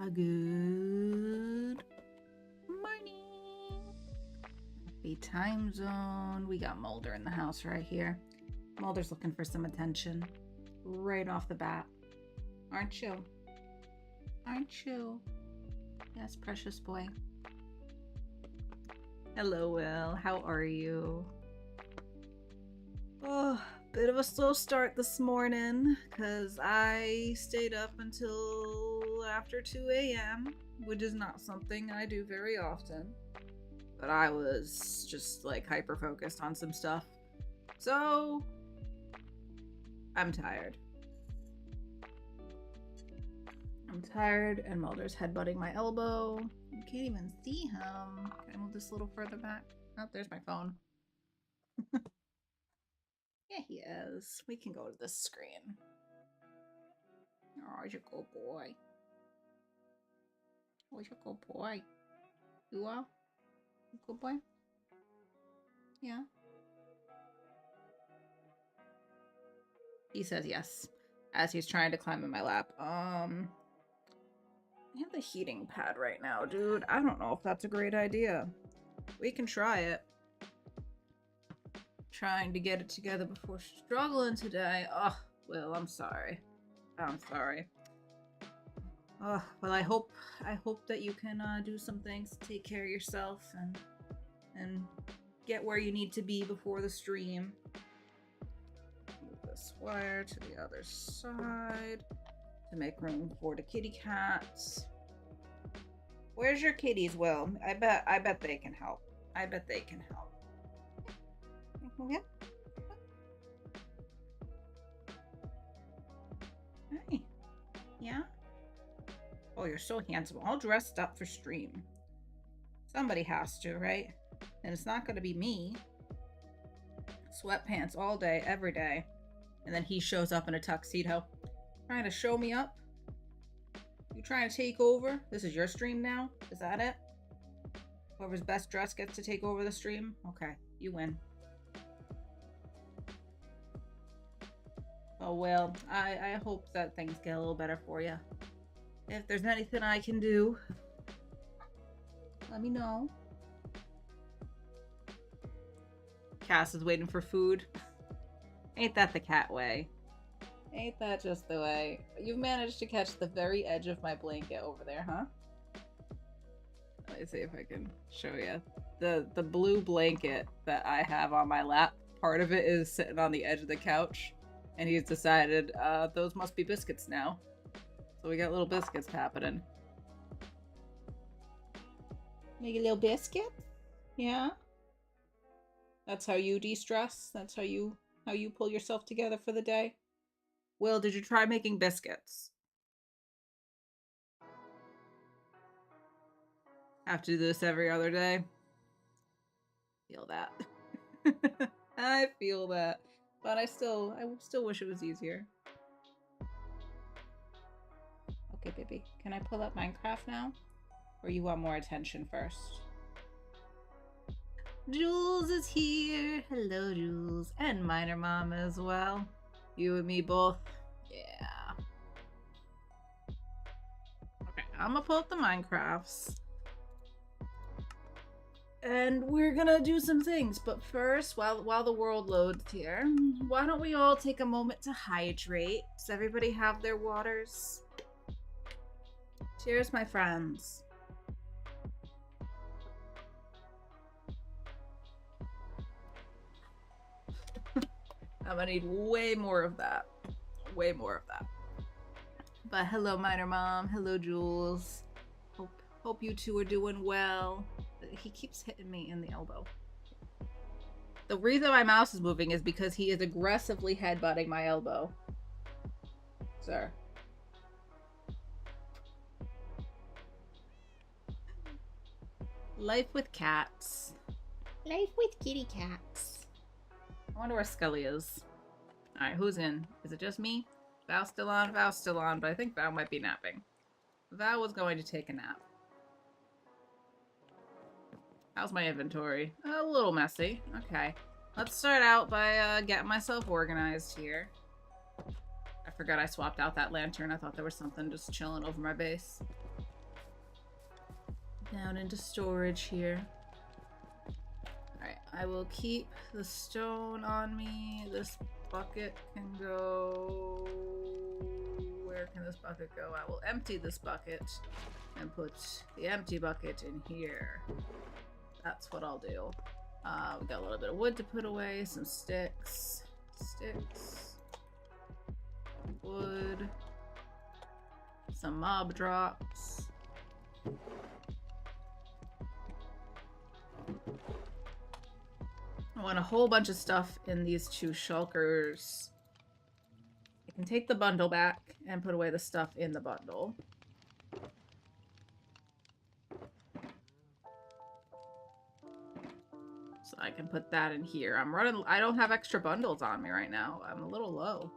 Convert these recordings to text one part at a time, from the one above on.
A good morning. Happy time zone. We got Mulder in the house right here. Mulder's looking for some attention right off the bat. Aren't you? Aren't you? Yes, precious boy. Hello, Will. How are you? Oh, bit of a slow start this morning because I stayed up until after 2 a.m., which is not something I do very often. But I was just like hyper focused on some stuff. So I'm tired. I'm tired, and Mulder's headbutting my elbow. You can't even see him. Can I move this a little further back? Oh, there's my phone. Yeah, he is. We can go to this screen. Oh, you're a good boy. Oh, you're a good boy. You are? Good boy? Yeah. He says yes, as he's trying to climb in my lap. I have the heating pad right now, dude. I don't know if that's a great idea. We can try it. Trying to get it together before struggling today. Oh, Will, I'm sorry. I'm sorry. Oh, well, I hope that you can do some things to take care of yourself and get where you need to be before the stream. Move this wire to the other side to make room for the kitty cats. Where's your kitties, Will? I bet they can help. I bet they can help. Yeah. Hi. Yeah? Oh, you're so handsome. All dressed up for stream. Somebody has to, right? And it's not going to be me. Sweatpants all day, every day. And then he shows up in a tuxedo. Trying to show me up? You trying to take over? This is your stream now? Is that it? Whoever's best dressed gets to take over the stream? Okay, you win. Oh, well, I hope that things get a little better for you. If there's anything I can do, let me know. Cass is waiting for food. Ain't that the cat way? Ain't that just the way? You've managed to catch the very edge of my blanket over there, huh? Let me see if I can show you. The blue blanket that I have on my lap, part of it is sitting on the edge of the couch. And he's decided, those must be biscuits now. So we got little biscuits happening. Make a little biscuit? Yeah? That's how you de-stress? That's how you pull yourself together for the day? Will, did you try making biscuits? Have to do this every other day? Feel that. I feel that. But I still wish it was easier. Okay, baby. Can I pull up Minecraft now? Or you want more attention first? Jules is here. Hello, Jules. And Minor Mom as well. You and me both. Yeah. Okay, I'm gonna pull up the Minecrafts. And we're gonna do some things, but first, while the world loads here, why don't we all take a moment to hydrate? Does everybody have their waters? Cheers, my friends. I'm gonna need way more of that. Way more of that. But hello, Minor Mom. Hello, Jules. Hope you two are doing well. He keeps hitting me in the elbow. The reason my mouse is moving is because he is aggressively headbutting my elbow. Sir. Life with cats. Life with kitty cats. I wonder where Scully is. Alright, who's in? Is it just me? Val's still on? Val's still on, but I think Val might be napping. Val was going to take a nap. How's my inventory? A little messy. Okay. Let's start out by getting myself organized here. I forgot I swapped out that lantern. I thought there was something just chilling over my base. down into storage here. Alright, I will keep the stone on me. This bucket can go... Where can this bucket go? I will empty this bucket and put the empty bucket in here. That's what I'll do. We got a little bit of wood to put away, some sticks. Wood. Some mob drops. I want a whole bunch of stuff in these two shulkers. I can take the bundle back and put away the stuff in the bundle. So I can put that in here. I don't have extra bundles on me right now. I'm a little low.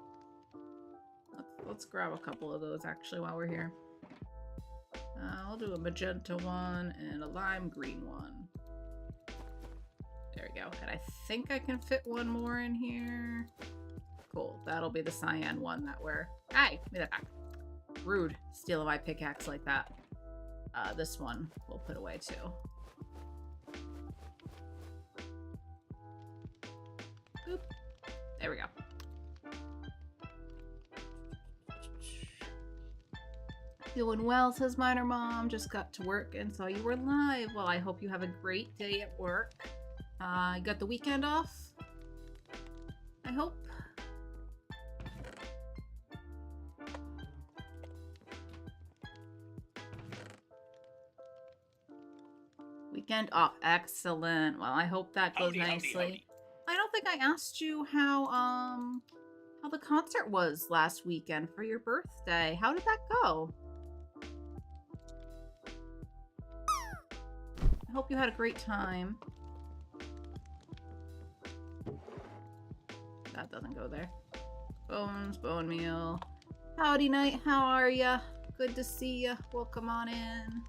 Let's grab a couple of those actually while we're here. I'll do a magenta one and a lime green one. There we go. And I think I can fit one more in here. Cool. That'll be the cyan one that we're... Hey! Give me that back. Rude. Stealing my pickaxe like that. This one we'll put away too. Boop. There we go. Doing well, says Minor Mom. Just got to work and saw you were live. Well, I hope you have a great day at work. You got the weekend off? I hope. Weekend off. Excellent. Well, I hope that goes nicely. Howdy. I don't think I asked you how the concert was last weekend for your birthday. How did that go? I hope you had a great time. That doesn't go there. Bones, bone meal. Howdy night, how are ya? Good to see ya. Welcome on in.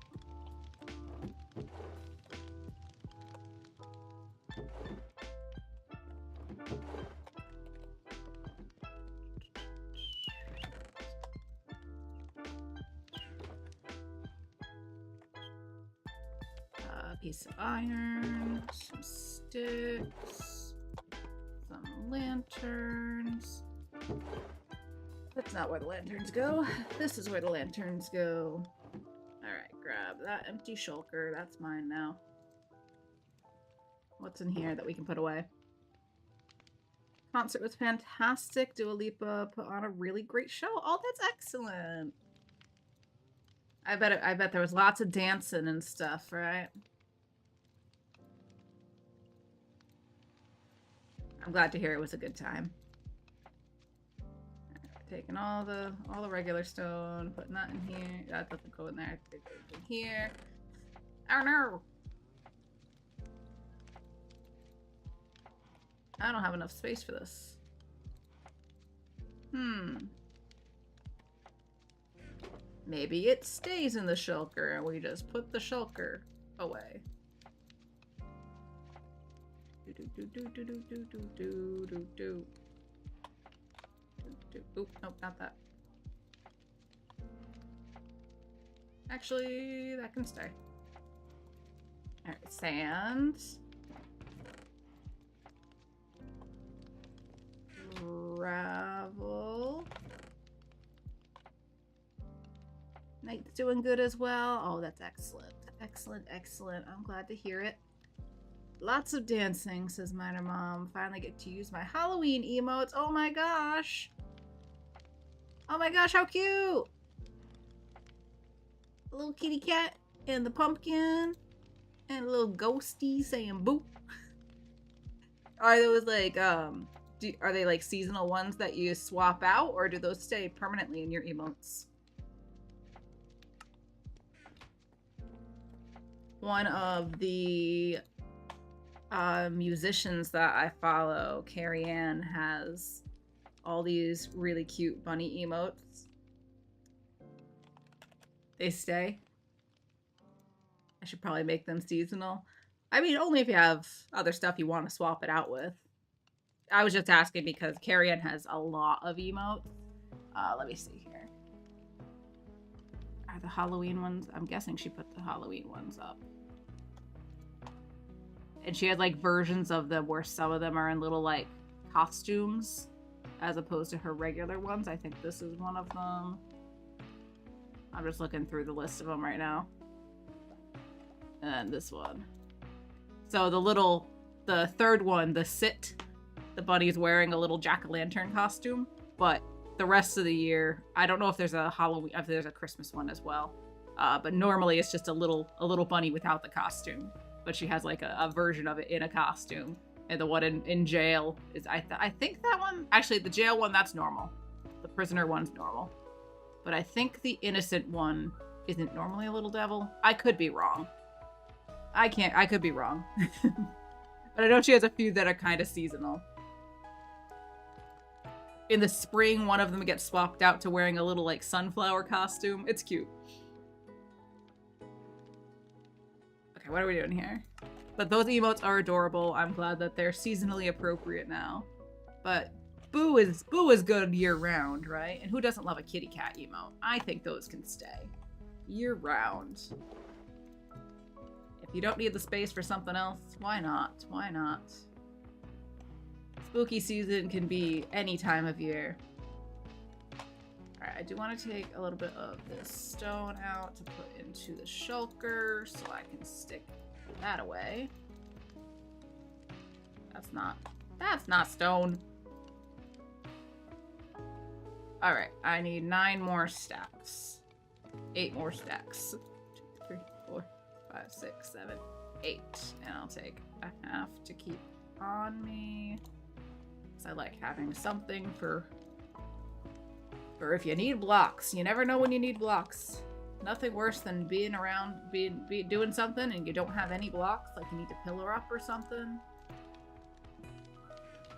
Piece of iron, some sticks, some lanterns. That's not where the lanterns go. This is where the lanterns go. Alright, grab that empty shulker. That's mine now. What's in here that we can put away? Concert was fantastic. Dua Lipa put on a really great show. Oh, that's excellent. I bet there was lots of dancing and stuff, right? I'm glad to hear it was a good time. Taking all the regular stone, putting that in here. That doesn't go in there. It goes in here. Oh no! I don't have enough space for this. Maybe it stays in the shulker and we just put the shulker away. Oop, nope, not that. Actually, that can stay. Alright, sand. Gravel. Night's doing good as well. Oh, that's excellent. Excellent, excellent. I'm glad to hear it. Lots of dancing, says Minor Mom. Finally get to use my Halloween emotes. Oh my gosh. Oh my gosh, how cute. A little kitty cat and the pumpkin and a little ghosty saying boop. Are those like, are they like seasonal ones that you swap out, or do those stay permanently in your emotes? One of the musicians that I follow, Carrie Ann, has all these really cute bunny emotes. They stay. I should probably make them seasonal. I mean, only if you have other stuff you want to swap it out with. I was just asking because Carrie Ann has a lot of emotes. Let me see here. Are the Halloween ones? I'm guessing she put the Halloween ones up. And she had like versions of them where some of them are in little like costumes as opposed to her regular ones. I think this is one of them. I'm just looking through the list of them right now. And this one. So the third one, the Sit, the bunny's wearing a little jack-o'-lantern costume, but the rest of the year, I don't know if there's a Halloween, if there's a Christmas one as well. But normally it's just a little bunny without the costume. But she has like a version of it in a costume. And the one in jail is, I think that one, actually the jail one, that's normal. The prisoner one's normal. But I think the innocent one isn't normally a little devil. I could be wrong. I could be wrong. But I know she has a few that are kind of seasonal. In the spring, one of them gets swapped out to wearing a little like sunflower costume. It's cute. Okay, what are we doing here? But those emotes are adorable. I'm glad that they're seasonally appropriate now. But Boo is good year round, right? And who doesn't love a kitty cat emote? I think those can stay year round. If you don't need the space for something else, why not? Why not? Spooky season can be any time of year. Alright, I do want to take a little bit of this stone out to put into the shulker so I can stick that away. That's not stone. Alright, I need 9 more stacks. 8 more stacks. 2, 3, 4, 5, 6, 7, 8. And I'll take a half to keep on me. Because I like having something for if you need blocks. You never know when you need blocks. Nothing worse than being around, doing something and you don't have any blocks, like you need to pillar up or something.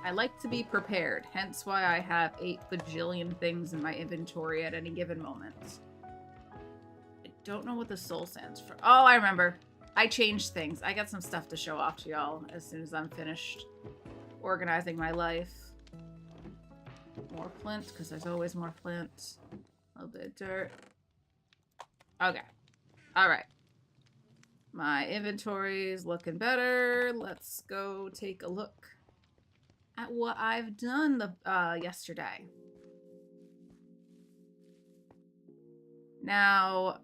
I like to be prepared, hence why I have 8 bajillion things in my inventory at any given moment. I don't know what the soul stands for. Oh, I remember. I changed things. I got some stuff to show off to y'all as soon as I'm finished organizing my life. More flint, because there's always more flint. A little bit of dirt. Okay. Alright. My inventory is looking better. Let's go take a look at what I've done yesterday. Now,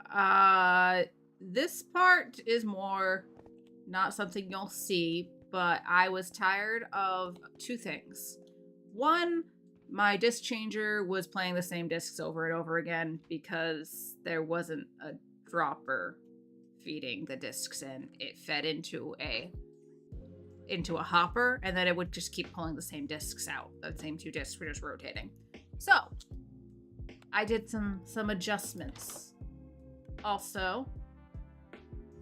this part is more not something you'll see, but I was tired of 2 things. One, my disc changer was playing the same discs over and over again because there wasn't a dropper feeding the discs in. It fed into a hopper, and then it would just keep pulling the same discs out. The same 2 discs were just rotating. So, I did some adjustments. Also,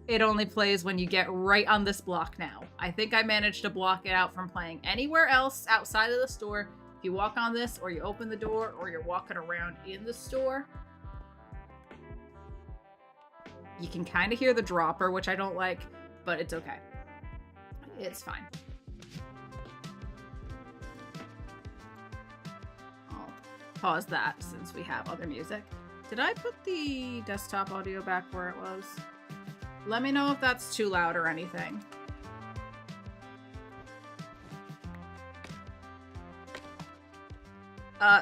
it only plays when you get right on this block now. I think I managed to block it out from playing anywhere else outside of the store. If you walk on this, or you open the door, or you're walking around in the store, you can kind of hear the dropper, which I don't like, but it's okay. It's fine. I'll pause that since we have other music. Did I put the desktop audio back where it was? Let me know if that's too loud or anything.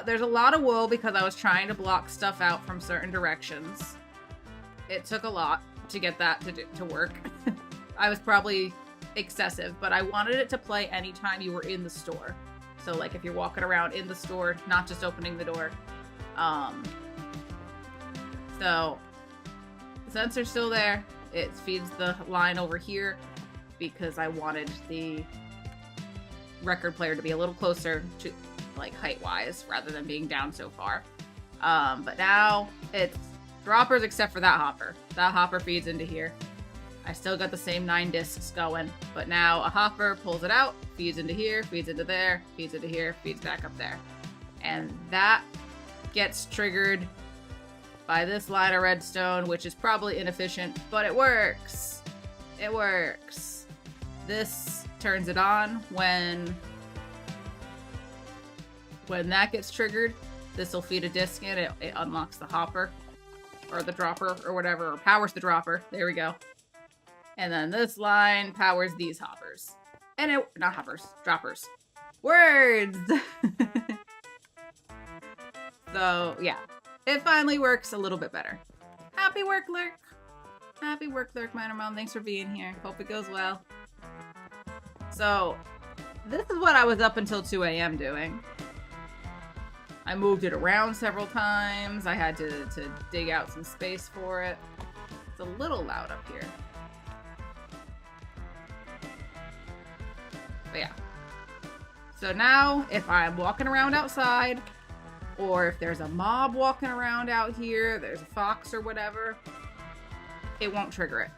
There's a lot of wool because I was trying to block stuff out from certain directions. It took a lot to get that to work. I was probably excessive, but I wanted it to play anytime you were in the store. So like if you're walking around in the store, not just opening the door. So the sensor's still there. It feeds the line over here because I wanted the record player to be a little closer to like height-wise rather than being down so far. But now it's droppers except for that hopper. That hopper feeds into here. I still got the same 9 discs going, but now a hopper pulls it out, feeds into here, feeds into there, feeds into here, feeds back up there. And that gets triggered by this line of redstone, which is probably inefficient, but it works. It works. This turns it on when that gets triggered. This will feed a disc in, it unlocks the hopper. or the dropper, or whatever, or powers the dropper. There we go. And then this line powers these hoppers. And it, not hoppers, droppers. Words! So, yeah. It finally works a little bit better. Happy work, Lurk! Happy work, Lurk Minor Mom. Thanks for being here. Hope it goes well. So, this is what I was up until 2 a.m. doing. I moved it around several times. I had to dig out some space for it. It's a little loud up here. But yeah. So now, if I'm walking around outside, or if there's a mob walking around out here, there's a fox or whatever, it won't trigger it.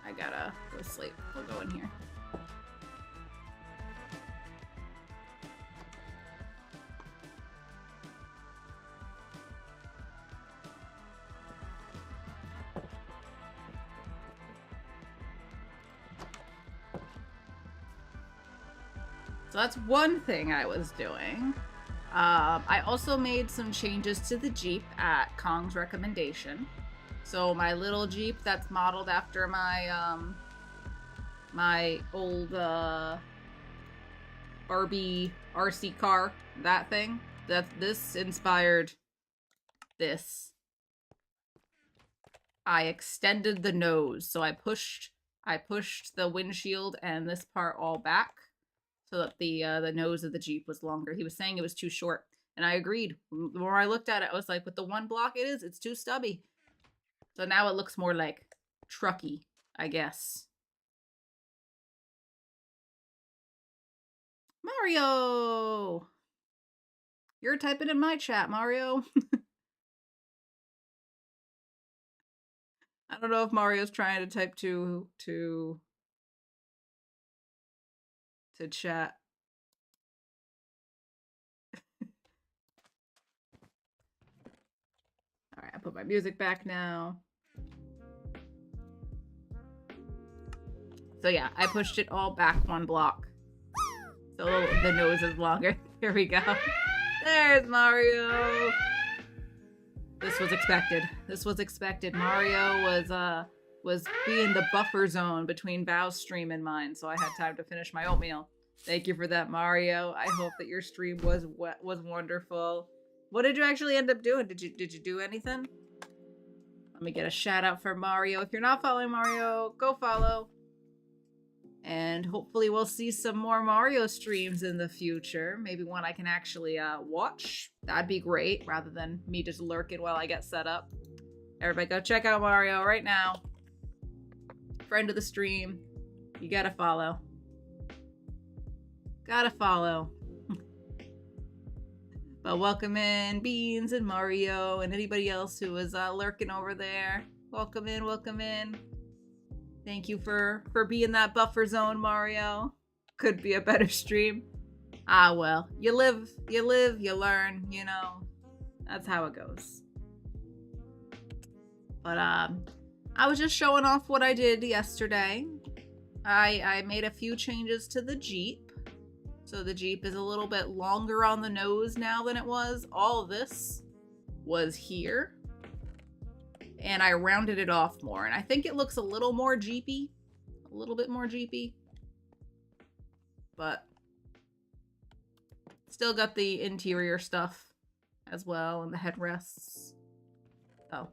I gotta go sleep. We'll go in here. So that's one thing I was doing. I also made some changes to the Jeep at Kong's recommendation. So my little Jeep that's modeled after my my old RB RC car, that thing, this inspired this. I extended the nose, so I pushed the windshield and this part all back, so that the nose of the Jeep was longer. He was saying it was too short, and I agreed. The more I looked at it, I was like, with the one block it's too stubby. So now it looks more like trucky, I guess. Mario! You're typing in my chat, Mario. I don't know if Mario's trying to type to chat. Alright, I put my music back now. So yeah, I pushed it all back one block. So the nose is longer. Here we go. There's Mario! This was expected. This was expected. Mario was being the buffer zone between Bow's stream and mine, so I had time to finish my oatmeal. Thank you for that, Mario. I hope that your stream was wonderful. What did you actually end up doing? Did you do anything? Let me get a shout out for Mario. If you're not following Mario, go follow. And hopefully we'll see some more Mario streams in the future. Maybe one I can actually watch. That'd be great, rather than me just lurking while I get set up. Everybody go check out Mario right now. Friend of the stream. You gotta follow. Gotta follow. But welcome in Beans and Mario and anybody else who is lurking over there. Welcome in, welcome in. Thank you for being that buffer zone, Mario. Could be a better stream. Ah, well, you live, you learn, you know. That's how it goes. But I was just showing off what I did yesterday. I made a few changes to the Jeep. So the Jeep is a little bit longer on the nose now than it was. All of this was here. And I rounded it off more. And I think it looks a little more Jeepy. A little bit more Jeepy. But still got the interior stuff as well. And the headrests. Oh.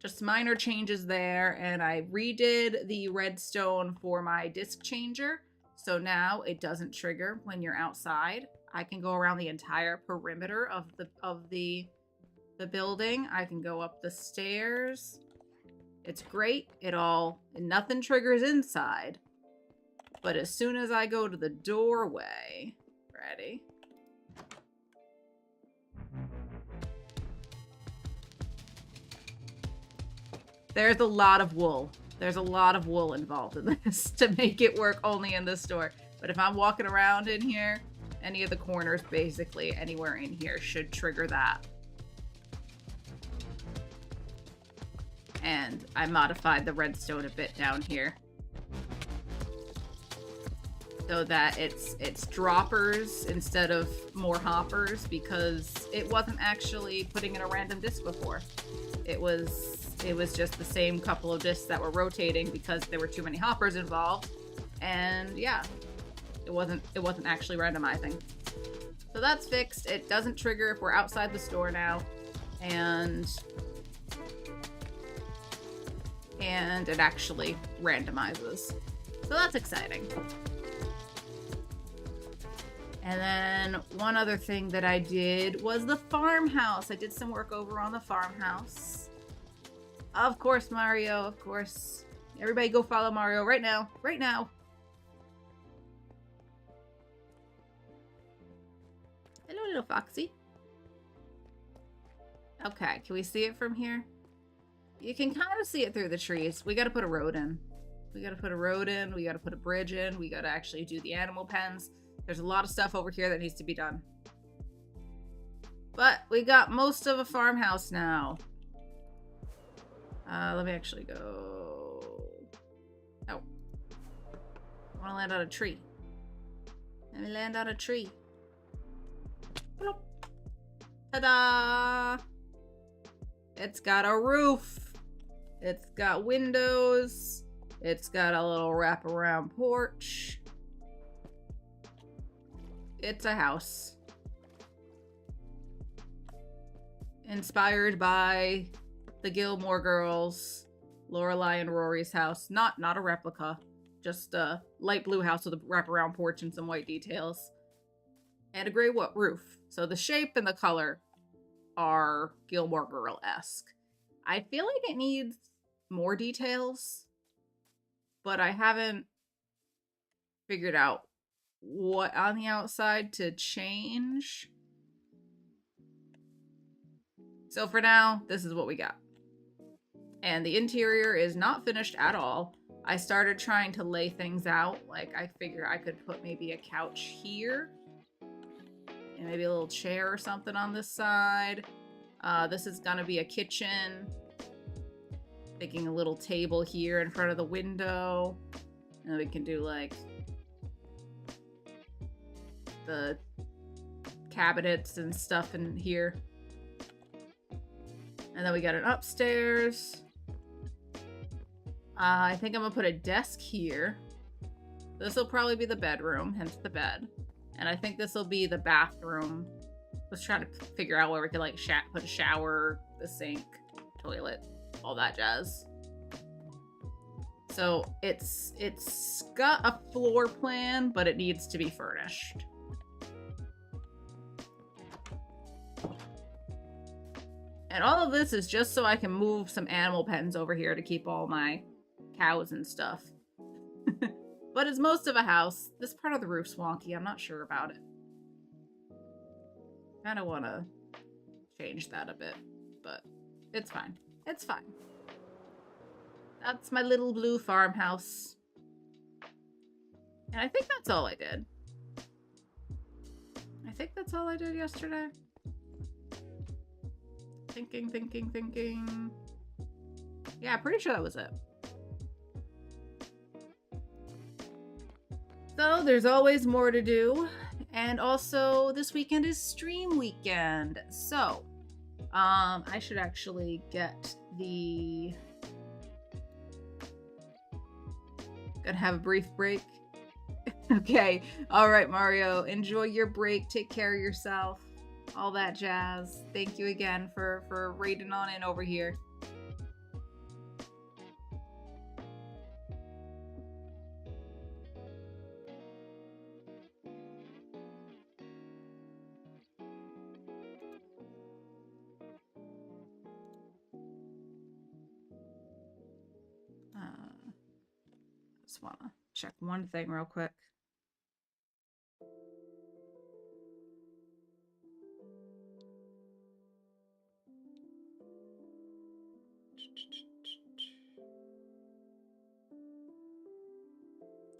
Just minor changes there. And I redid the redstone for my disc changer. So now it doesn't trigger when you're outside. I can go around the entire perimeter of the building. I can go up the stairs. It's great. Nothing triggers inside. But as soon as I go to the doorway, ready? There's a lot of wool. There's a lot of wool involved in this to make it work only in this store. But if I'm walking around in here, any of the corners, basically anywhere in here should trigger that. And I modified the redstone a bit down here. so that it's droppers instead of more hoppers, because it wasn't actually putting in a random disc before. It was just the same couple of discs that were rotating because there were too many hoppers involved, and yeah, it wasn't actually randomizing. So that's fixed. It doesn't trigger if we're outside the store now, and it actually randomizes. So that's exciting. And then one other thing that I did was the farmhouse. I did some work over on the farmhouse. Of course, Mario, of course. Everybody go follow Mario right now. Right now. Hello, little foxy. Okay, can we see it from here? You can kind of see it through the trees. We gotta put a road in. We gotta put a road in. We gotta put a bridge in. We gotta actually do the animal pens. There's a lot of stuff over here that needs to be done. But we got most of a farmhouse now. Let me actually go... Oh. I want to land on a tree. Let me land on a tree. Ta-da! It's got a roof. It's got windows. It's got a little wraparound porch. It's a house. Inspired by the Gilmore Girls, Lorelai and Rory's house. Not a replica. Just a light blue house with a wraparound porch and some white details. And a gray roof. So the shape and the color are Gilmore Girl-esque. I feel like it needs more details, but I haven't figured out what on the outside to change. So for now, this is what we got. And the interior is not finished at all. I started trying to lay things out. Like, I figure I could put maybe a couch here. And maybe a little chair or something on this side. This is gonna be a kitchen. Thinking a little table here in front of the window. And we can do like the cabinets and stuff in here. And then we got an upstairs. I think I'm gonna put a desk here. This will probably be the bedroom, hence the bed. And I think this will be the bathroom. I was trying to figure out where we could like put a shower, the sink, toilet, all that jazz. So it's got a floor plan, but it needs to be furnished. And all of this is just so I can move some animal pens over here to keep all my cows and stuff. But it's most of a house. This part of the roof's wonky. I'm not sure about it. Kind of want to change that a bit, but it's fine. It's fine. That's my little blue farmhouse. And I think that's all I did. I think that's all I did yesterday. Thinking. Yeah, pretty sure that was it. So there's always more to do. And also this weekend is stream weekend. So, I should actually get the... Gonna have a brief break. Okay. All right, Mario. Enjoy your break. Take care of yourself. All that jazz. Thank you again for raiding on in over here. Just want to check one thing real quick.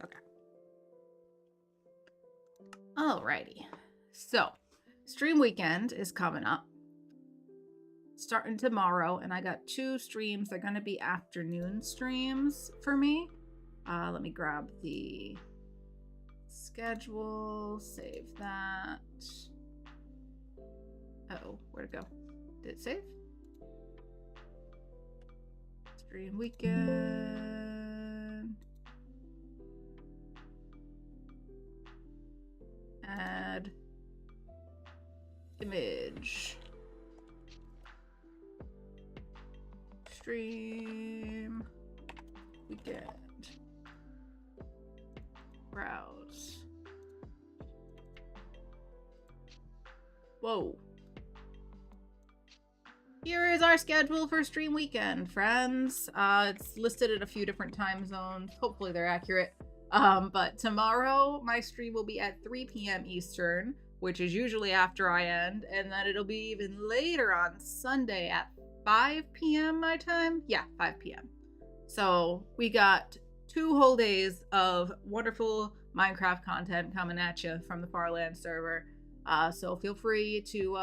Okay. Alrighty. So, stream weekend is coming up. Starting tomorrow, and I got 2 streams. They're going to be afternoon streams for me. Let me grab the Schedule, save that. Uh-oh, where'd it go? Did it save? Stream weekend. Add image. Stream weekend. Browse. Whoa. Here is our schedule for stream weekend, friends. It's listed at a few different time zones. Hopefully they're accurate. But tomorrow my stream will be at 3 p.m. Eastern, which is usually after I end, and then it'll be even later on Sunday at 5 p.m. my time. Yeah, 5 p.m. So we got 2 whole days of wonderful Minecraft content coming at you from the Farlands server. So feel free to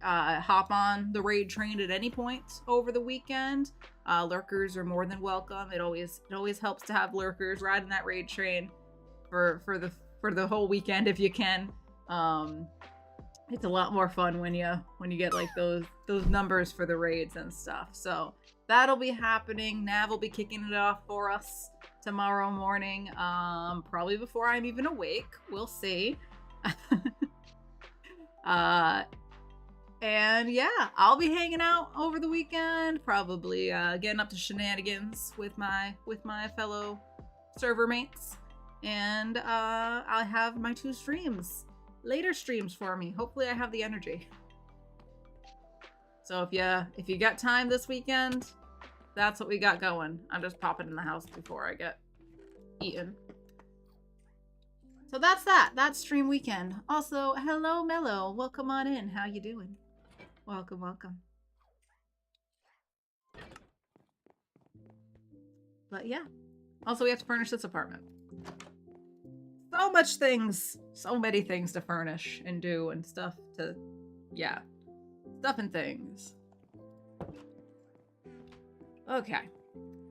hop on the raid train at any point over the weekend. Lurkers are more than welcome. It always helps to have lurkers riding that raid train for the whole weekend if you can. It's a lot more fun when you get like those numbers for the raids and stuff. So that'll be happening. Nav will be kicking it off for us tomorrow morning. Probably before I'm even awake. We'll see. And yeah, I'll be hanging out over the weekend, probably getting up to shenanigans with my fellow server mates. And I'll have my 2 later streams for me. Hopefully I have the energy. So if you got time this weekend, that's what we got going. I'm just popping in the house before I get eaten. So that's that. That's stream weekend. Also, hello Mello. Welcome on in. How you doing? Welcome, welcome. But yeah. Also, we have to furnish this apartment. So much things. So many things to furnish and do and stuff to... Yeah. Stuff and things. Okay.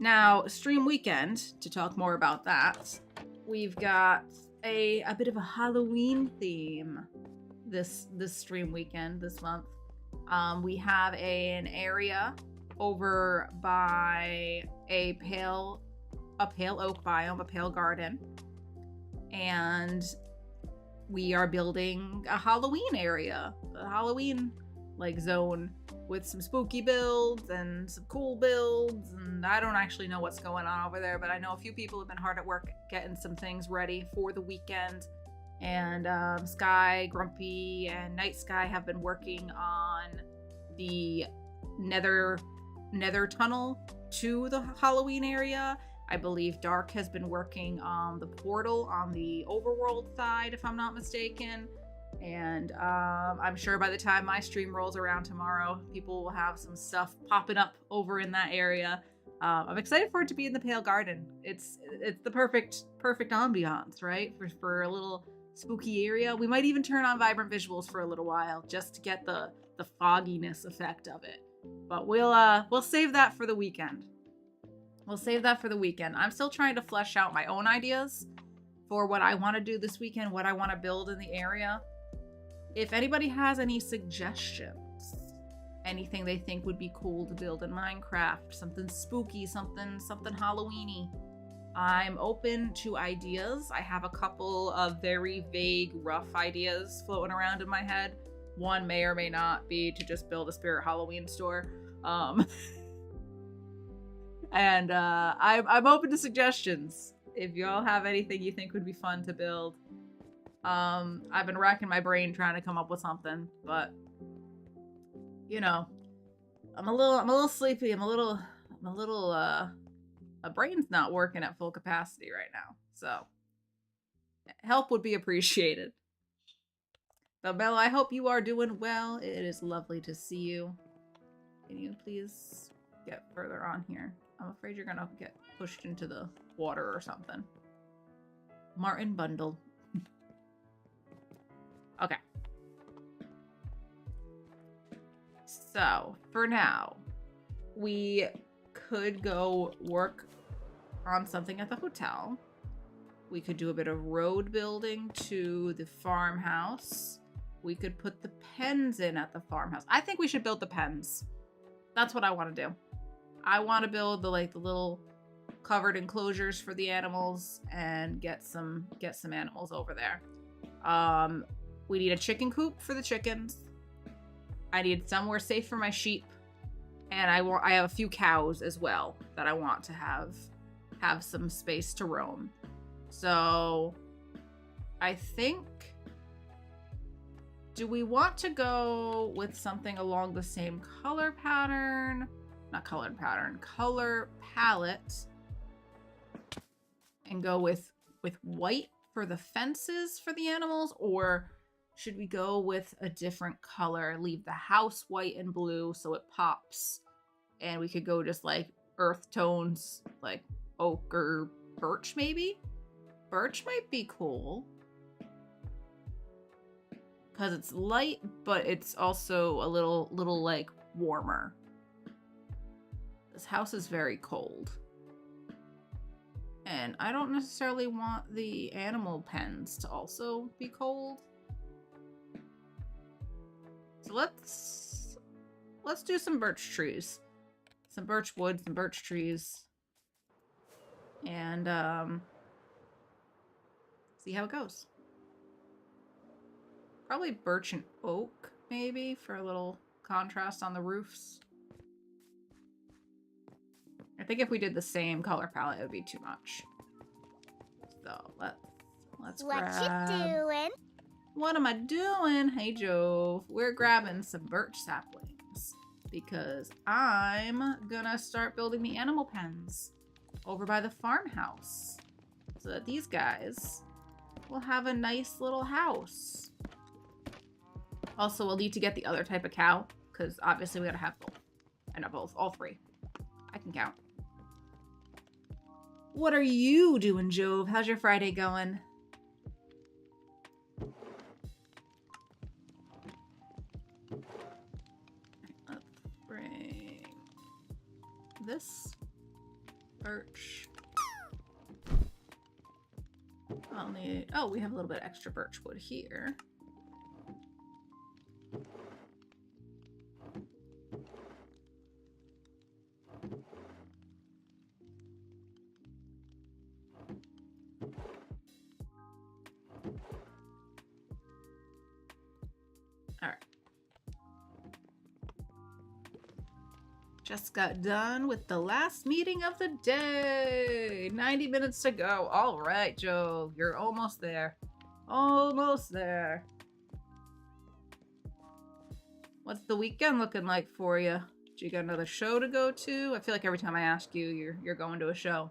Now, stream weekend, to talk more about that, we've got a bit of a Halloween theme this stream weekend, this month. We have an area over by a pale oak biome, a pale garden, and we are building a Halloween area, a Halloween like zone with some spooky builds and some cool builds, and I don't actually know what's going on over there, but I know a few people have been hard at work getting some things ready for the weekend. And Sky, Grumpy, and Night Sky have been working on the nether tunnel to the Halloween area. I believe Dark has been working on the portal on the overworld side, if I'm not mistaken. And I'm sure by the time my stream rolls around tomorrow, people will have some stuff popping up over in that area. I'm excited for it to be in the Pale Garden. It's the perfect ambiance, right? For a little spooky area. We might even turn on vibrant visuals for a little while just to get the fogginess effect of it. But we'll save that for the weekend. We'll save that for the weekend. I'm still trying to flesh out my own ideas for what I want to do this weekend, what I want to build in the area. If anybody has any suggestions, anything they think would be cool to build in Minecraft, something spooky, something Halloween-y, I'm open to ideas. I have a couple of very vague, rough ideas floating around in my head. One may or may not be to just build a Spirit Halloween store. And I'm open to suggestions. If y'all have anything you think would be fun to build. I've been racking my brain trying to come up with something, but you know, I'm a little sleepy. My brain's not working at full capacity right now, so help would be appreciated. So Bella, I hope you are doing well. It is lovely to see you. Can you please get further on here? I'm afraid you're gonna get pushed into the water or something. Martin Bundle. Okay. So, for now, we could go work on something at the hotel. We could do a bit of road building to the farmhouse. We could put the pens in at the farmhouse. I think we should build the pens. That's what I want to do. I want to build the little covered enclosures for the animals and get some animals over there. We need a chicken coop for the chickens. I need somewhere safe for my sheep, and I have a few cows as well that I want to have some space to roam. So I think, do we want to go with something along the same color pattern? Not color pattern, color palette, and go with white for the fences for the animals? Or should we go with a different color? Leave the house white and blue so it pops. And we could go just like earth tones, like oak or birch maybe? Birch might be cool. Because it's light, but it's also a little like warmer. This house is very cold. And I don't necessarily want the animal pens to also be cold. So let's do some birch trees. Some birch wood, some birch trees. And see how it goes. Probably birch and oak, maybe, for a little contrast on the roofs. I think if we did the same color palette, it would be too much. So let's grab... What you doing? What am I doing? Hey, Jove. We're grabbing some birch saplings because I'm gonna start building the animal pens over by the farmhouse so that these guys will have a nice little house. Also, we'll need to get the other type of cow because obviously we gotta have both. I know both, all three. I can count. What are you doing, Jove? How's your Friday going? Let's bring this birch. I'll need... Oh, we have a little bit extra birch wood here. All right. Just got done with the last meeting of the day. 90 minutes to go. All right, Joe, you're almost there. Almost there. What's the weekend looking like for you? Do you got another show to go to? I feel like every time I ask you, you're going to a show.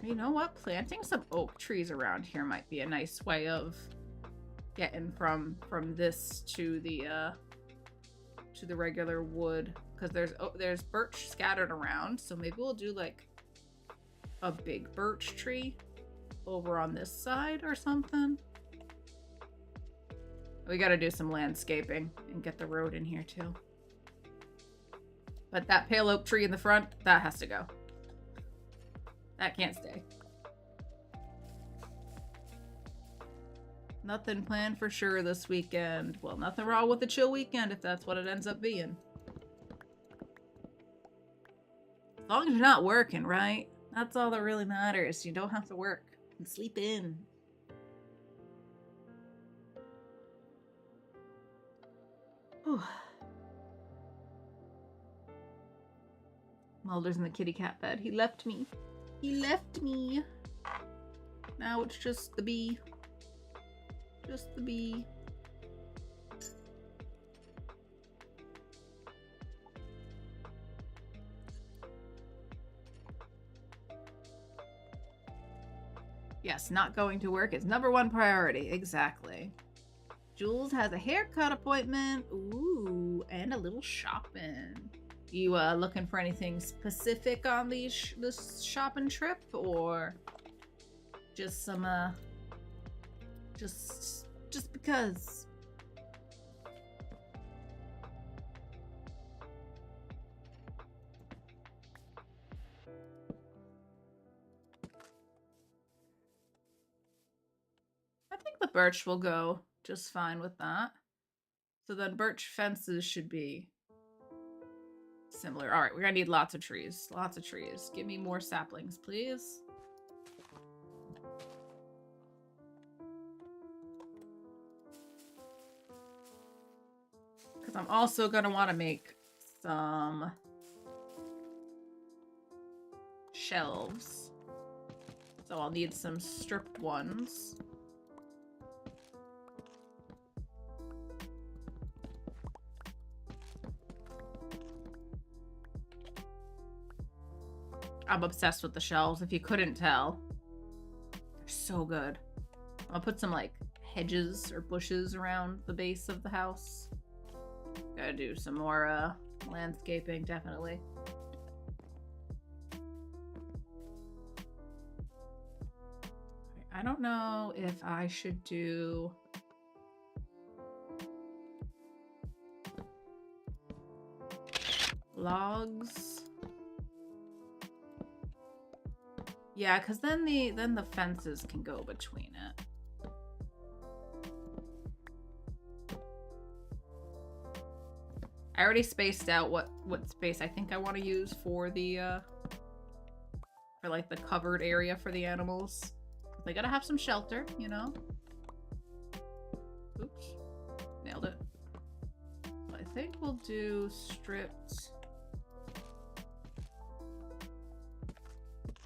You know what? Planting some oak trees around here might be a nice way of getting from this to the regular wood, because there's birch scattered around, so maybe we'll do like a big birch tree over on this side or something. We got to do some landscaping and get the road in here too. But that pale oak tree in the front, that has to go. That can't stay. Nothing planned for sure this weekend. Well, nothing wrong with a chill weekend if that's what it ends up being. As long as you're not working, right? That's all that really matters. You don't have to work. You can sleep in. Whew. Mulder's in the kitty cat bed. He left me. He left me. Now it's just the bee. Just the bee. Yes, not going to work is #1 priority. Exactly. Jules has a haircut appointment. Ooh, and a little shopping. You looking for anything specific on this shopping trip, or just some just because? I think the birch will go just fine with that. So then birch fences should be similar. All right, we're gonna need lots of trees. Lots of trees. Give me more saplings, please. Because I'm also gonna want to make some shelves. So I'll need some stripped ones. I'm obsessed with the shelves, if you couldn't tell. They're so good. I'll put some, like, hedges or bushes around the base of the house. Gotta do some more, landscaping, definitely. I don't know if I should do... logs... Yeah, because then the fences can go between it. I already spaced out what space I think I want to use for the for like the covered area for the animals. They gotta have some shelter, you know. Oops, nailed it. I think we'll do stripped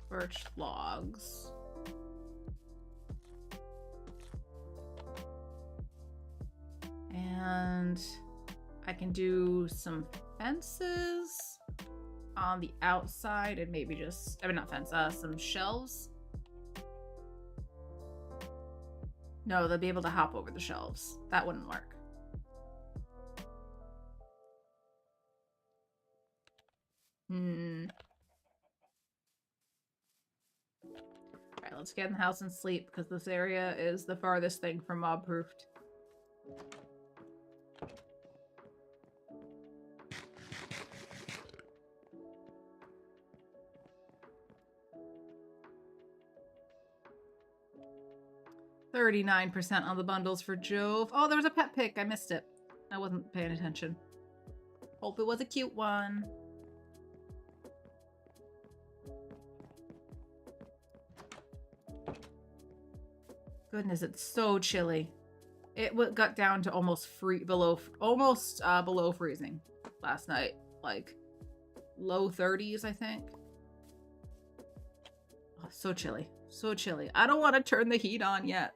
birch logs. And I can do some fences on the outside and maybe just, I mean, not fence, some shelves. No, they'll be able to hop over the shelves. That wouldn't work. Alright, let's get in the house and sleep, because this area is the farthest thing from mob-proofed. $39% on the bundles for Jove. Oh, there was a pet pic. I missed it. I wasn't paying attention. Hope it was a cute one. Goodness, it's so chilly. It got down to almost below freezing last night. Like low 30s, I think. Oh, so chilly. So chilly. I don't want to turn the heat on yet.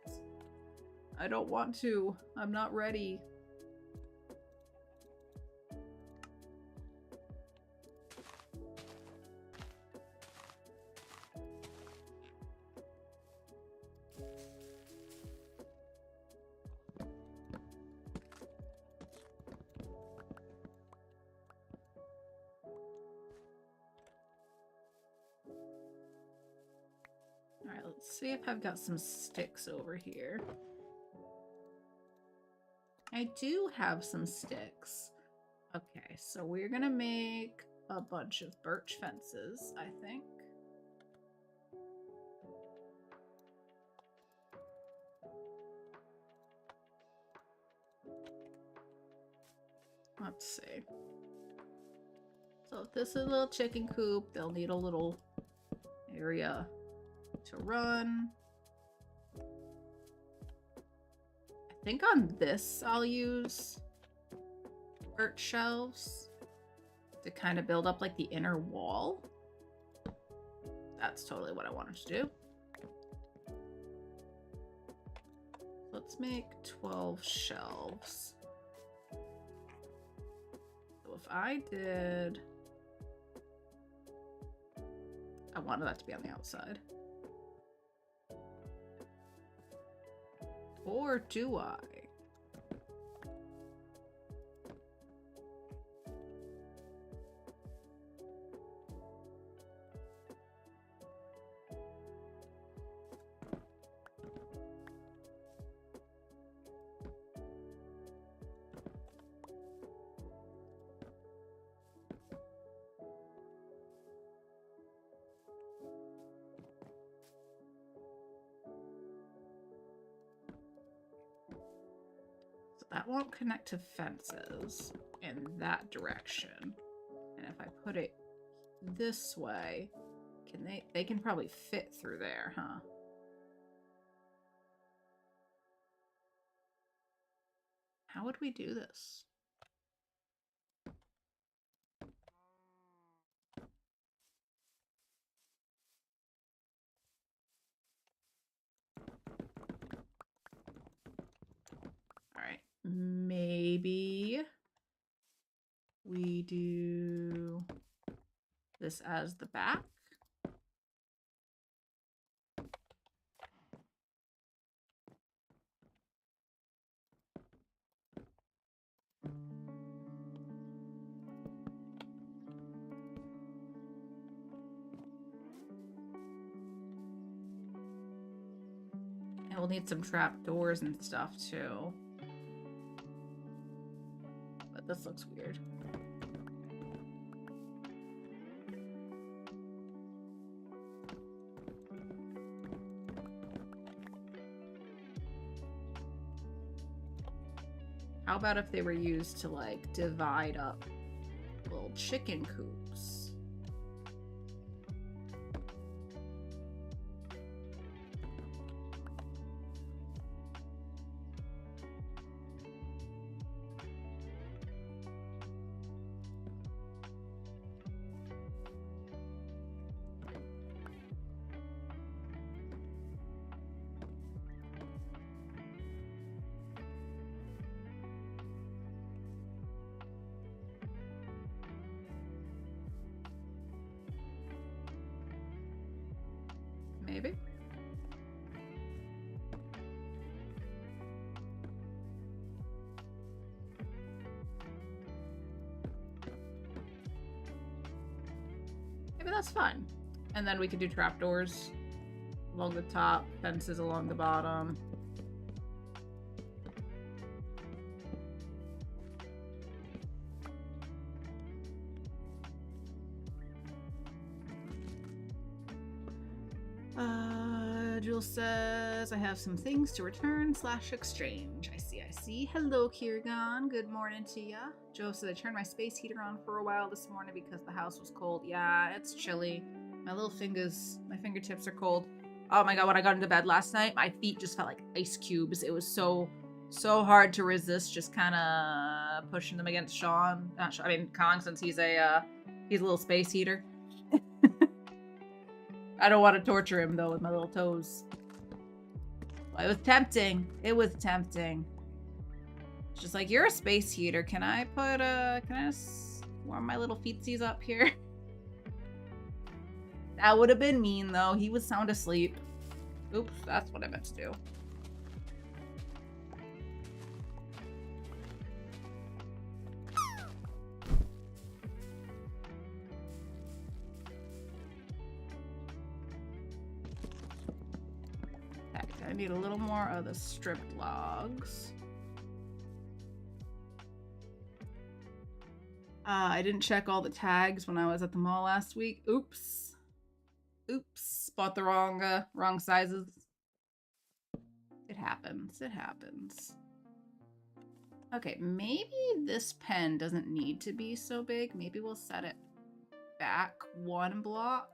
I don't want to. I'm not ready. Alright, let's see if I've got some sticks over here. I do have some sticks. Okay, so we're gonna make a bunch of birch fences, I think. Let's see. So if this is a little chicken coop, they'll need a little area to run. I think on this I'll use birch shelves to kind of build up like the inner wall. That's totally what I wanted to do. Let's make 12 shelves. So if I did... I wanted that to be on the outside. Or do I? That won't connect to fences in that direction. And if I put it this way, can they can probably fit through there, huh? How would we do this? All right, maybe we do this as the back. And we'll need some trap doors and stuff too. But this looks weird. How about if they were used to like divide up little chicken coops? Maybe. Maybe that's fun. And then we could do trapdoors along the top, fences along the bottom. Jules says, I have some things to return / exchange. I see. Hello, Kiergon. Good morning to ya. Joe says, I turned my space heater on for a while this morning because the house was cold. Yeah, it's chilly. My fingertips are cold. Oh my god, when I got into bed last night, my feet just felt like ice cubes. It was so hard to resist just kind of pushing them against Sean. Kong, since he's a little space heater. I don't want to torture him, though, with my little toes. Well, it was tempting. It's just like, you're a space heater. Can I warm my little feetsies up here? That would have been mean, though. He was sound asleep. Oops, that's what I meant to do. I need a little more of the stripped logs. I didn't check all the tags when I was at the mall last week. Oops. Bought the wrong sizes. It happens. Okay, maybe this pen doesn't need to be so big. Maybe we'll set it back 1 block.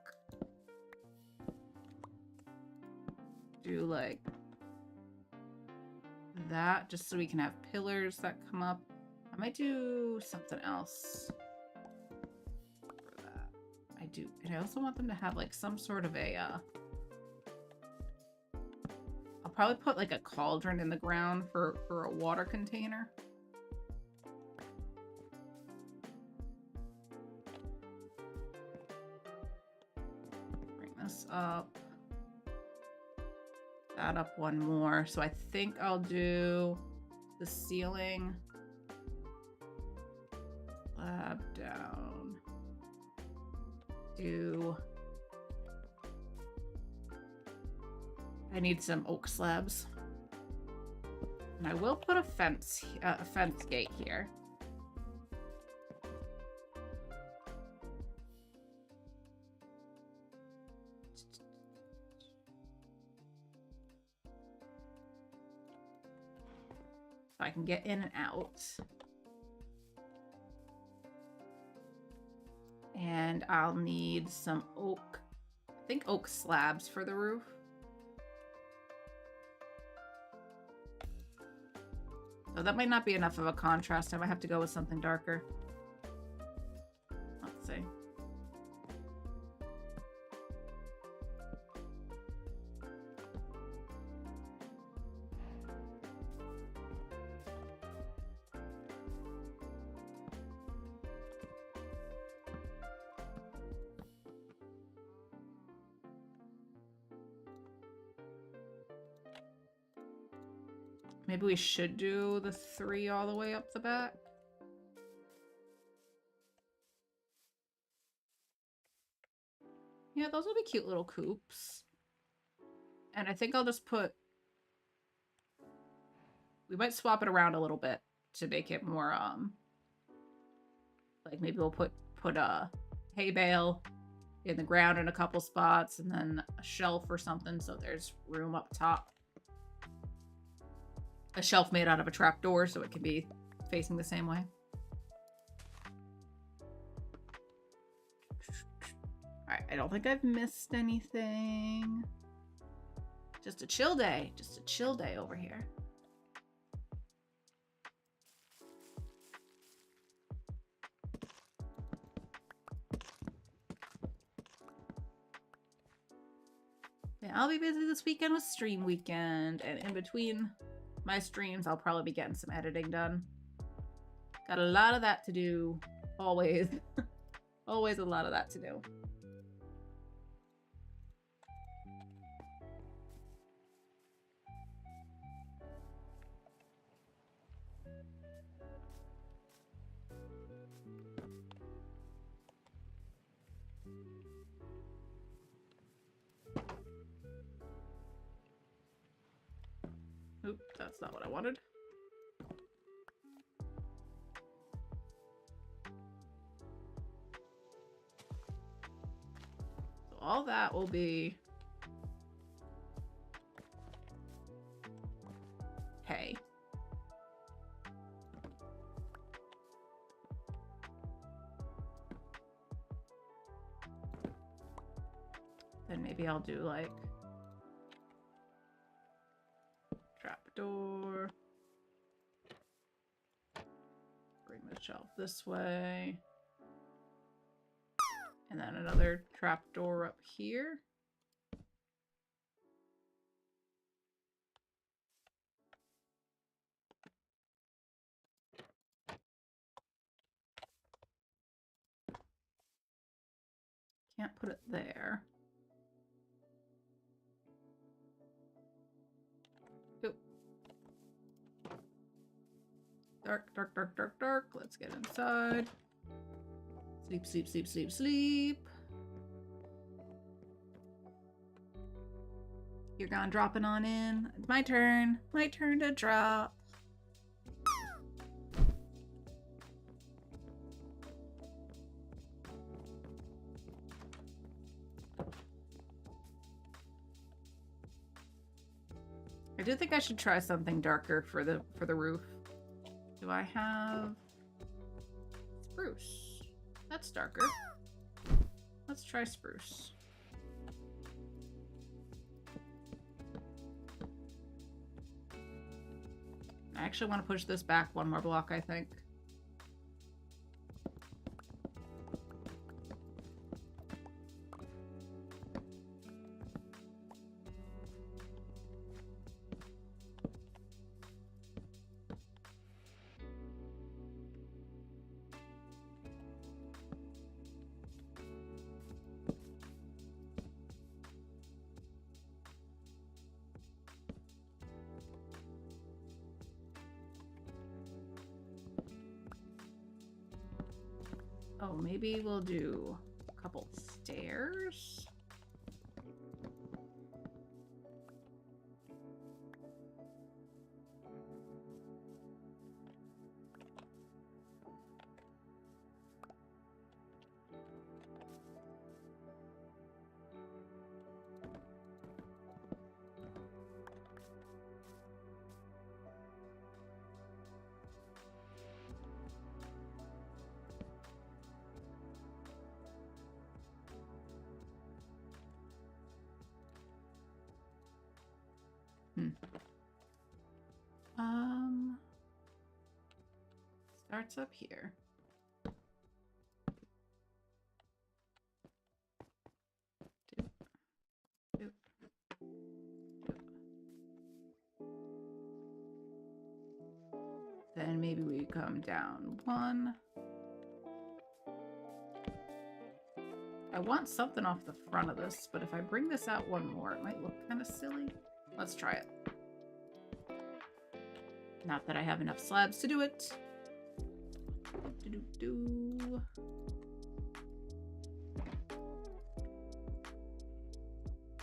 Do like that just so we can have pillars that come up. I might do something else for that. And I also want them to have like some sort of a I'll probably put like a cauldron in the ground for a water container. Bring this up. that up one more. So I think I'll do the ceiling slab down. I need some oak slabs. And I will put a fence gate here. So I can get in and out. And I'll need some oak, I think oak slabs for the roof. So that might not be enough of a contrast. I might have to go with something darker. Let's see. Maybe we should do the 3 all the way up the back. Yeah, those will be cute little coops. And I think I'll just put... We might swap it around a little bit to make it more, like maybe we'll put a hay bale in the ground in a couple spots and then a shelf or something so there's room up top. A shelf made out of a trapdoor so it can be facing the same way. Alright, I don't think I've missed anything. Just a chill day. Just a chill day over here. Yeah, I'll be busy this weekend with stream weekend, and in between my streams, I'll probably be getting some editing done. Got a lot of that to do. Always. Always a lot of that to do. Oop, that's not what I wanted. So all that will be hay. Then maybe I'll do like trapdoor. Bring the shelf this way. And then another trapdoor up here. Can't put it there. Oop. Dark, dark, dark, dark, dark. Let's get inside. Sleep, sleep, sleep, sleep, sleep. You're gone dropping on in. It's my turn. My turn to drop. I do think I should try something darker for the roof. Do I have spruce? That's darker. Let's try spruce. I actually want to push this back one more block, I think. Oh, maybe we'll do a couple stairs. Starts up here. Then maybe we come down one. I want something off the front of this, but if I bring this out one more, it might look kind of silly. Let's try it. Not that I have enough slabs to do it.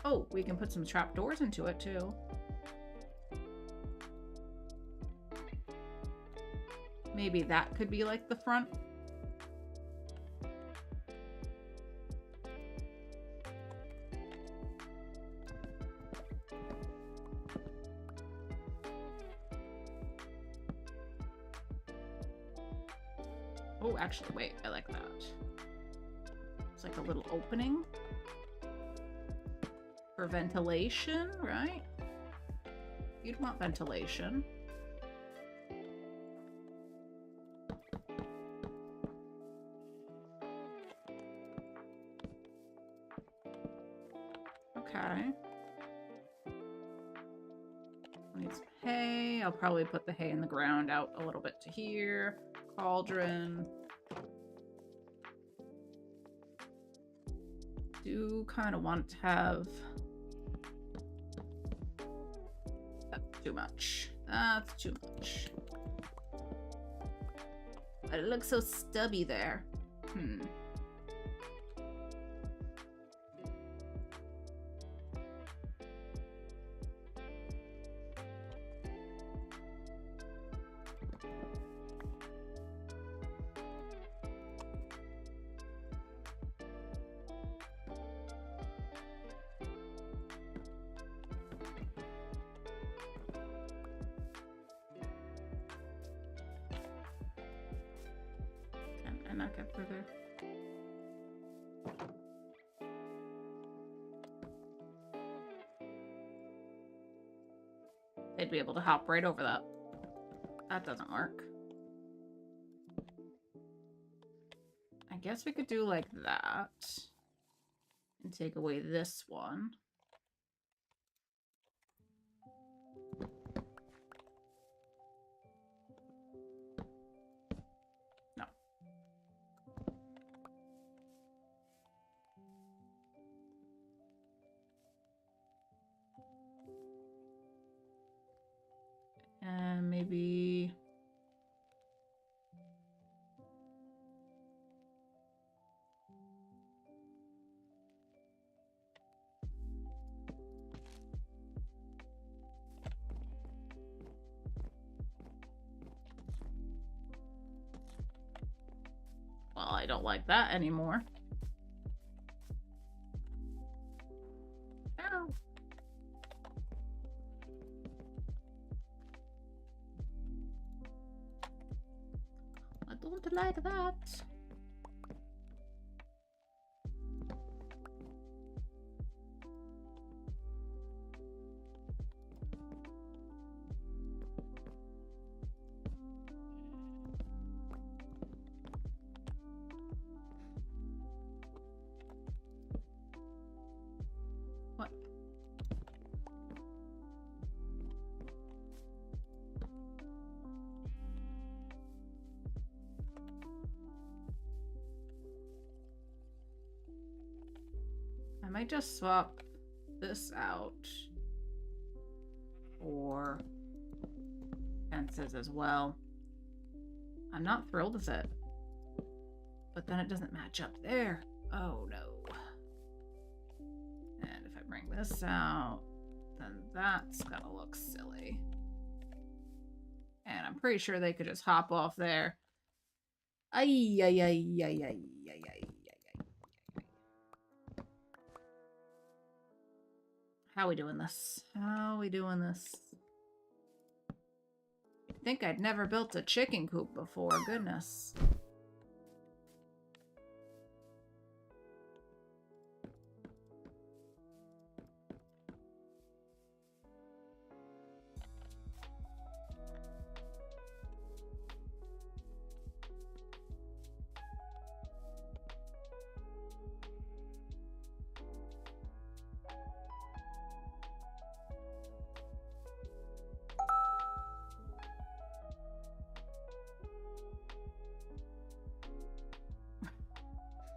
Oh, we can put some trapdoors into it too. Maybe that could be like the front. Oh, actually, wait, I like that. It's like a little opening for ventilation, right? You'd want ventilation. Okay. Need some hay. I'll probably put the hay in the ground out a little bit to here. Cauldron. Do kind of want to have... That's too much. That's too much. But it looks so stubby there. Can I not get further? They'd be able to hop right over that. That doesn't work. I guess we could do like that. And take away this one. No. And maybe... Well, I don't like that anymore. Ow. I don't like that. What? I might just swap this out for fences as well. I'm not thrilled with it. but then it doesn't match up there. Oh no. And if I bring this out, then that's gonna look silly. And I'm pretty sure they could just hop off there. Ay, ay, ay, ay, ay, ay, ay, ay, ay. How we doing this? How we doing this? I think I'd never built a chicken coop before. Goodness.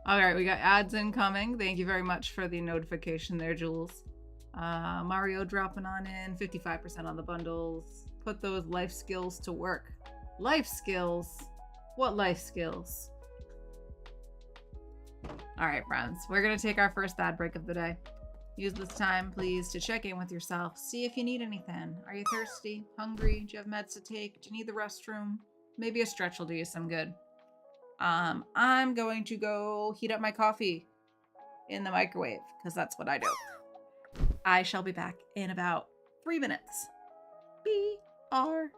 All right, we got ads incoming. Thank you very much for the notification there, Jules. Mario dropping on in, 55% on the bundles. Put those life skills to work. Life skills? What life skills? All right, friends, we're gonna take our first ad break of the day. Use this time, please, to check in with yourself. See if you need anything. Are you thirsty? Hungry? Do you have meds to take? Do you need the restroom? Maybe a stretch will do you some good. I'm going to go heat up my coffee in the microwave because that's what I do. I shall be back in about 3 minutes. BRB.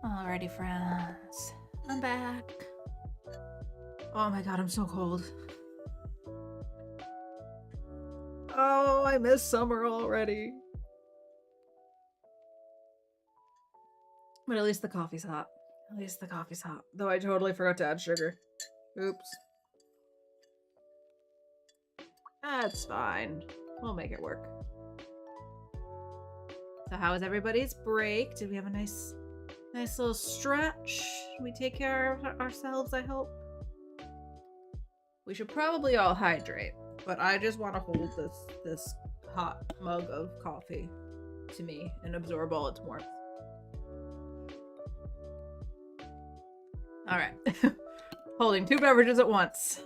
Alrighty, friends. I'm back. Oh my god, I'm so cold. Oh, I miss summer already. But at least the coffee's hot. At least the coffee's hot. Though I totally forgot to add sugar. Oops. That's fine. We'll make it work. So how was everybody's break? Did we have a nice little stretch? Did we take care of ourselves, I hope? We should probably all hydrate, but I just want to hold this hot mug of coffee to me and absorb all its warmth. All right. Holding 2 beverages at once.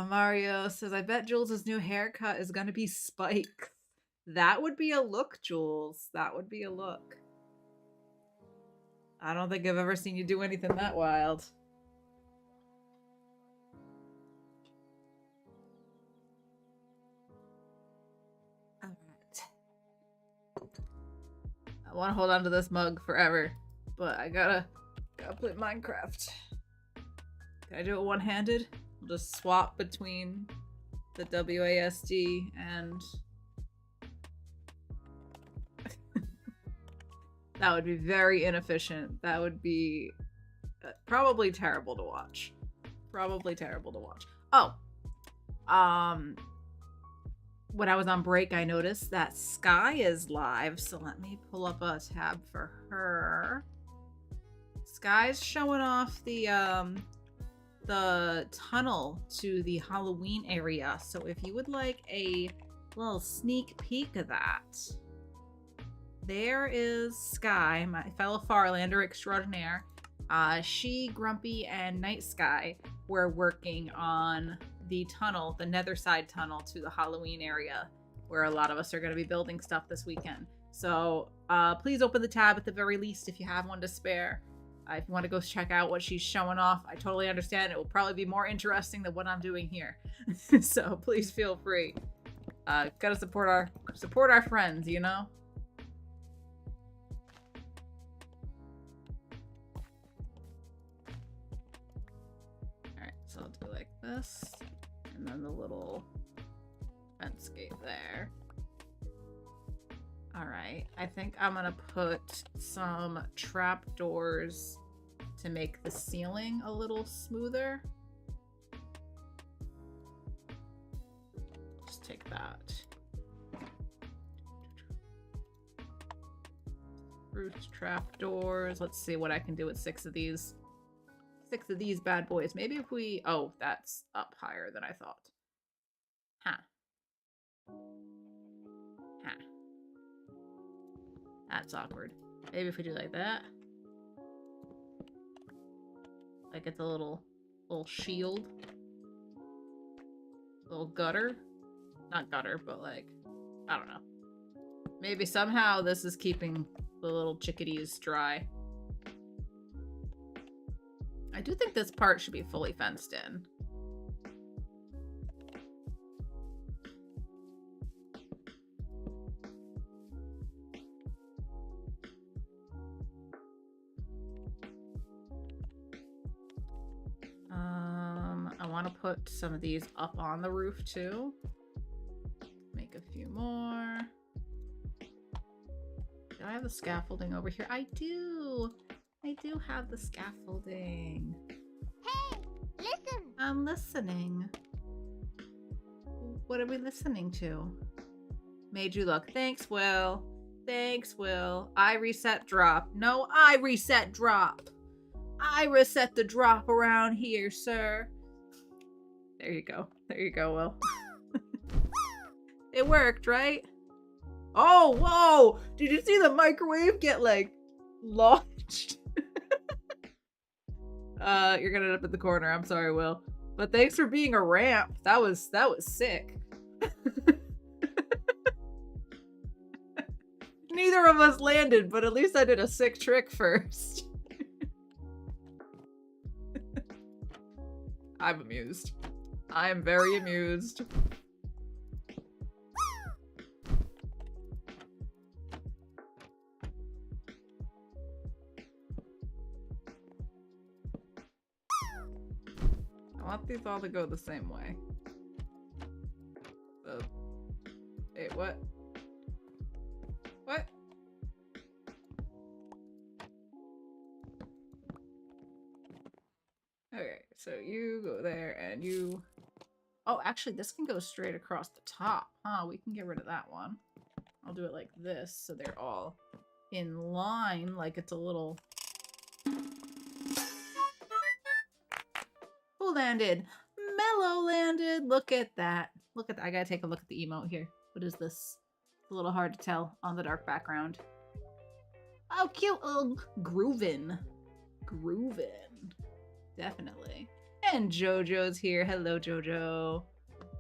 Mario says, I bet Jules' new haircut is gonna be spikes. That would be a look, Jules. That would be a look. I don't think I've ever seen you do anything that wild. Alright. I want to hold on to this mug forever, but I gotta play Minecraft. Can I do it one-handed? We'll just swap between the WASD and... That would be very inefficient. That would be probably terrible to watch. Probably terrible to watch. Oh, when I was on break, I noticed that Sky is live. So let me pull up a tab for her. Sky's showing off the tunnel to the Halloween area. So if you would like a little sneak peek of that, there is Sky, my fellow Farlander extraordinaire. She, Grumpy, and Night Sky were working on the tunnel, the nether side tunnel to the Halloween area, where a lot of us are going to be building stuff this weekend. So please open the tab at the very least if you have one to spare. If you want to go check out what she's showing off, I totally understand. It will probably be more interesting than what I'm doing here. So please feel free. Gotta support our friends, you know? Alright, so I'll do like this. And then the little fence gate there. Alright, I think I'm gonna put some trapdoors to make the ceiling a little smoother. Just take that. Roof trapdoors. Let's see what I can do with 6 of these. 6 of these bad boys. Maybe if we... Oh, that's up higher than I thought. Huh. Huh. That's awkward. Maybe if we do like that. Like it's a little shield. Little gutter. Not gutter, but like, I don't know. Maybe somehow this is keeping the little chickadees dry. I do think this part should be fully fenced in. I want to put some of these up on the roof too. Make a few more. Do I have the scaffolding over here? I do! I do have the scaffolding. Hey, listen! I'm listening. What are we listening to? Made you look. Thanks, Will. Thanks, Will. I reset drop. No, I reset drop. I reset the drop around here, sir. There you go. There you go, Will. It worked, right? Oh, whoa! Did you see the microwave get, like, launched? You're gonna end up in the corner. I'm sorry, Will. But thanks for being a ramp. That was sick. Neither of us landed, but at least I did a sick trick first. I'm amused. I am very amused. want these all to go the same way. Wait, what? What? Okay, so you go there and you... Oh, actually, this can go straight across the top. Huh, we can get rid of that one. I'll do it like this, so they're all in line, like it's a little... Who landed? Mellow landed! Look at that. Look at that. I gotta take a look at the emote here. What is this? It's a little hard to tell on the dark background. Oh, cute! Groovin'. Groovin'. Definitely. And JoJo's here. Hello, JoJo.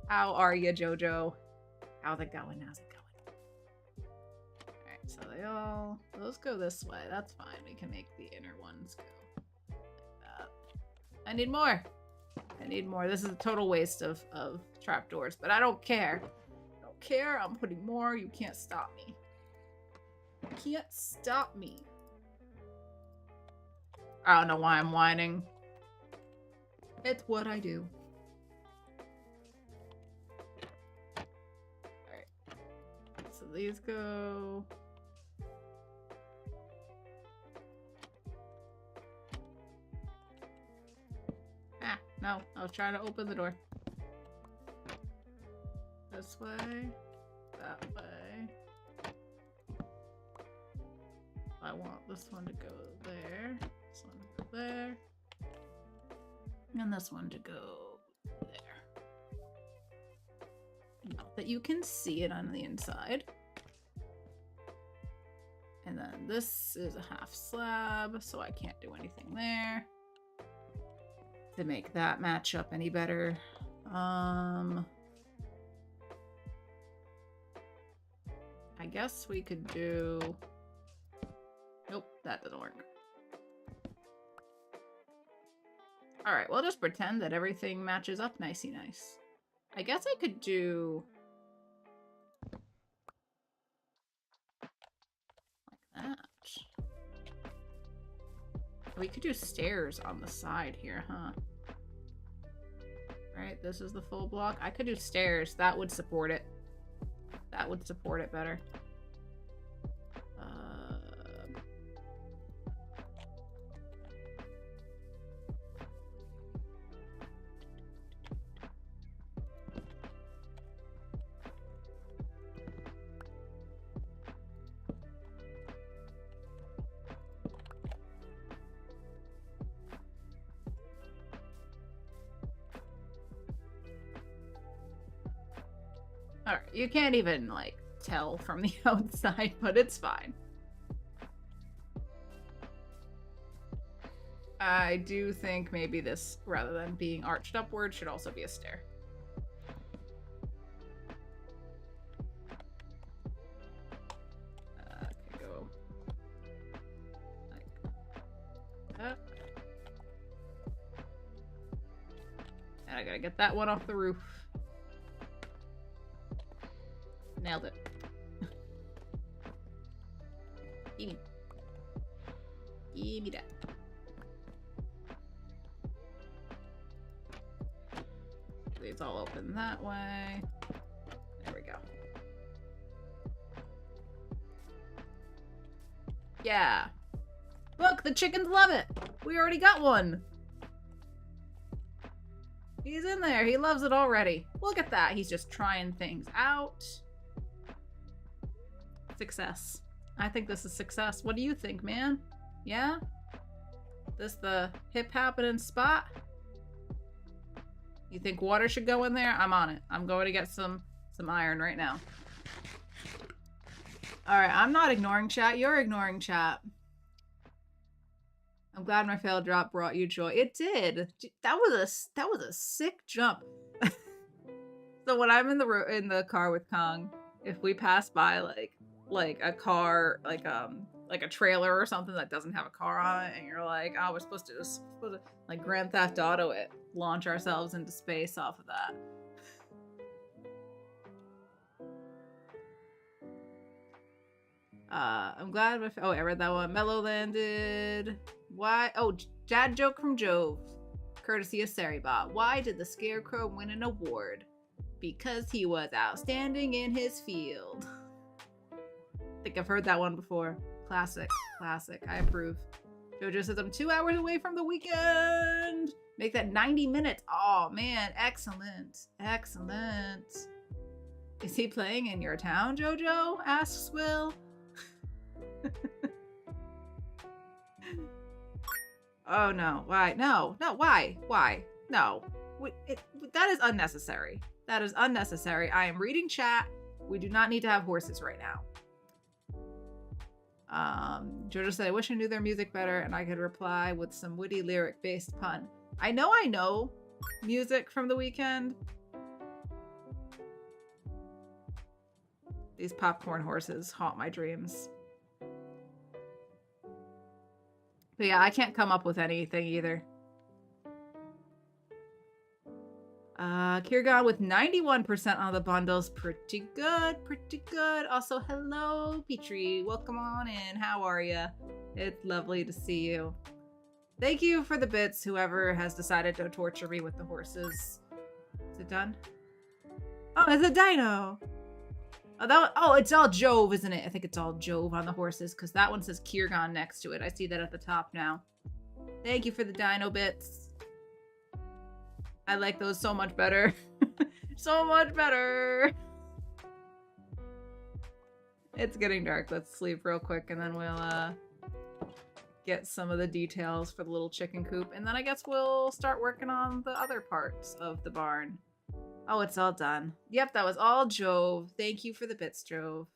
How are you, JoJo? How's it going? How's it going? Alright, so they all... Those go this way. That's fine. We can make the inner ones go like that. I need more! I need more. This is a total waste of trapdoors, but I don't care. I don't care. I'm putting more. You can't stop me. You can't stop me. I don't know why I'm whining. It's what I do. Alright. So these go... Ah, no. I was trying to open the door. This way. That way. I want this one to go there. This one to go there. And this one to go there. Not that you can see it on the inside. And then this is a half slab, so I can't do anything there to make that match up any better. I guess we could do... Nope, that doesn't work. Alright, we'll just pretend that everything matches up nicey nice. I guess I could do... like that. We could do stairs on the side here, huh? Right, this is the full block. I could do stairs. That would support it. That would support it better. Alright, you can't even, like, tell from the outside, but it's fine. I do think maybe this, rather than being arched upward, should also be a stair. Could go like that. And I gotta get that one off the roof. Nailed it. Give me. Give me that. It's all open that way. There we go. Yeah. Look, the chickens love it. We already got one. He's in there. He loves it already. Look at that. He's just trying things out. Success. I think this is success. What do you think, man? Yeah? This the hip happening spot? You think water should go in there? I'm on it. I'm going to get some iron right now. Alright, I'm not ignoring chat. You're ignoring chat. I'm glad my failed drop brought you joy. It did. That was a sick jump. So when I'm in the car with Kong, if we pass by like a car, like a trailer or something that doesn't have a car on it, and you're like, oh, we're supposed to like Grand Theft Auto it, launch ourselves into space off of that. I'm glad I read that one. Mellow landed. Why? Oh, dad joke from Jove. courtesy of Saribot. Why did the Scarecrow win an award? Because he was outstanding in his field. I think I've heard that one before. Classic. Classic. I approve. Jojo says, I'm 2 hours away from the weekend. Make that 90 minutes. Oh, man. Excellent. Excellent. Is he playing in your town, Jojo? Asks Will. Oh, no. Why? No. No. Why? Why? No. That is unnecessary. That is unnecessary. I am reading chat. We do not need to have horses right now. Jojo said, I wish I knew their music better and I could reply with some witty lyric-based pun. I know music from the weekend. These popcorn horses haunt my dreams. But yeah, I can't come up with anything either. Kirgan with 91% on the bundles. Pretty good, pretty good. Also, hello, Petrie. Welcome on in. How are you? It's lovely to see you. Thank you for the bits, whoever has decided to torture me with the horses. Is it done? Oh, it's a dino. Oh, it's all Jove, isn't it? I think it's all Jove on the horses, because that one says Kirgan next to it. I see that at the top now. Thank you for the dino bits. I like those so much better. So much better. It's getting dark. Let's sleep real quick, and then we'll get some of the details for the little chicken coop. And then I guess we'll start working on the other parts of the barn. Oh, it's all done. Yep, that was all Jove. Thank you for the bits, Jove.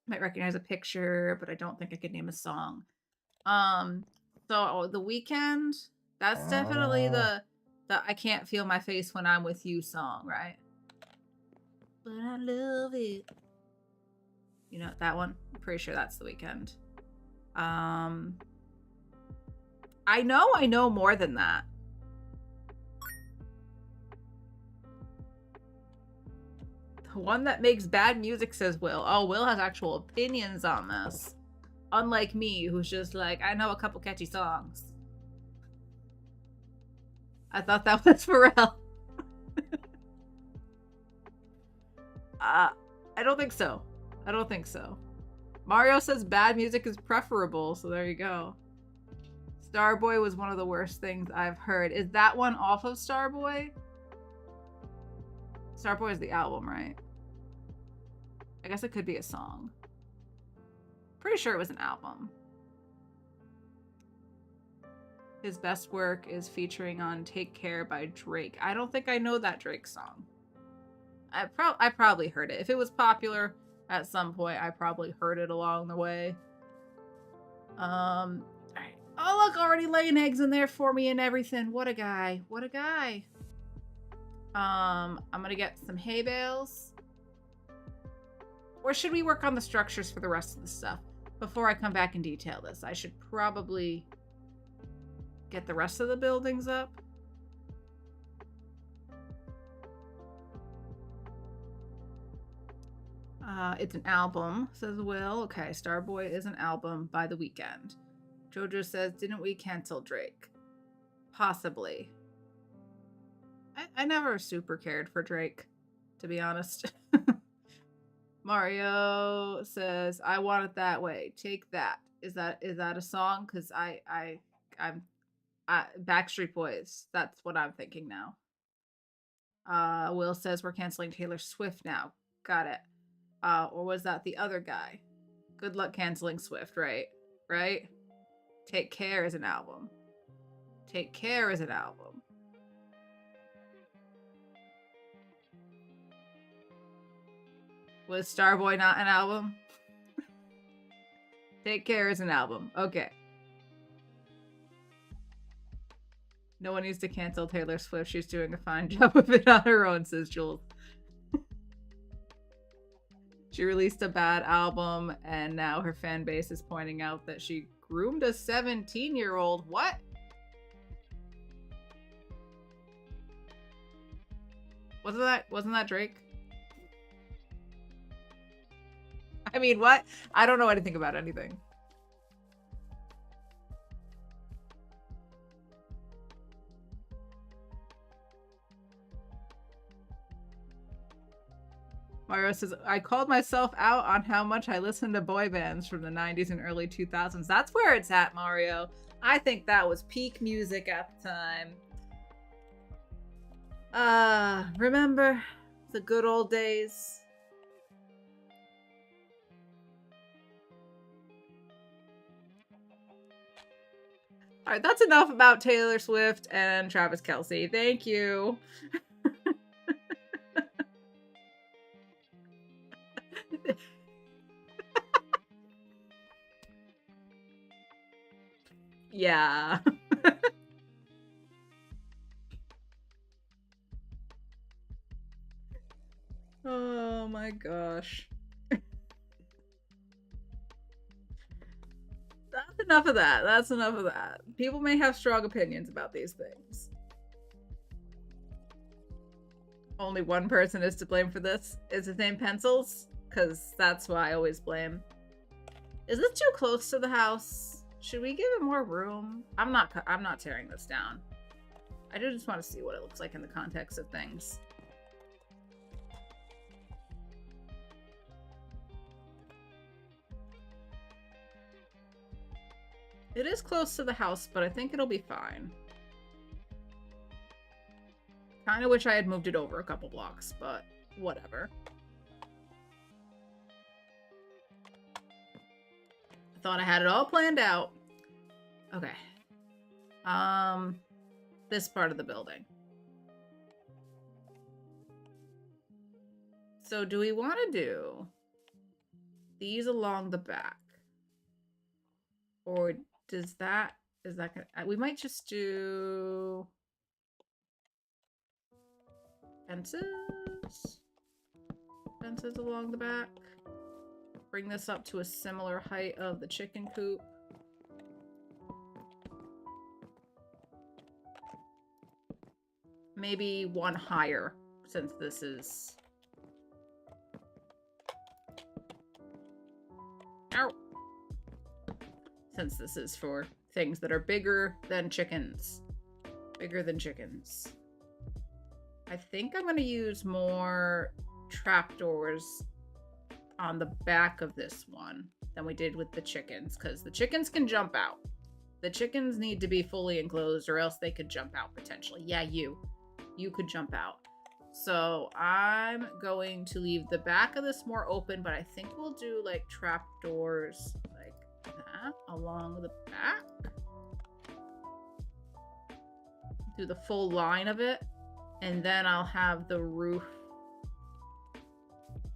Might recognize a picture, but I don't think I could name a song. So the weekend, that's definitely the I can't feel my face when I'm with you song, right? But I love it. You know, that one? I'm pretty sure that's the weekend. I know more than that. The one that makes bad music, says Will. Oh, Will has actual opinions on this. Unlike me, who's just like, I know a couple catchy songs. I thought that was Pharrell. I don't think so. I don't think so. Mario says bad music is preferable, so there you go. Starboy was one of the worst things I've heard. Is that one off of Starboy? Starboy is the album, right? I guess it could be a song. Pretty sure it was an album. His best work is featuring on Take Care by Drake. I don't think I know that Drake song. I probably heard it. If it was popular at some point, I probably heard it along the way. All right. Oh, look, already laying eggs in there for me and everything. What a guy. What a guy. I'm gonna get some hay bales. Or should we work on the structures for the rest of the stuff? Before I come back and detail this, I should probably get the rest of the buildings up. It's an album, says Will. Okay, Starboy is an album by The Weeknd. Jojo says, didn't we cancel Drake? Possibly. I never super cared for Drake, to be honest. Mario says, I want it that way. Take that. Is that a song? Because I'm Backstreet Boys. That's what I'm thinking now. Will says we're canceling Taylor Swift now. Got it. Or was that the other guy? Good luck canceling Swift, right? Right? Take Care is an album. Take Care is an album. Was Starboy not an album? Take Care is an album. Okay. No one needs to cancel Taylor Swift. She's doing a fine job of it on her own, says Jules. She released a bad album, and now her fan base is pointing out that she groomed a 17-year-old. What? Wasn't that Drake? I mean, what? I don't know anything about anything. Mario says, I called myself out on how much I listened to boy bands from the 90s and early 2000s. That's where it's at, Mario. I think that was peak music at the time. Remember the good old days? All right, that's enough about Taylor Swift and Travis Kelce. Thank you. Yeah. Oh my gosh. That's enough of that. That's enough of that. People may have strong opinions about these things. Only one person is to blame for this. Is his name Pencils? Because that's who I always blame. Is this too close to the house? Should we give it more room? I'm not tearing this down. I do just want to see what it looks like in the context of things. It is close to the house, but I think it'll be fine. Kind of wish I had moved it over a couple blocks, but whatever. I thought I had it all planned out. Okay. This part of the building. So do we want to do these along the back? Or is that gonna, we might just do fences along the back. Bring this up to a similar height of the chicken coop. Maybe one higher, since this is... Ow! Since this is for things that are bigger than chickens. Bigger than chickens. I think I'm going to use more trapdoors on the back of this one than we did with the chickens, because the chickens can jump out. The chickens need to be fully enclosed or else they could jump out potentially. Yeah, you could jump out. So I'm going to leave the back of this more open, but I think we'll do like trapdoors like that along the back. Do the full line of it, and then I'll have the roof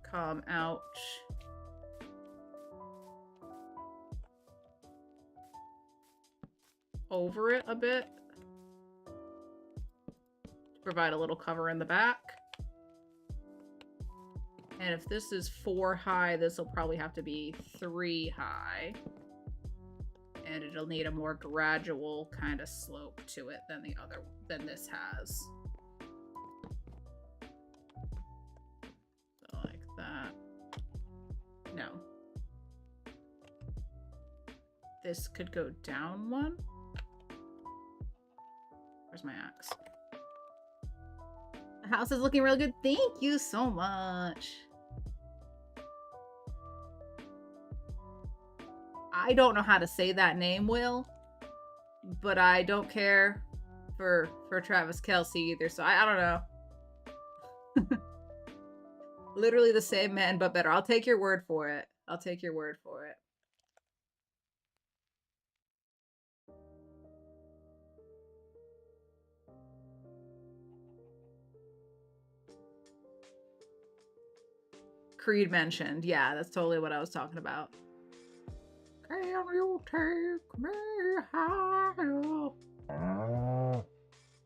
come out over it a bit to provide a little cover in the back. And if this is 4 high, this will probably have to be 3 high. And it'll need a more gradual kind of slope to it than this has. So like that. No. This could go down one. Where's my axe? The house is looking really good. Thank you so much. I don't know how to say that name, Will, but I don't care for Travis Kelce either, so I don't know. Literally the same man, but better. I'll take your word for it. I'll take your word for it. Creed mentioned. Yeah, that's totally what I was talking about. Can you take me higher?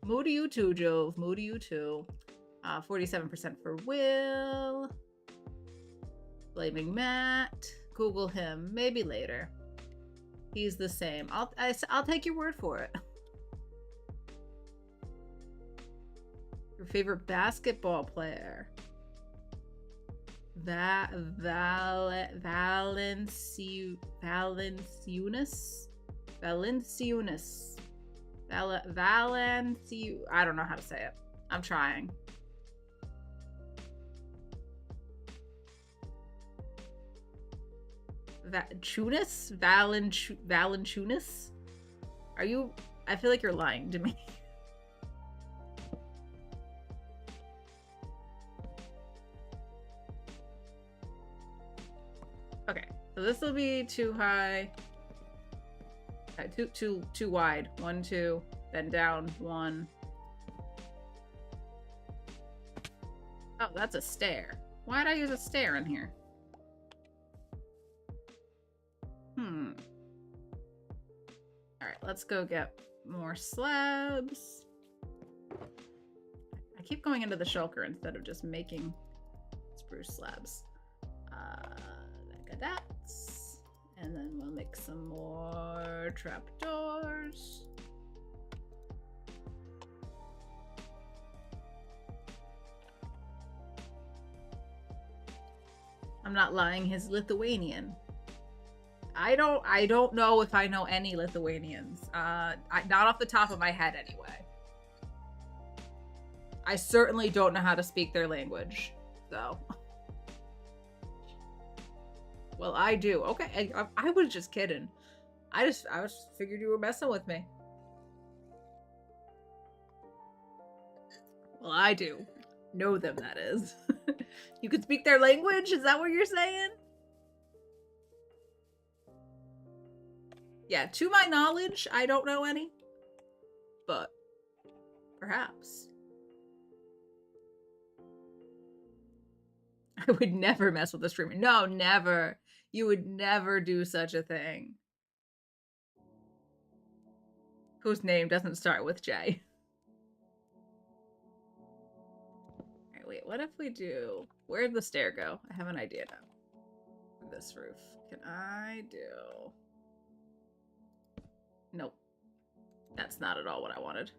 Mood to you too, Jove. Mood to you too. 47% for Will. Blaming Matt. Google him. Maybe later. He's the same. I'll take your word for it. Your favorite basketball player? Valanciunas. I don't know how to say it. I'm trying. Valanchunas? Are you... I feel like you're lying to me. Okay, so this will be too high. Too wide. 1, 2, then down 1. Oh, that's a stair. Why'd I use a stair in here? Alright, let's go get more slabs. I keep going into the shulker instead of just making spruce slabs. Like that. And then we'll make some more trapdoors. I'm not lying, he's Lithuanian. I don't know if I know any Lithuanians. Not off the top of my head anyway. I certainly don't know how to speak their language, so. Well, I do. Okay, I was just kidding. I just figured you were messing with me. Well, I do. Know them, that is. You could speak their language? Is that what you're saying? Yeah, to my knowledge, I don't know any. But perhaps. I would never mess with a streamer. No, never. You would never do such a thing. Whose name doesn't start with J. Alright, wait, what if we do... Where'd the stair go? I have an idea now. This roof. Can I do... Nope. That's not at all what I wanted.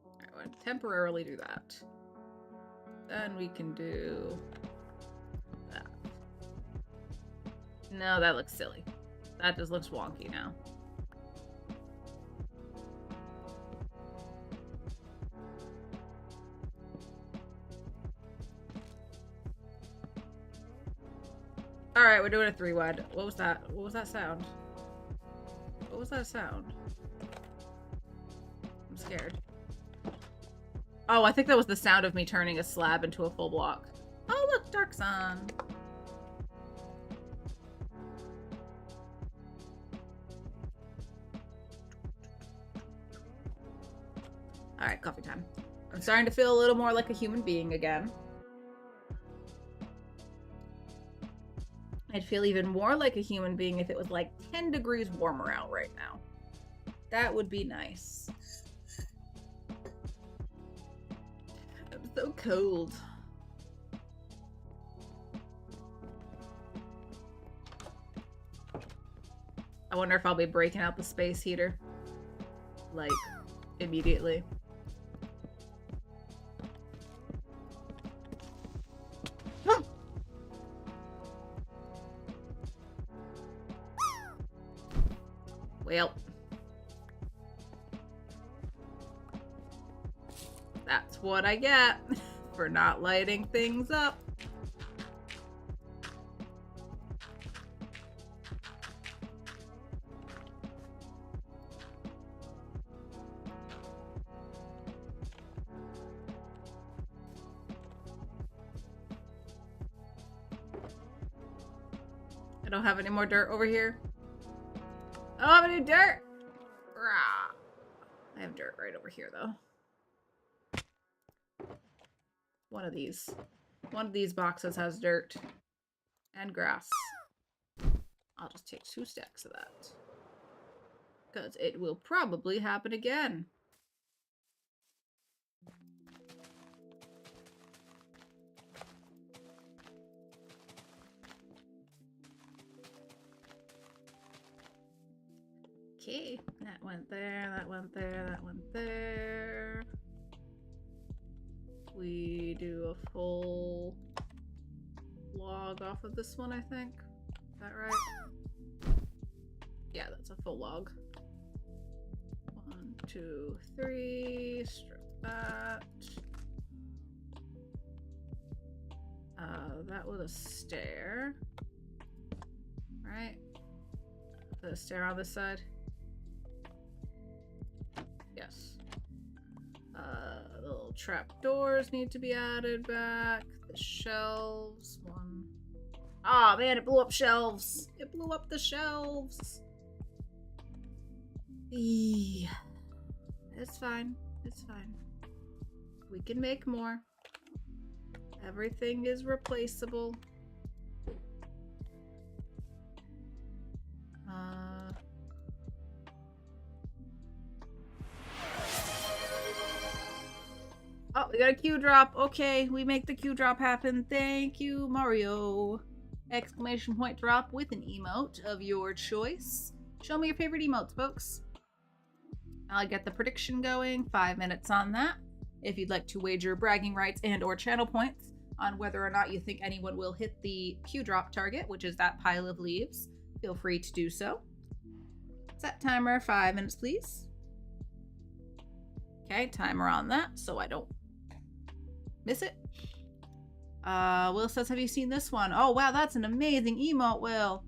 Alright, I'm gonna temporarily do that. Then we can do... that. No, that looks silly. That just looks wonky now. Alright, we're doing a 3-wide. What was that? What was that sound? What was that sound? I'm scared. Oh, I think that was the sound of me turning a slab into a full block. Oh, look, dark sun. Alright, coffee time. I'm starting to feel a little more like a human being again. I'd feel even more like a human being if it was like 10 degrees warmer out right now. That would be nice. I'm so cold. I wonder if I'll be breaking out the space heater. Like, immediately. Well, that's what I get for not lighting things up. I don't have any more dirt over here. Oh, I have any dirt! Rah. I have dirt right over here, though. One of these boxes has dirt and grass. I'll just take 2 stacks of that. Because it will probably happen again. Okay, that went there, that went there, that went there. We do a full log off of this one, I think. Is that right? Yeah, that's a full log. 1, 2, 3, strip that. That was a stair, right? The stair on this side? Yes. The little trap doors need to be added back. The shelves. One. Ah, man, it blew up shelves. It blew up the shelves. Eee. It's fine. It's fine. We can make more. Everything is replaceable. Oh, we got a Q drop. Okay, we make the Q drop happen. Thank you, Mario. Exclamation point drop with an emote of your choice. Show me your favorite emotes, folks. I'll get the prediction going. 5 minutes on that. If you'd like to wager bragging rights and or channel points on whether or not you think anyone will hit the Q drop target, which is that pile of leaves, feel free to do so. Set timer, 5 minutes, please. Okay, timer on that so I don't miss it. Will says, have you seen this one? Oh, wow, that's an amazing emote, Will.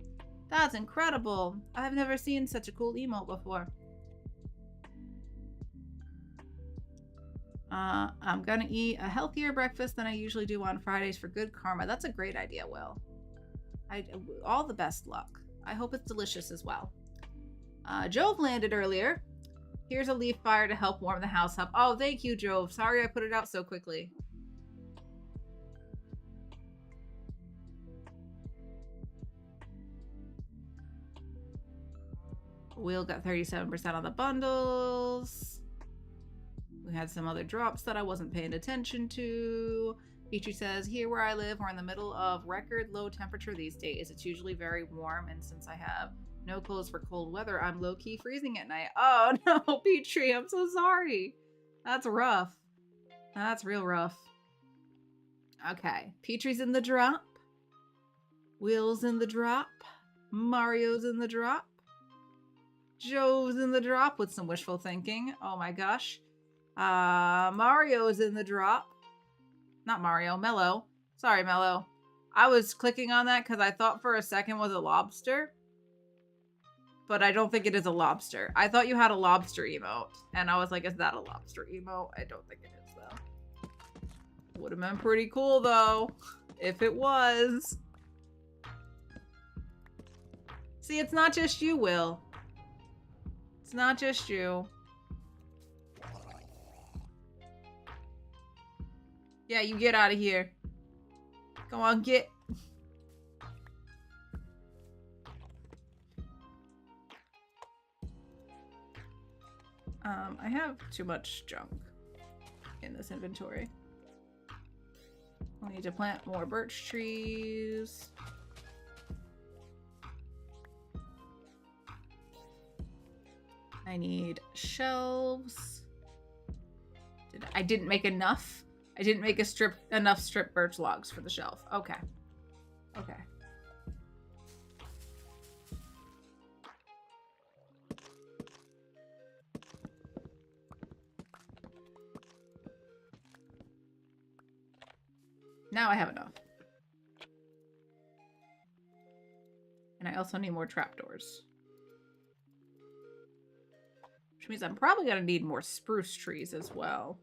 That's incredible. I've never seen such a cool emote before. I'm gonna eat a healthier breakfast than I usually do on Fridays for good karma. That's a great idea, Will. All the best luck. I hope it's delicious as well. Jove landed earlier. Here's a leaf fire to help warm the house up. Oh, thank you, Jove. Sorry I put it out so quickly. Will got 37% on the bundles. We had some other drops that I wasn't paying attention to. Petrie says, here where I live, we're in the middle of record low temperature these days. It's usually very warm, and since I have no clothes for cold weather, I'm low-key freezing at night. Oh no, Petrie, I'm so sorry. That's rough. That's real rough. Okay, Petrie's in the drop. Will's in the drop. Mario's in the drop. Joe's in the drop with some wishful thinking. Oh my gosh. Mario's in the drop. Not Mario, Mello. Sorry, Mello. I was clicking on that because I thought for a second was a lobster. But I don't think it is a lobster. I thought you had a lobster emote. And I was like, is that a lobster emote? I don't think it is, though. Would have been pretty cool, though. If it was. See, it's not just you, Will. It's not just you. Yeah, you get out of here. Come on, get. I have too much junk in this inventory. I need to plant more birch trees. I need shelves. I didn't make enough. I didn't make enough strip birch logs for the shelf. Okay. Okay. Now I have enough. And I also need more trapdoors. Which means I'm probably going to need more spruce trees as well.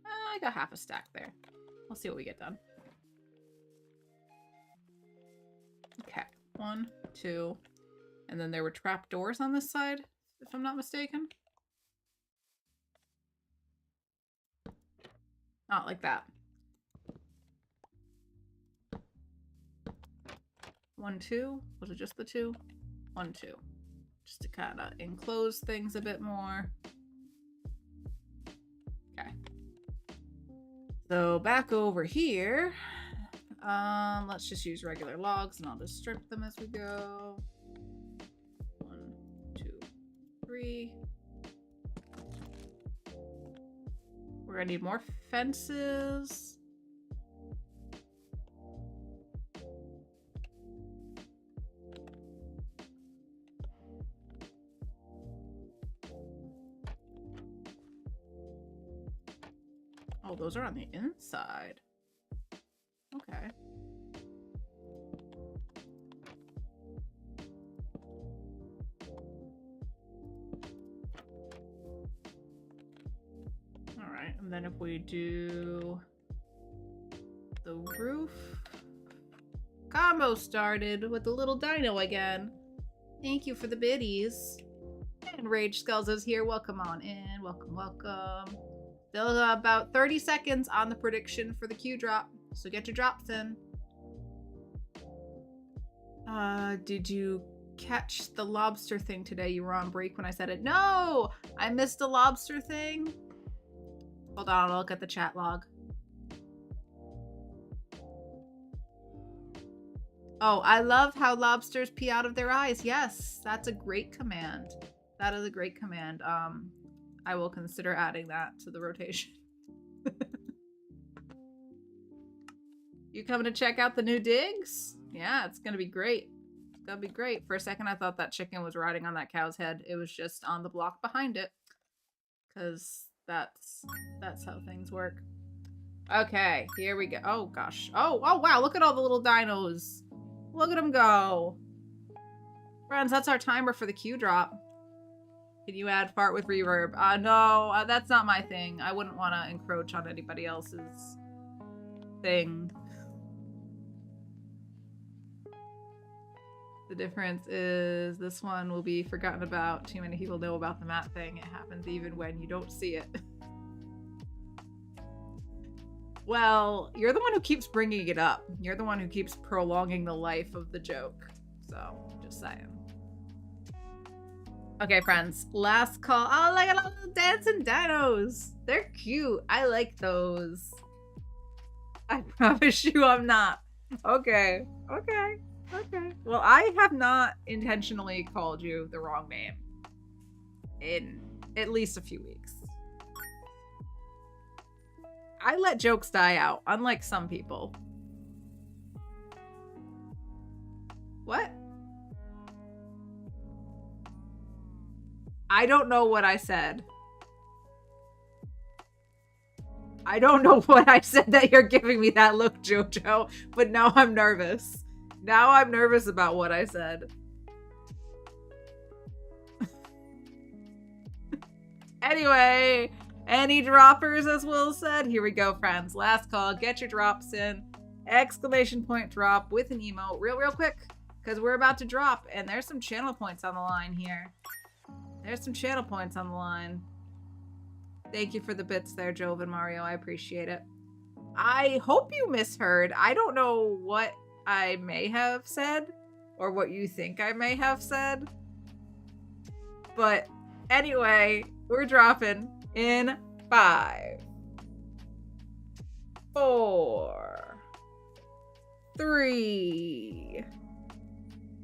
I got half a stack there. We'll see what we get done. Okay. 1, 2. And then there were trapdoors on this side, if I'm not mistaken. Not like that. 1, 2. Was it just the 2? 1, 2. Just to kind of enclose things a bit more. Okay. So back over here, let's just use regular logs and I'll just strip them as we go. 1, 2, 3. We're gonna need more fences. Oh, those are on the inside. Okay. And then if we do the roof. Combo started with the little dino again. Thank you for the biddies. And Rage Skulls is here. Welcome on in. Welcome, welcome. Still about 30 seconds on the prediction for the Q drop. So get your drops in. Did you catch the lobster thing today? You were on break when I said it. No! I missed the lobster thing. Hold on, I'll look at the chat log. Oh, I love how lobsters pee out of their eyes. Yes, that's a great command. That is a great command. I will consider adding that to the rotation. You coming to check out the new digs? Yeah, it's gonna be great. It's gonna be great. For a second, I thought that chicken was riding on that cow's head. It was just on the block behind it. Because that's how things work. Okay, here we go. Oh, gosh. Oh, wow, look at all the little dinos. Look at them go. Friends, that's our timer for the Q drop. Can you add fart with reverb? No, that's not my thing. I wouldn't want to encroach on anybody else's thing. The difference is this one will be forgotten about. Too many people know about the mat thing. It happens even when you don't see it. Well, you're the one who keeps bringing it up. You're the one who keeps prolonging the life of the joke. So, just saying. Okay, friends. Last call. Oh, look at all the dancing dinos. They're cute. I like those. I promise you I'm not. Okay. Okay. Okay. Well, I have not intentionally called you the wrong name in at least a few weeks. I let jokes die out, unlike some people. What? I don't know what I said. I don't know what I said that you're giving me that look, Jojo, but now I'm nervous. Now I'm nervous about what I said. Anyway, any droppers, as Will said? Here we go, friends. Last call. Get your drops in. Exclamation point drop with an emote. Real quick, because we're about to drop, and there's some channel points on the line here. There's some channel points on the line. Thank you for the bits there, Jove and Mario. I appreciate it. I hope you misheard. I don't know what I may have said, or what you think I may have said. But anyway, we're dropping in 5, 4, 3,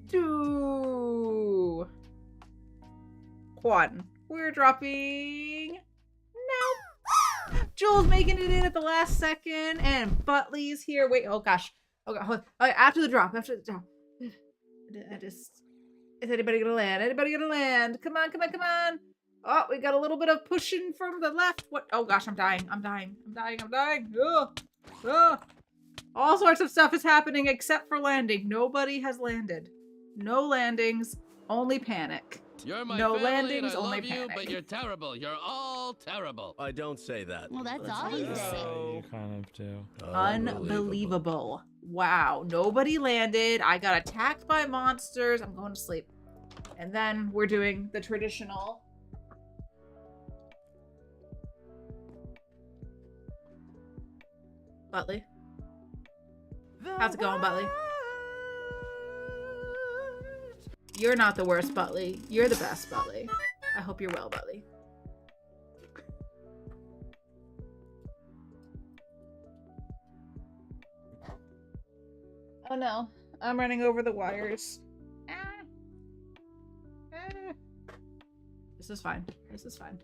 2, 1. We're dropping now. Jules making it in at the last second, and Butley's here. Wait, oh gosh. Oh god. After the drop. Is anybody gonna land? Anybody gonna land? Come on, come on, come on. Oh, we got a little bit of pushing from the left. What? Oh gosh, I'm dying. I'm dying. I'm dying. I'm dying. Ugh. Ugh. All sorts of stuff is happening except for landing. Nobody has landed. No landings, only panic. You're my no family landings, and I only love you, panic. but you're terrible. You're all terrible. I don't say that. Well, that's all you say. You kind of do. Unbelievable. Wow, nobody landed. I got attacked by monsters. I'm going to sleep. And then we're doing the traditional. Butley. How's it going, Butley? You're not the worst, Butley. You're the best, Butley. I hope you're well, Butley. Oh no, I'm running over the wires. This is fine. This is fine.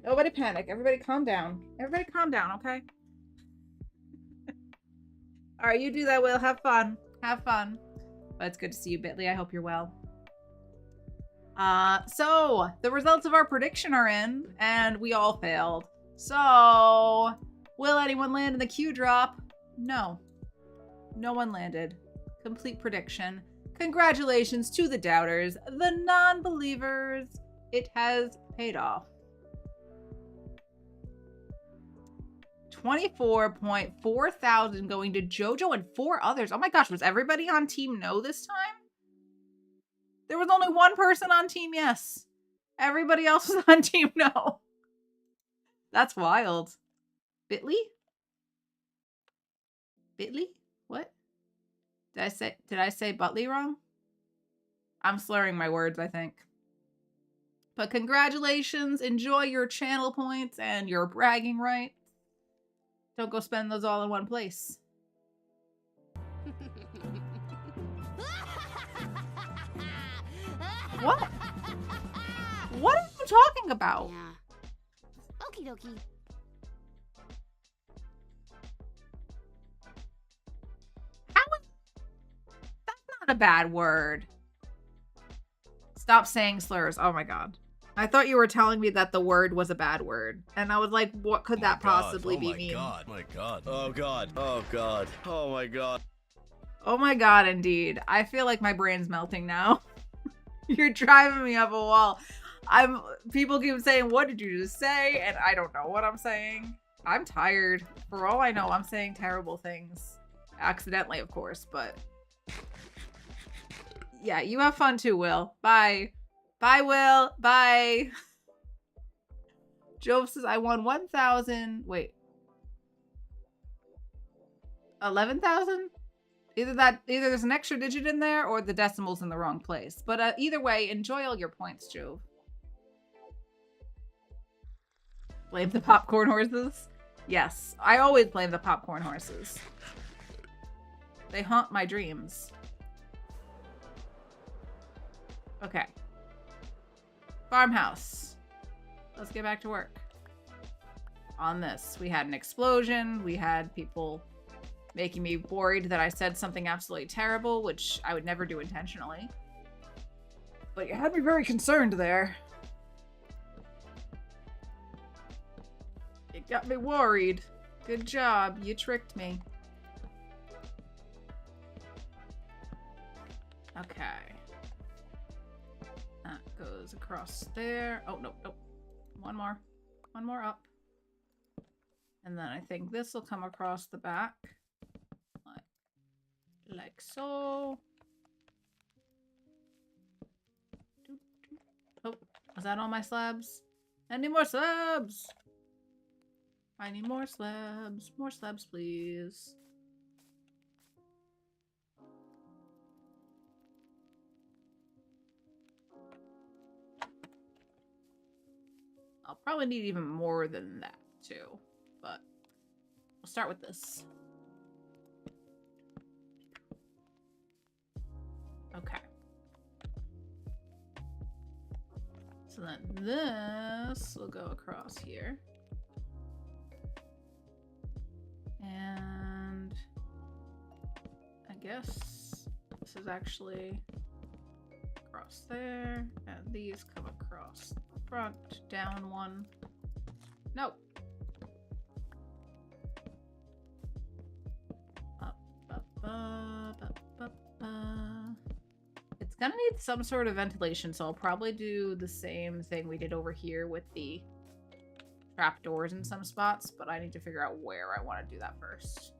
Nobody panic. Everybody calm down. Everybody calm down, okay? Alright, you do that, Will. Have fun. Have fun. But it's good to see you, Bitly. I hope you're well. So, the results of our prediction are in, and we all failed. So, will anyone land in the Q drop? No. No one landed. Complete prediction. Congratulations to the doubters, the non-believers. It has paid off. 24.4 thousand going to JoJo and 4 others. Oh my gosh, was everybody on Team No this time? There was only one person on Team Yes. Everybody else was on Team No. That's wild. Bitly? Bitly? What? Did I say Butley wrong? I'm slurring my words, I think. But congratulations. Enjoy your channel points and your bragging rights. Don't go spend those all in one place. What? What are you talking about? Yeah. Okie dokie. That's not a bad word. Stop saying slurs. Oh my god. I thought you were telling me that the word was a bad word. And I was like, what could that possibly be mean? Oh my god. Oh god. Oh god. Oh my god. Oh my god, indeed. I feel like my brain's melting now. You're driving me up a wall. People keep saying, what did you just say? And I don't know what I'm saying. I'm tired. For all I know, I'm saying terrible things. Accidentally, of course, but yeah, you have fun too, Will. Bye. Bye, Will. Bye. Jove says, I won 1,000. Wait. 11,000? Either there's an extra digit in there or the decimal's in the wrong place. But either way, enjoy all your points, Jove. Blame the popcorn horses? Yes, I always blame the popcorn horses. They haunt my dreams. Okay. Farmhouse. Let's get back to work. On this, we had an explosion. We had people making me worried that I said something absolutely terrible, which I would never do intentionally. But you had me very concerned there. It got me worried. Good job. You tricked me. Okay. That goes across there. Oh, no, nope. One more. One more up. And then I think this will come across the back. Like so. Oh, was that all my slabs? I need more slabs! I need more slabs. More slabs, please. I'll probably need even more than that, too. But we'll start with this. Okay. So then this will go across here. And I guess this is actually across there. And these come across the front, down one. No. Up, up, up, up, up, up. It's gonna need some sort of ventilation, so I'll probably do the same thing we did over here with the trapdoors in some spots, but I need to figure out where I want to do that first.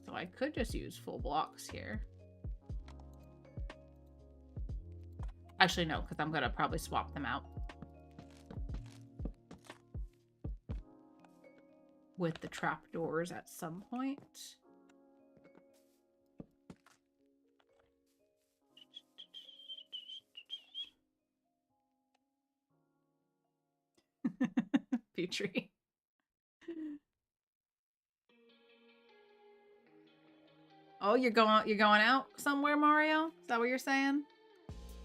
So I could just use full blocks here. Actually, no, because I'm going to probably swap them out with the trapdoors at some point. Petrie. Oh, you're going out somewhere, Mario? Is that what you're saying?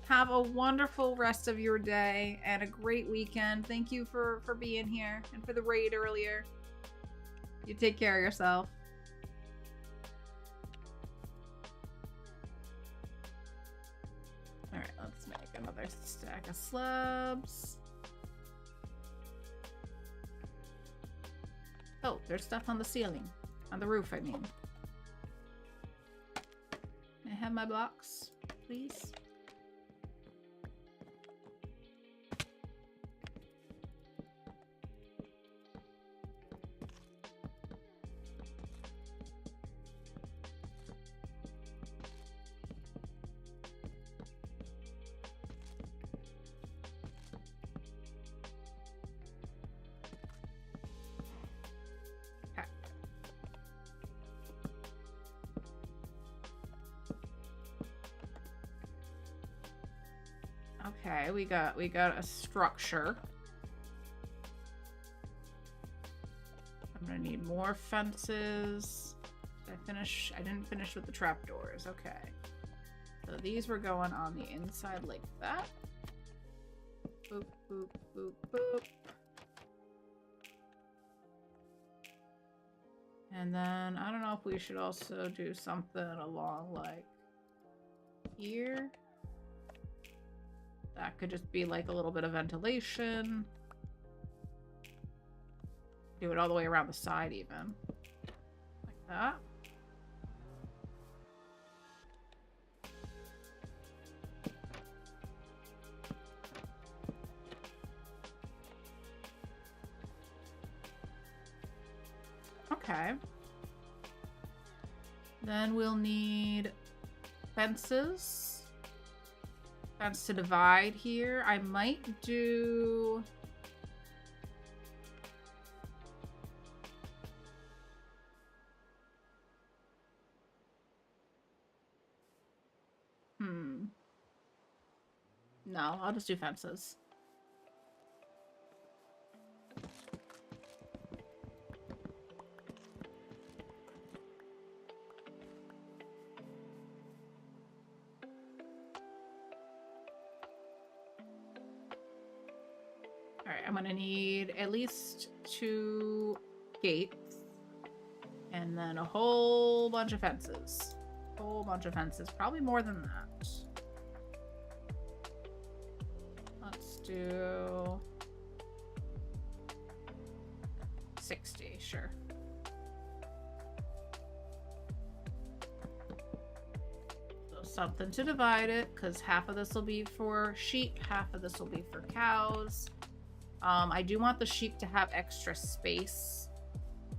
Have a wonderful rest of your day and a great weekend. Thank you for being here and for the raid earlier. You take care of yourself. Alright, let's make another stack of slabs. Oh, there's stuff on the ceiling. On the roof, I mean. have my blocks, please? Okay, we got a structure. I'm gonna need more fences. I didn't finish with the trapdoors. Okay. So these were going on the inside like that. Boop, boop, boop, boop. And then I don't know if we should also do something along like here. That could just be like a little bit of ventilation. Do it all the way around the side even. Like that. Okay. Then we'll need fences. Fence to divide here. I might do... No, I'll just do fences. Alright, I'm gonna need at least 2 gates. And then a whole bunch of fences. Whole bunch of fences. Probably more than that. Let's do 60, sure. So something to divide it, because half of this will be for sheep, half of this will be for cows. I do want the sheep to have extra space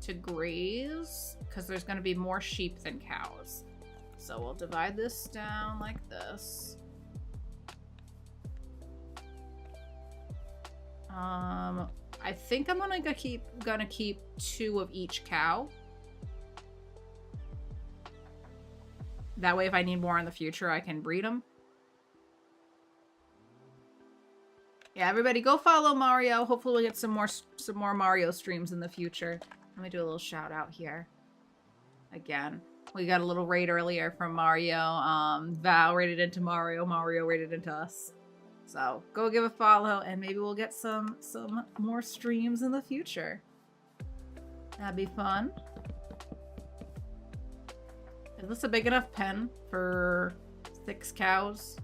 to graze, because there's going to be more sheep than cows. So we'll divide this down like this. I think I'm gonna keep 2 of each cow. That way, if I need more in the future, I can breed them. Yeah, everybody go follow Mario. Hopefully we'll get some more Mario streams in the future. Let me do a little shout out here. Again, we got a little raid earlier from Mario. Val raided into Mario. Mario raided into us. So go give a follow and maybe we'll get some more streams in the future. That'd be fun. Is this a big enough pen for 6 cows?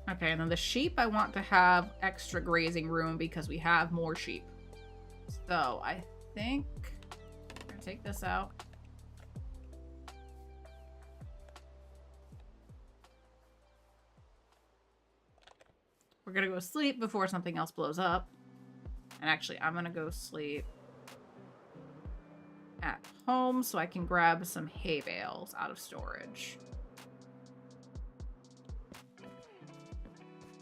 Okay, and then the sheep I want to have extra grazing room because we have more sheep. So I think I'm gonna take this out. We're gonna go sleep before something else blows up. And actually, I'm gonna go sleep at home so I can grab some hay bales out of storage.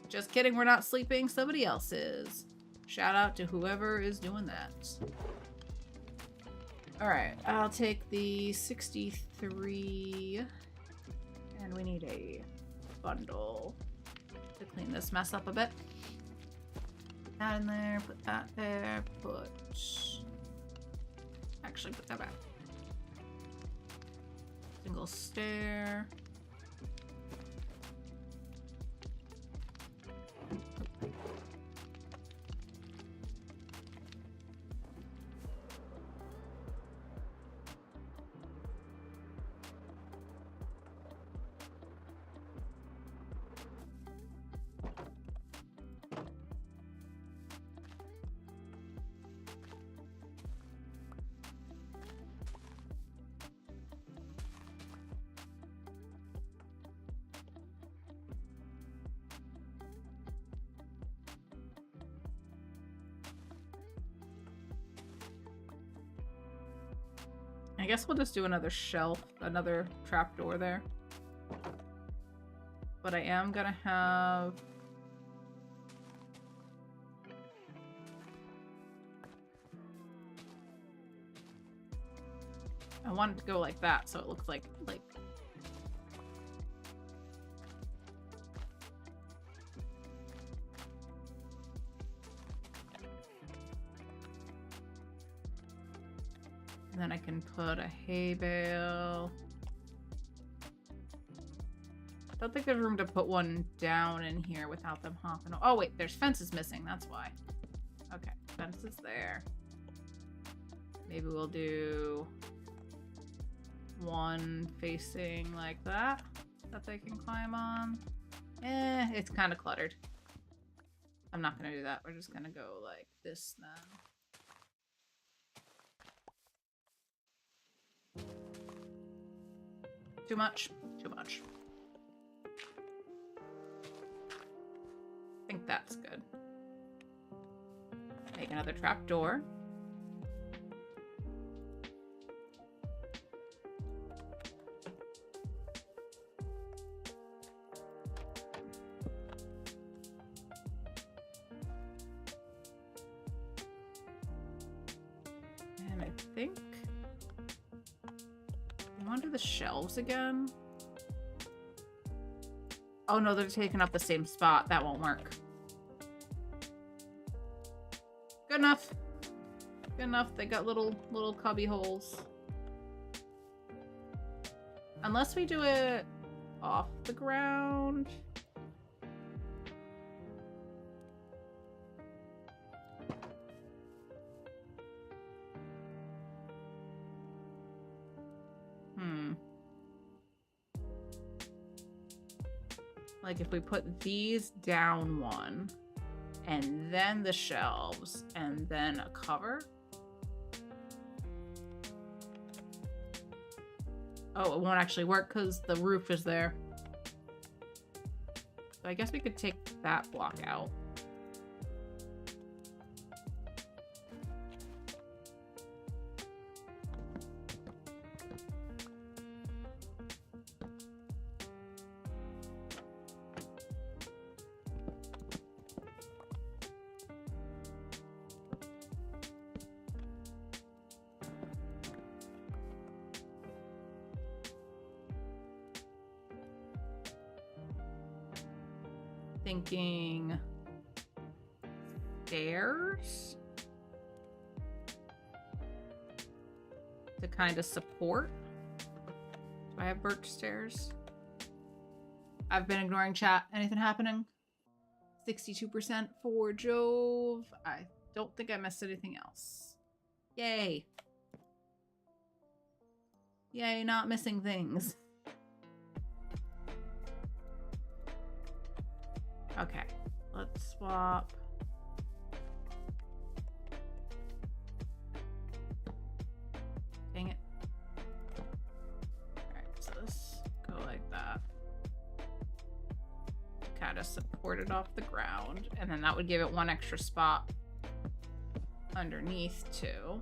Just kidding, we're not sleeping, somebody else is. Shout out to whoever is doing that. Alright, I'll take the 63. And we need a bundle to clean this mess up a bit. Put that in there, put that there, actually put that back. Single stair. I guess we'll just do another shelf, another trapdoor there. But I am gonna have... I want it to go like that, so it looks like... And then I can put a hay bale. I don't think there's room to put one down in here without them hopping. Oh wait, there's fences missing, that's why. Okay, fences there. Maybe we'll do one facing like that they can climb on. It's kind of cluttered. I'm not gonna do that. We're just gonna go like this then. Too much? Too much. I think that's good. Make another trapdoor. And I think I want to do the shelves again. Oh no, they're taking up the same spot. That won't work. Good enough. Good enough. They got little cubby holes. Unless we do it off the ground. Like if we put these down one, and then the shelves, and then a cover. Oh, it won't actually work because the roof is there. So I guess we could take that block out. Thinking stairs to kind of support. Do I have birch stairs? I've been ignoring chat. Anything happening? 62% for Jove. I don't think I missed anything else. Yay. Yay, not missing things. Okay, let's swap. Dang it. Alright, so let's go like that. Kind of support it off the ground, and then that would give it one extra spot underneath too.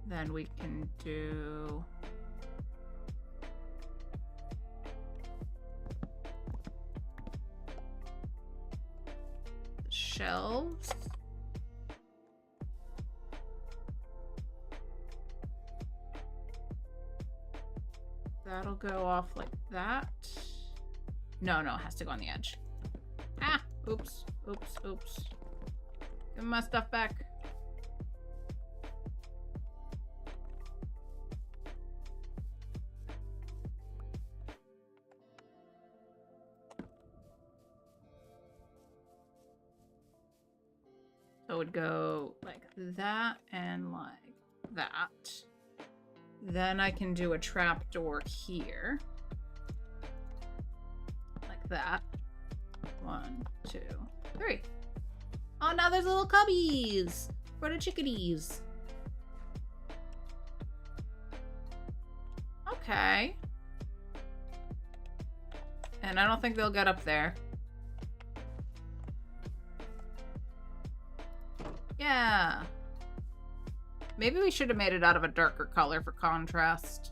Then we can do shelves. That'll go off like that. No, it has to go on the edge. Ah, oops. Give me my stuff back. So it would go like that and like that. Then I can do a trapdoor here. Like that. 1, 2, 3. Oh, now there's little cubbies for the chickadees. Okay. And I don't think they'll get up there. Yeah. Maybe we should have made it out of a darker color for contrast.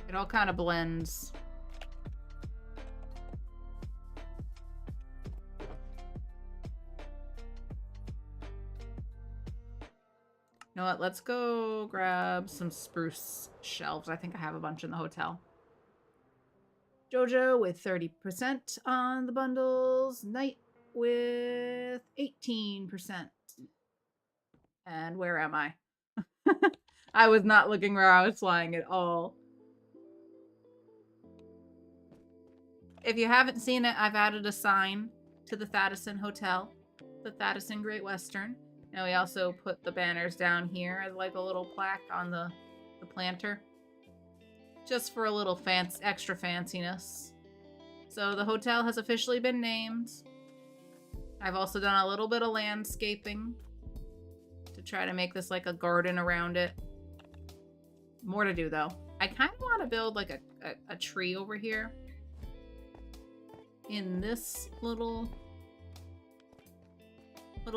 It all kind of blends. You know what? Let's go grab some spruce shelves. I think I have a bunch in the hotel. Jojo with 30% on the bundles. Knight with 18%. And where am I? I was not looking where I was flying at all. If you haven't seen it, I've added a sign to the Thaddeson Hotel, the Thaddeson Great Western. And we also put the banners down here as like a little plaque on the planter. Just for a little extra fanciness. So the hotel has officially been named. I've also done a little bit of landscaping to try to make this like a garden around it. More to do though. I kind of want to build like a tree over here. In this little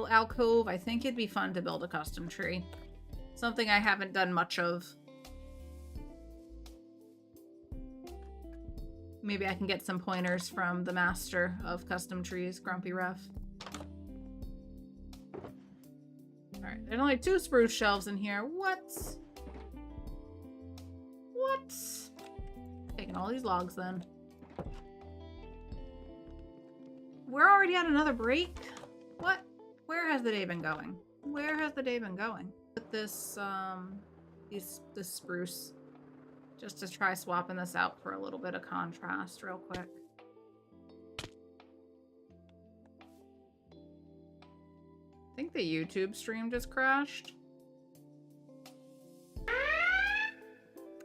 alcove. I think it'd be fun to build a custom tree. Something I haven't done much of. Maybe I can get some pointers from the master of custom trees, Grumpy Ref. Alright, there's only 2 spruce shelves in here. What? What? Taking all these logs then. We're already at another break? What? Where has the day been going? Where has the day been going? Put this, this spruce. Just to try swapping this out for a little bit of contrast real quick. I think the YouTube stream just crashed.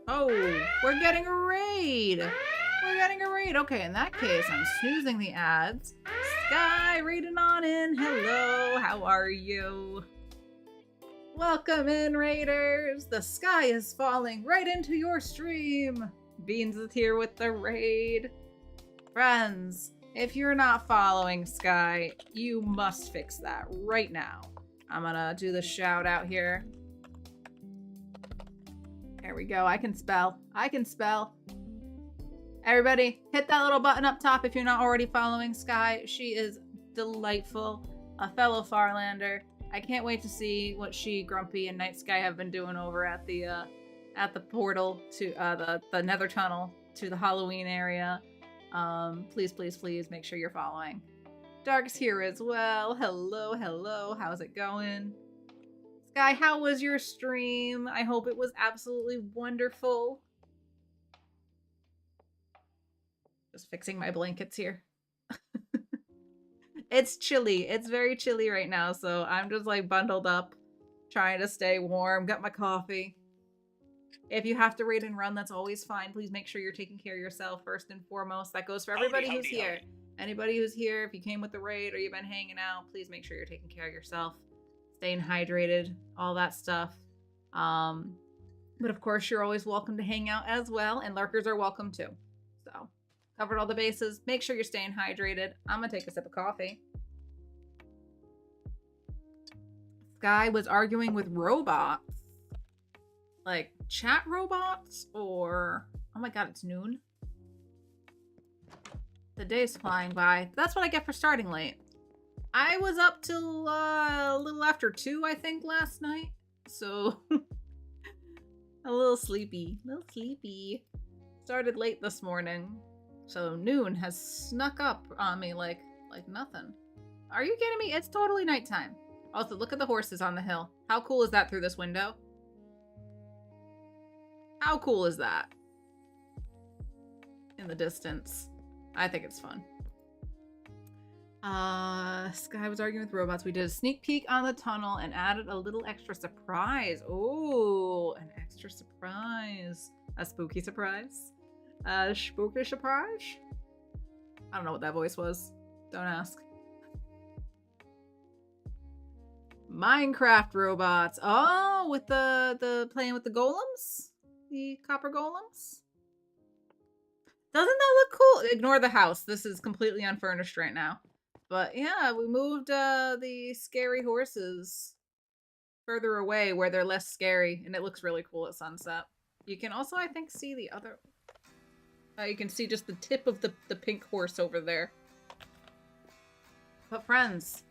Oh, we're getting a raid. We're getting a raid. Okay, in that case, I'm snoozing the ads. Sky raiding on in. Hello, how are you? Welcome in, raiders. The sky is falling right into your stream. Beans is here with the raid. Friends, if you're not following Sky, you must fix that right now. I'm gonna do the shout out here. There we go. I can spell. I can spell. Everybody, hit that little button up top if you're not already following Sky. She is delightful, a fellow Farlander. I can't wait to see what she, Grumpy, and Night Sky have been doing over at the portal to the Nether Tunnel to the Halloween area. Please, please, please make sure you're following. Dark's here as well. Hello, hello. How's it going? Sky, how was your stream? I hope it was absolutely wonderful. Just fixing my blankets here. It's chilly. It's very chilly right now, so I'm just like bundled up, trying to stay warm, got my coffee. If you have to raid and run, that's always fine. Please make sure you're taking care of yourself first and foremost. That goes for everybody who's here. Anybody who's here, if you came with the raid or you've been hanging out, please make sure you're taking care of yourself. Staying hydrated, all that stuff. But of course, you're always welcome to hang out as well, and lurkers are welcome too. So, covered all the bases. Make sure you're staying hydrated. I'm gonna take a sip of coffee. Sky was arguing with robots. Like, chat robots? Or... oh my god, it's noon. The day's flying by. That's what I get for starting late. I was up till a little after 2, I think, last night. So... a little sleepy. Started late this morning. So noon has snuck up on me like nothing. Are you kidding me? It's totally nighttime. Also, look at the horses on the hill. How cool is that through this window? How cool is that? In the distance. I think it's fun. Sky was arguing with robots. We did a sneak peek on the tunnel and added a little extra surprise. Oh, an extra surprise. A spooky surprise. Spooky surprise? I don't know what that voice was. Don't ask. Minecraft robots. Oh, with the playing with the golems? The copper golems? Doesn't that look cool? Ignore the house. This is completely unfurnished right now. But yeah, we moved the scary horses further away where they're less scary, and it looks really cool at sunset. You can also, I think, see the other... you can see just the tip of the pink horse over there. But friends,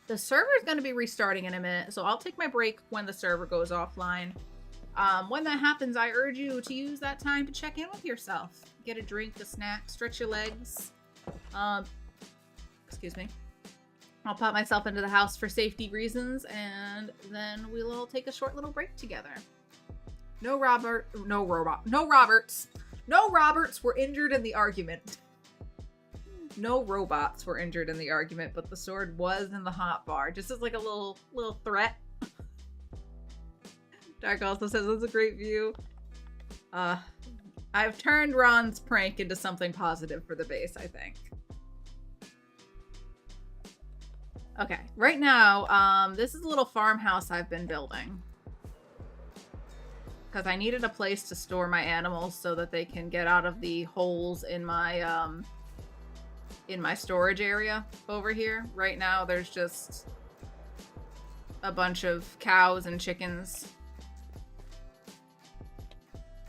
the server is going to be restarting in a minute, so I'll take my break when the server goes offline. When that happens, I urge you to use that time to check in with yourself. Get a drink, a snack, stretch your legs. Excuse me. I'll pop myself into the house for safety reasons, and then we'll all take a short little break together. No Roberts were injured in the argument. No robots were injured in the argument, but the sword was in the hot bar, just as like a little threat. Dark also says it's a great view. I've turned Ron's prank into something positive for the base, I think. Okay, right now, this is a little farmhouse I've been building. Because I needed a place to store my animals so that they can get out of the holes in my storage area over here. Right now, there's just a bunch of cows and chickens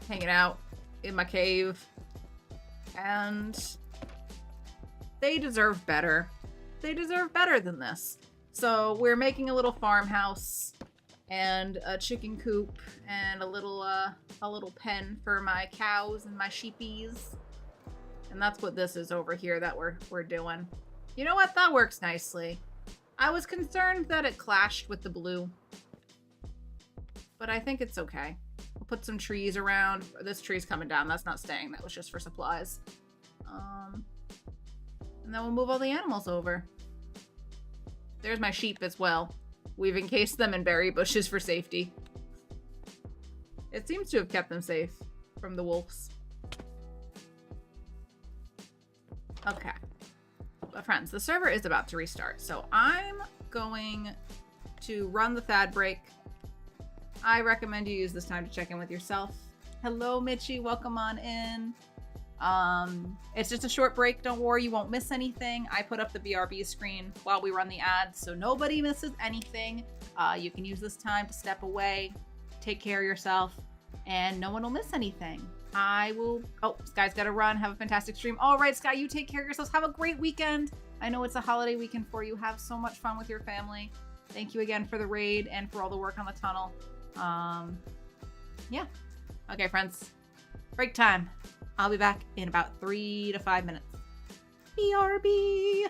hanging out in my cave. And they deserve better. They deserve better than this. So we're making a little farmhouse and a chicken coop and a little pen for my cows and my sheepies. And that's what this is over here that we're doing. You know what? That works nicely. I was concerned that it clashed with the blue, but I think it's okay. We'll put some trees around. This tree's coming down. That's not staying. That was just for supplies. And then we'll move all the animals over. There's my sheep as well. We've encased them in berry bushes for safety. It seems to have kept them safe from the wolves. Okay. But friends, the server is about to restart, so I'm going to run the Thad break. I recommend you use this time to check in with yourself. Hello, Mitchie. Welcome on in. It's just a short break. Don't worry, you won't miss anything. I put up the BRB screen while we run the ads, so nobody misses anything. You can use this time to step away, take care of yourself, and no one will miss anything. Oh, Sky's got to run. Have a fantastic stream. All right, Sky, you take care of yourselves. Have a great weekend. I know it's a holiday weekend for you. Have so much fun with your family. Thank you again for the raid and for all the work on the tunnel. Yeah. Okay, friends. Break time. I'll be back in about 3 to 5 minutes. BRB!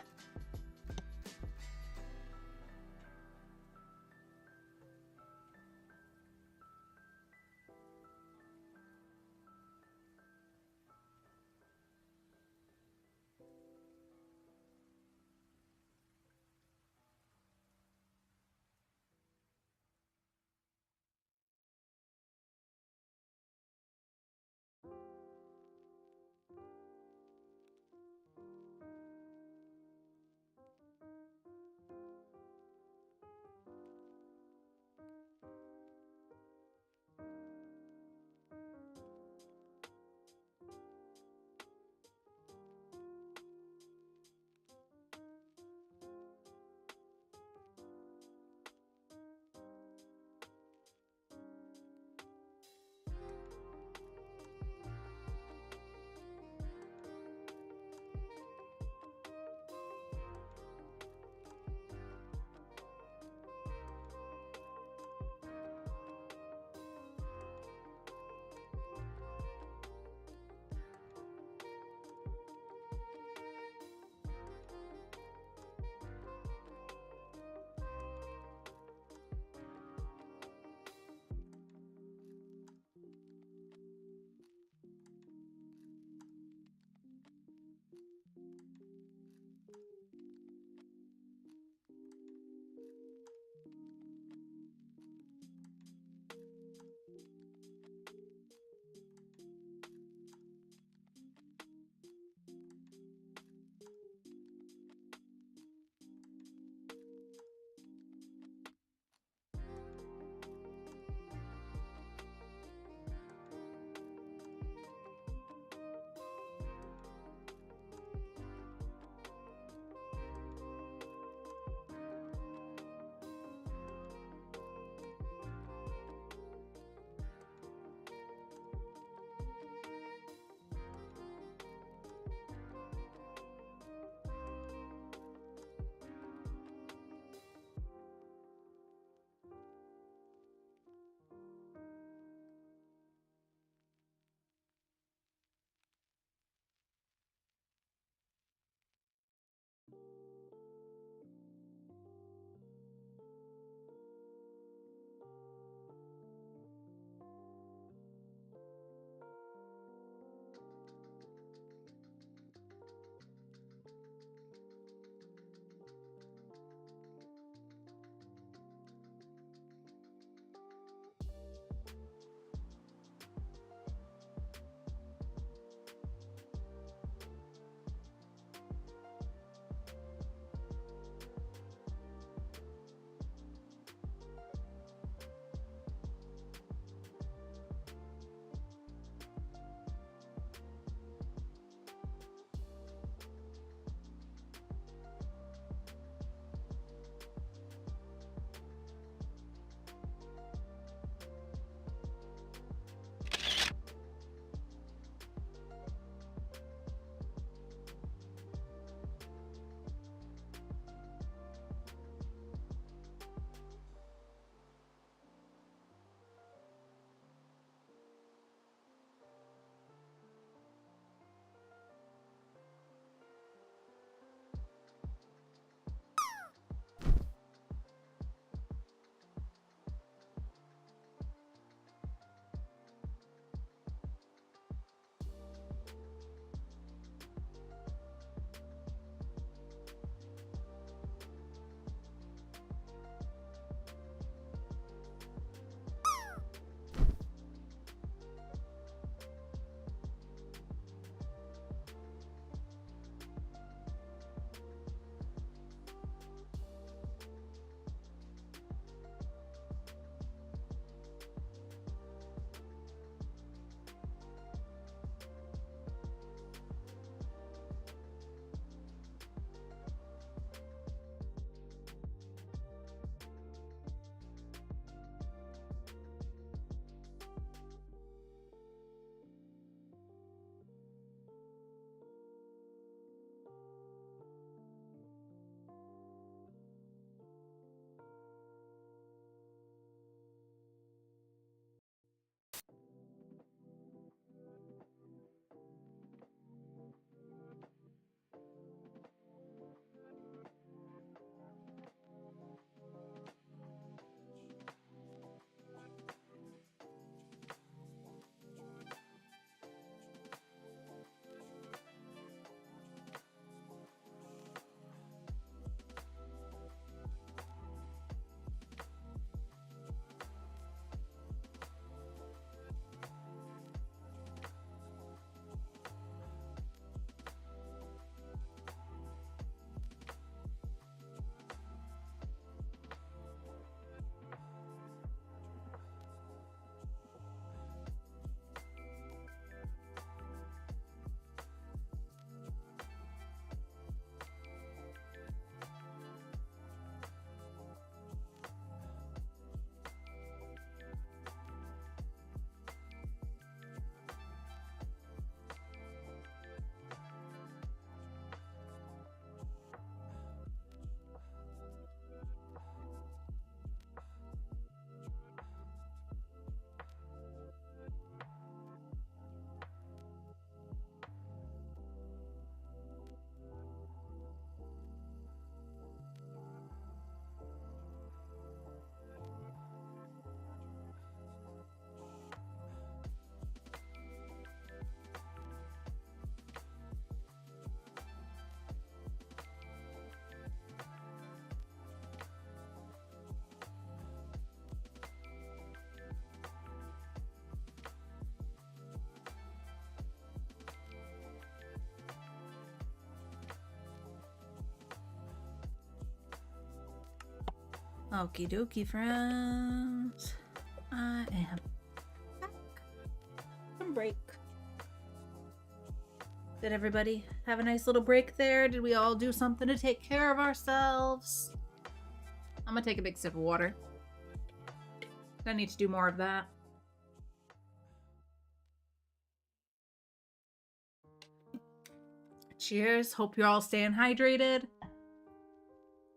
Okie dokie, friends. I am back from break. Did everybody have a nice little break there? Did we all do something to take care of ourselves? I'm gonna take a big sip of water. I need to do more of that. Cheers. Hope you're all staying hydrated.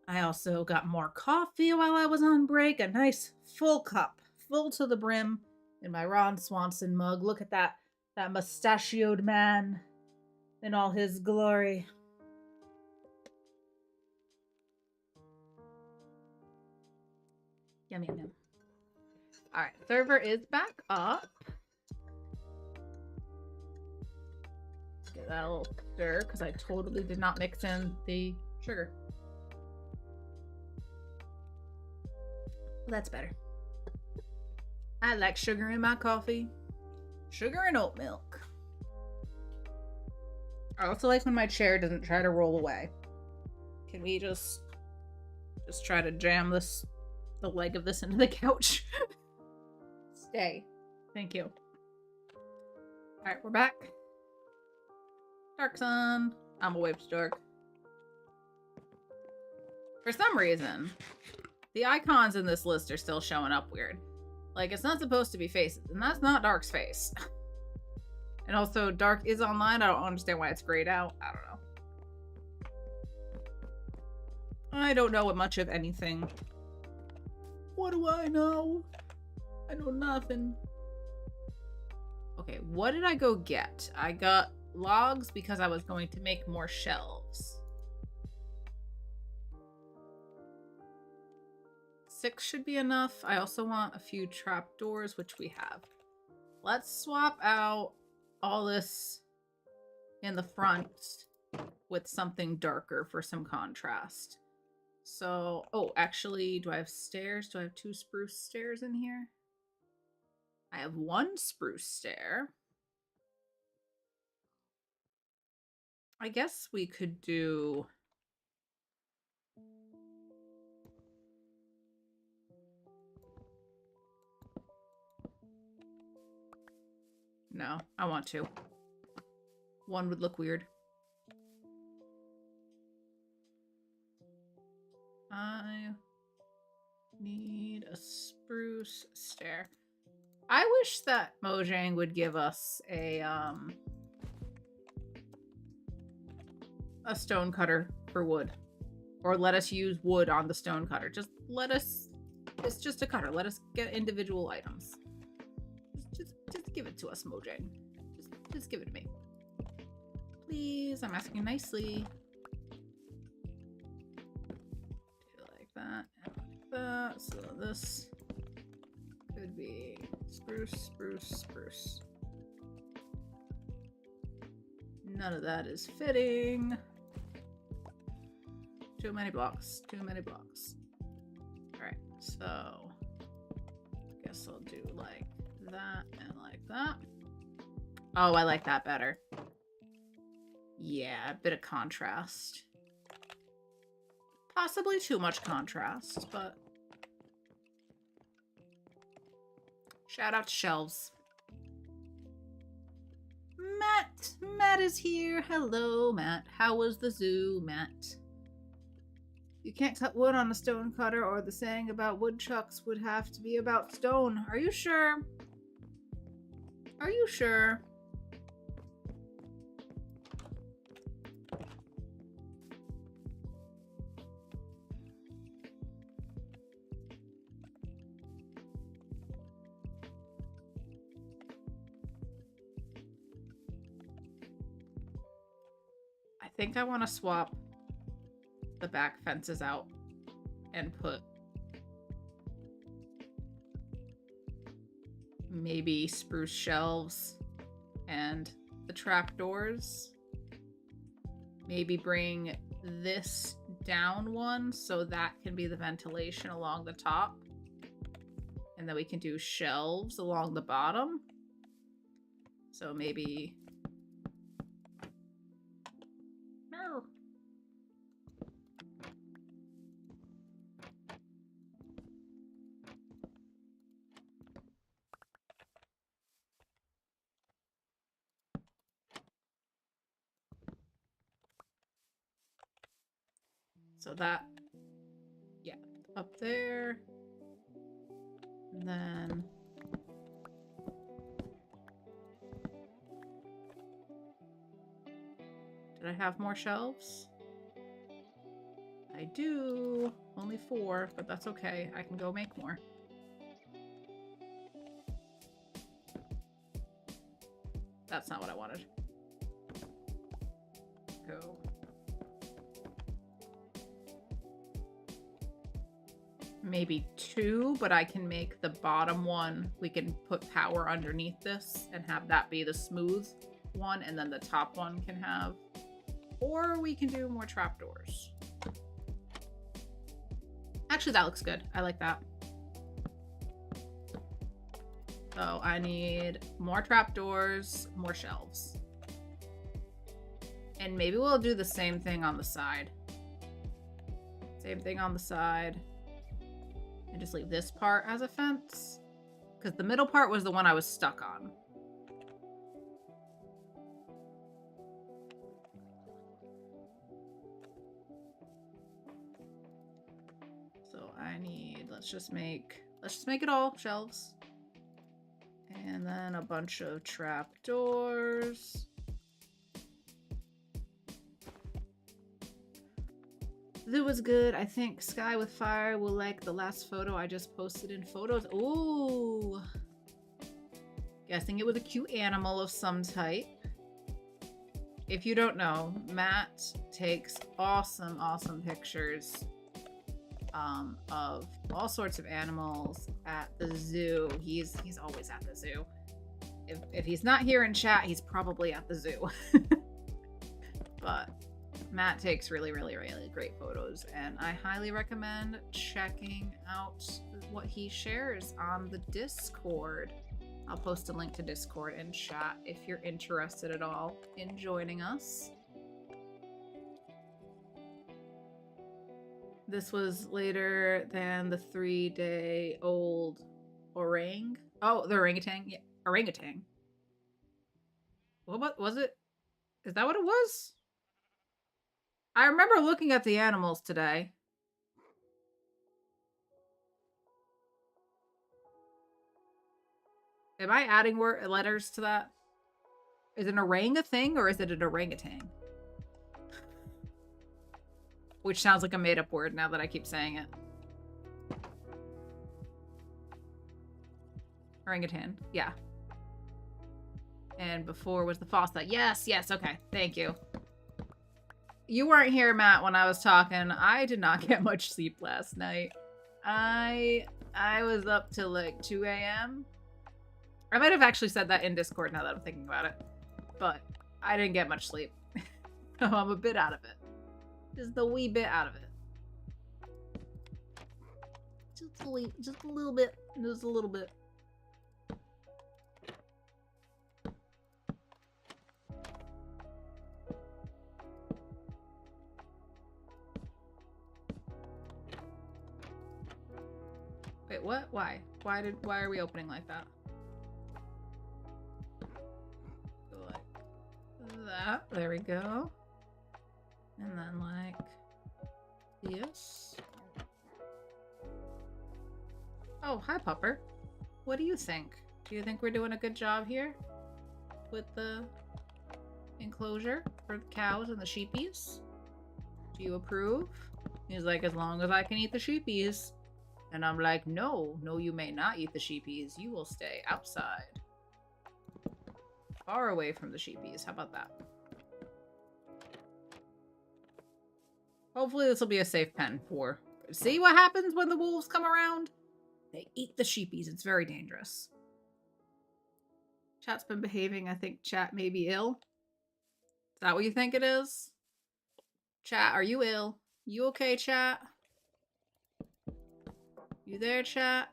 I also got more coffee while I was on break. A nice full cup, full to the brim in my Ron Swanson mug. Look at that mustachioed man in all his glory. Yum, yum, yum. All right, server is back up. Get that a little stir because I totally did not mix in the sugar. Well, that's better. I like sugar in my coffee. Sugar and oat milk. I also like when my chair doesn't try to roll away. Can we just try to jam the leg of this into the couch? Stay. Thank you. Alright, we're back. Dark's on. I'm away to dark. For some reason, the icons in this list are still showing up weird. Like, it's not supposed to be faces, and that's not Dark's face. And also, Dark is online. I don't understand why it's grayed out. I don't know. I don't know much of anything. What do I know? I know nothing. Okay, what did I go get? I got logs because I was going to make more shelves. 6 should be enough. I also want a few trapdoors, which we have. Let's swap out all this in the front with something darker for some contrast. So, oh, actually, do I have stairs? Do I have 2 spruce stairs in here? I have 1 spruce stair. I guess we could do... No, I want 2. 1 would look weird. I need a spruce stair. I wish that Mojang would give us a stone cutter for wood. Or let us use wood on the stone cutter. Just let us... It's just a cutter. Let us get individual items. Just give it to us, Mojang. Just give it to me. Please, I'm asking nicely. Do like that and like that. So this could be spruce, spruce, spruce. None of that is fitting. Too many blocks. Too many blocks. Alright, so I guess I'll do like that and like that. Oh, I like that better. Yeah, a bit of contrast. Possibly too much contrast, but... Shout out to shelves. Matt is here. Hello, Matt. How was the zoo, Matt? You can't cut wood on a stone cutter, or the saying about woodchucks would have to be about stone. Are you sure? Are you sure? I think I want to swap the back fences out and put maybe spruce shelves and the trapdoors. Maybe bring this down one so that can be the ventilation along the top. And then we can do shelves along the bottom. So maybe... No. So that, yeah, up there. And then did I have more shelves? I do. Only 4, but that's okay. I can go make more. That's not what I wanted. Go. Maybe 2, but I can make the bottom one. We can put power underneath this and have that be the smooth one, and then the top one can have. Or we can do more trapdoors. Actually, that looks good. I like that. So I need more trapdoors, more shelves. And maybe we'll do the same thing on the side. Same thing on the side. And just leave this part as a fence. Because the middle part was the one I was stuck on. So I need, let's just make it all shelves. And then a bunch of trapdoors. That was good. I think Sky with Fire will like the last photo I just posted in photos. Ooh. Guessing it was a cute animal of some type. If you don't know, Matt takes awesome, awesome pictures of all sorts of animals at the zoo. He's always at the zoo. If he's not here in chat, he's probably at the zoo. But Matt takes really, really, really great photos, and I highly recommend checking out what he shares on the Discord. I'll post a link to Discord in chat if you're interested at all in joining us. This was later than the 3-day-old orang. Oh, the orangutan. Yeah, orangutan. What was it? Is that what it was? I remember looking at the animals today. Am I adding letters to that? Is an orang a thing, or is it an orangutan? Which sounds like a made-up word now that I keep saying it. Orangutan, yeah. And before was the fossa. Yes, okay, thank you. You weren't here, Matt, when I was talking. I did not get much sleep last night. I was up till like 2 a.m. I might have actually said that in Discord now that I'm thinking about it. But I didn't get much sleep. So I'm a bit out of it. Just a wee bit out of it. Just a little bit. Just a little bit. Wait, what? Why? Why are we opening like that? Go like that. There we go. And then like this. Oh, hi, Pupper. What do you think? Do you think we're doing a good job here with the enclosure for the cows and the sheepies? Do you approve? He's like, as long as I can eat the sheepies. And I'm like, no, you may not eat the sheepies. You will stay outside. Far away from the sheepies. How about that? Hopefully this will be a safe pen for... See what happens when the wolves come around? They eat the sheepies. It's very dangerous. Chat's been behaving. I think chat may be ill. Is that what you think it is? Chat, are you ill? You okay, chat? You there, chat?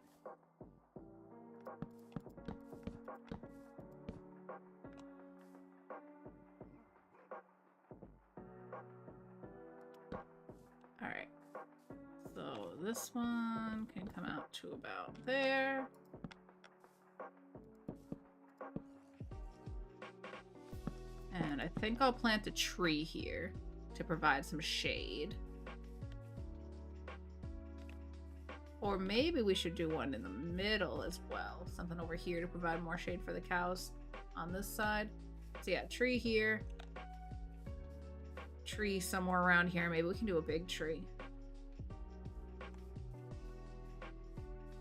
Alright. So this one can come out to about there. And I think I'll plant a tree here to provide some shade. Or maybe we should do one in the middle as well. Something over here to provide more shade for the cows on this side. So yeah, tree here. Tree somewhere around here. Maybe we can do a big tree.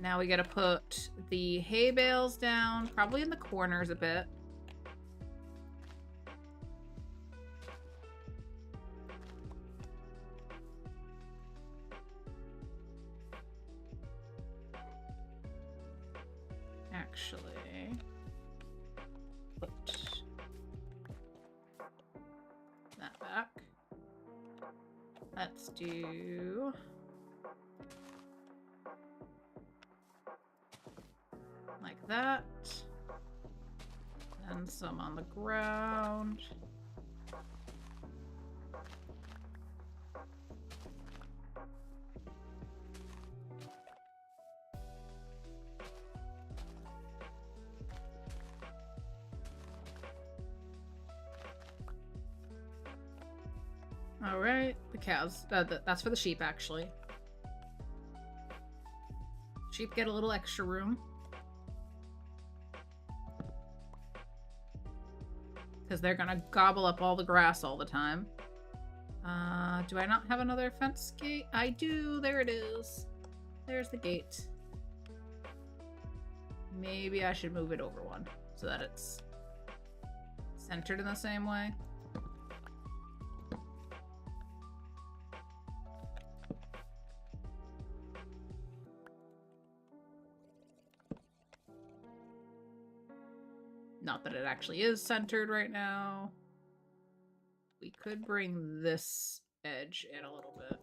Now we gotta put the hay bales down, probably in the corners a bit. Actually, put that back. Let's do like that. And some on the ground. All right, the cows. That's for the sheep, actually. Sheep get a little extra room. Because they're gonna gobble up all the grass all the time. Do I not have another fence gate? I do. There it is. There's the gate. Maybe I should move it over one so that it's centered in the same way. Not that it actually is centered right now. We could bring this edge in a little bit.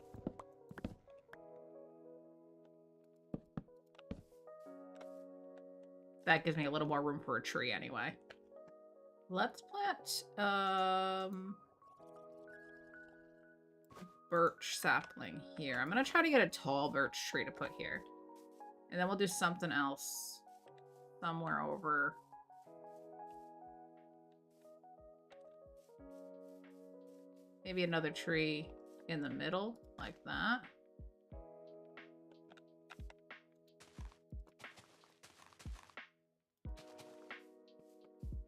That gives me a little more room for a tree anyway. Let's plant birch sapling here. I'm gonna try to get a tall birch tree to put here. And then we'll do something else somewhere over. Maybe another tree in the middle, like that.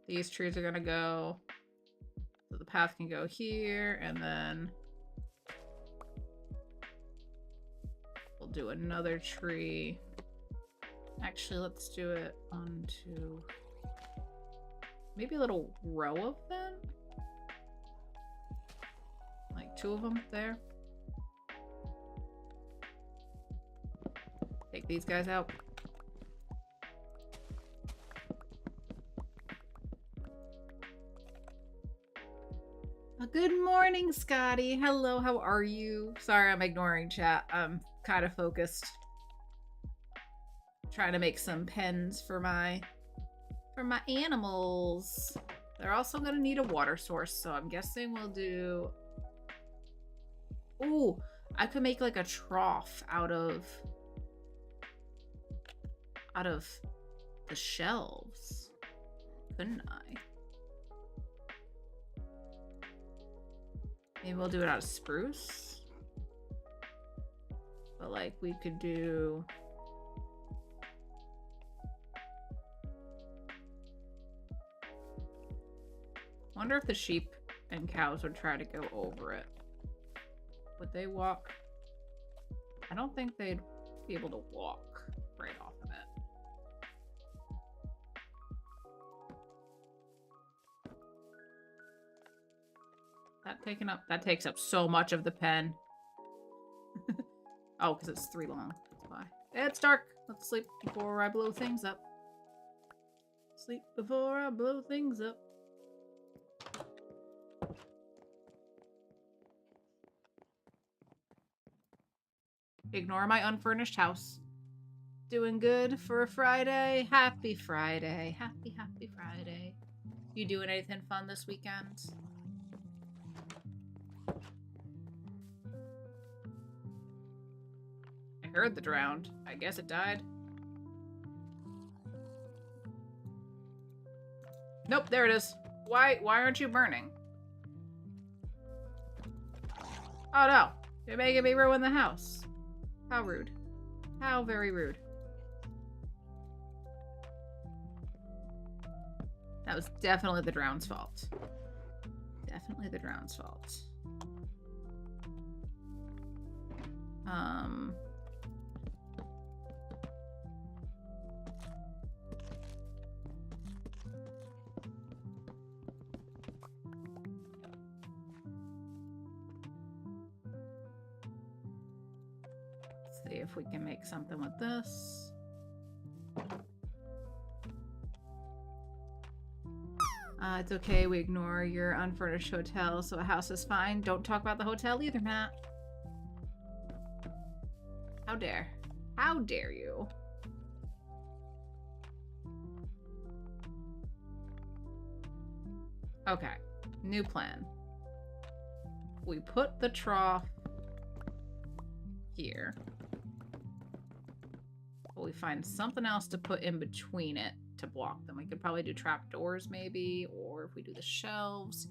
These trees are gonna go, so the path can go here, and then we'll do another tree. Actually, let's do it onto maybe a little row of them. Like 2 of them there. Take these guys out. Good morning, Scotty. Hello, how are you? Sorry, I'm ignoring chat. I'm kind of focused. Trying to make some pens for my animals. They're also gonna need a water source, so I'm guessing we'll do. Ooh, I could make like a trough out of the shelves, couldn't I? Maybe we'll do it out of spruce. But like we could do. Wonder if the sheep and cows would try to go over it. Would they walk? I don't think they'd be able to walk right off of it. That takes up so much of the pen. Oh, because it's 3 long. That's why. It's dark. Let's sleep before I blow things up. Sleep before I blow things up. Ignore my unfurnished house. Doing good for a Friday. Happy Friday. Happy Friday. You doing anything fun this weekend? I heard the drowned. I guess it died. Nope, there it is. Why aren't you burning? Oh no. You're making me ruin the house. How rude. How very rude. That was definitely the drown's fault. Definitely the drown's fault. See if we can make something with this. It's okay, we ignore your unfurnished hotel, so a house is fine. Don't talk about the hotel either, Matt. How dare. How dare you? Okay, new plan. We put the trough here. But we find something else to put in between it to block them. We could probably do trapdoors maybe, or if we do the shelves.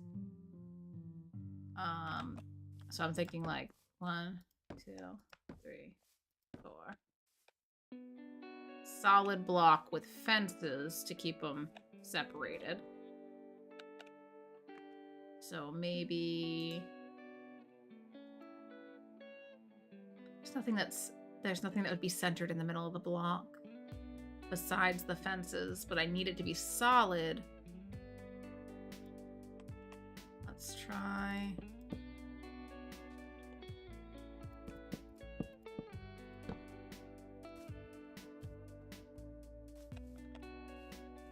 So I'm thinking like 1, 2, 3, 4. Solid block with fences to keep them separated. So maybe there's nothing that would be centered in the middle of the block besides the fences, but I need it to be solid. Let's try.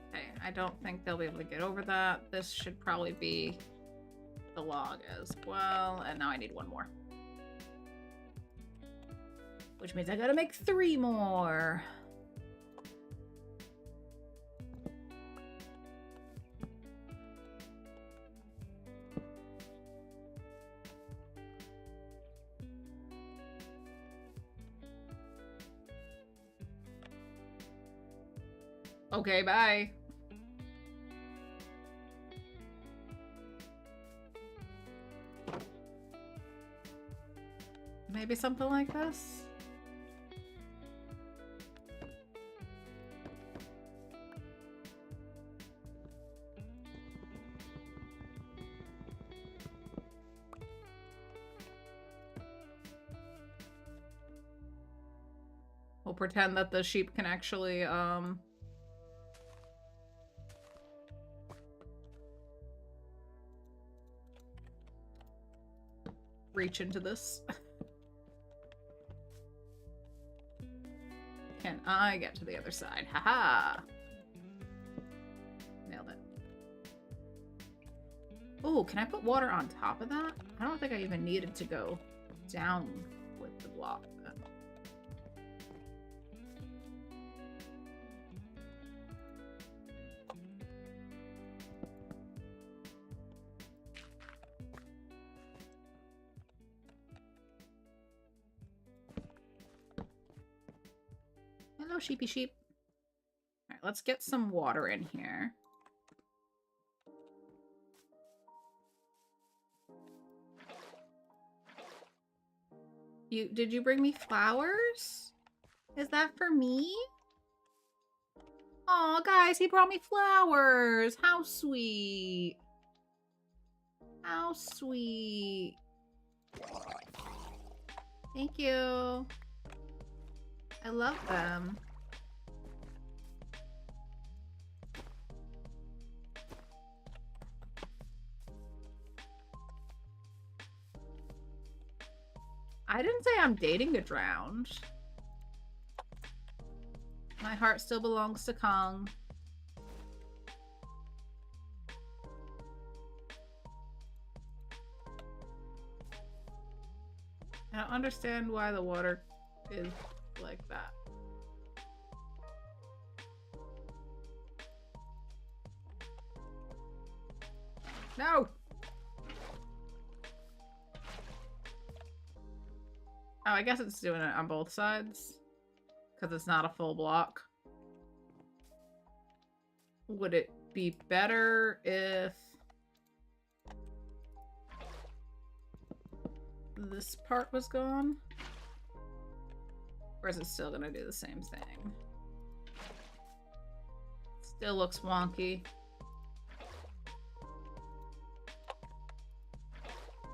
Okay, I don't think they'll be able to get over that. This should probably be the log as well, and now I need one more. Which means I gotta make 3 more. Okay, bye. Maybe something like this? We'll pretend that the sheep can actually, reach into this. Can I get to the other side? Haha! Nailed it. Oh, can I put water on top of that? I don't think I even needed to go down with the block. Hello, sheepy sheep. All right, let's get some water in here. Did you bring me flowers? Is that for me? Oh, guys, he brought me flowers. How sweet. How sweet. Thank you. I love them. I didn't say I'm dating a drowned. My heart still belongs to Kong. I don't understand why the water is like that. No! Oh, I guess it's doing it on both sides. Because it's not a full block. Would it be better if this part was gone? Or is it still gonna do the same thing? Still looks wonky.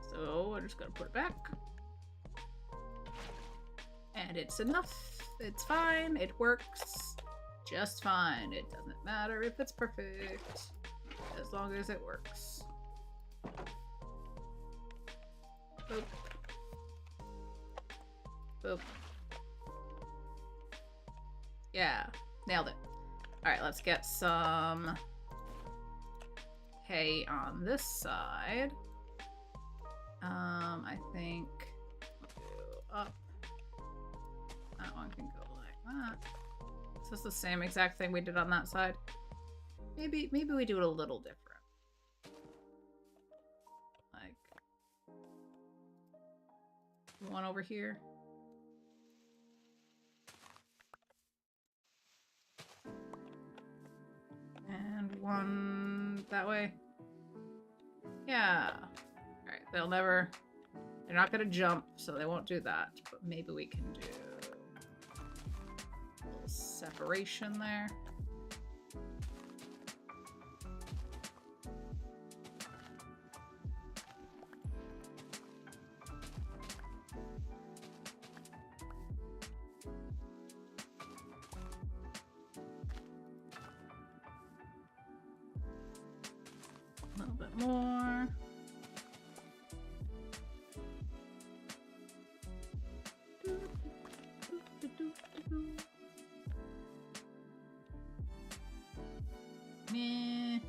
So we're just gonna put it back. And it's enough. It's fine. It works just fine. It doesn't matter if it's perfect, as long as it works. Boop. Boop. Yeah, nailed it. Alright, let's get some hay on this side. I think we'll do up. That one can go like that. Is this the same exact thing we did on that side? Maybe we do it a little different. Like one over here. And one that way. Yeah. Alright, they're not gonna jump, so they won't do that. But maybe we can do a little separation there. A little bit more. Meh.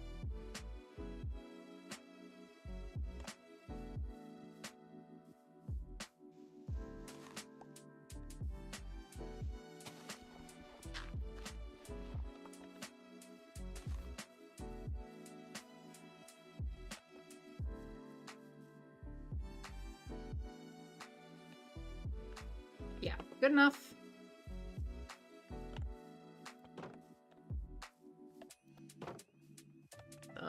Yeah, good enough.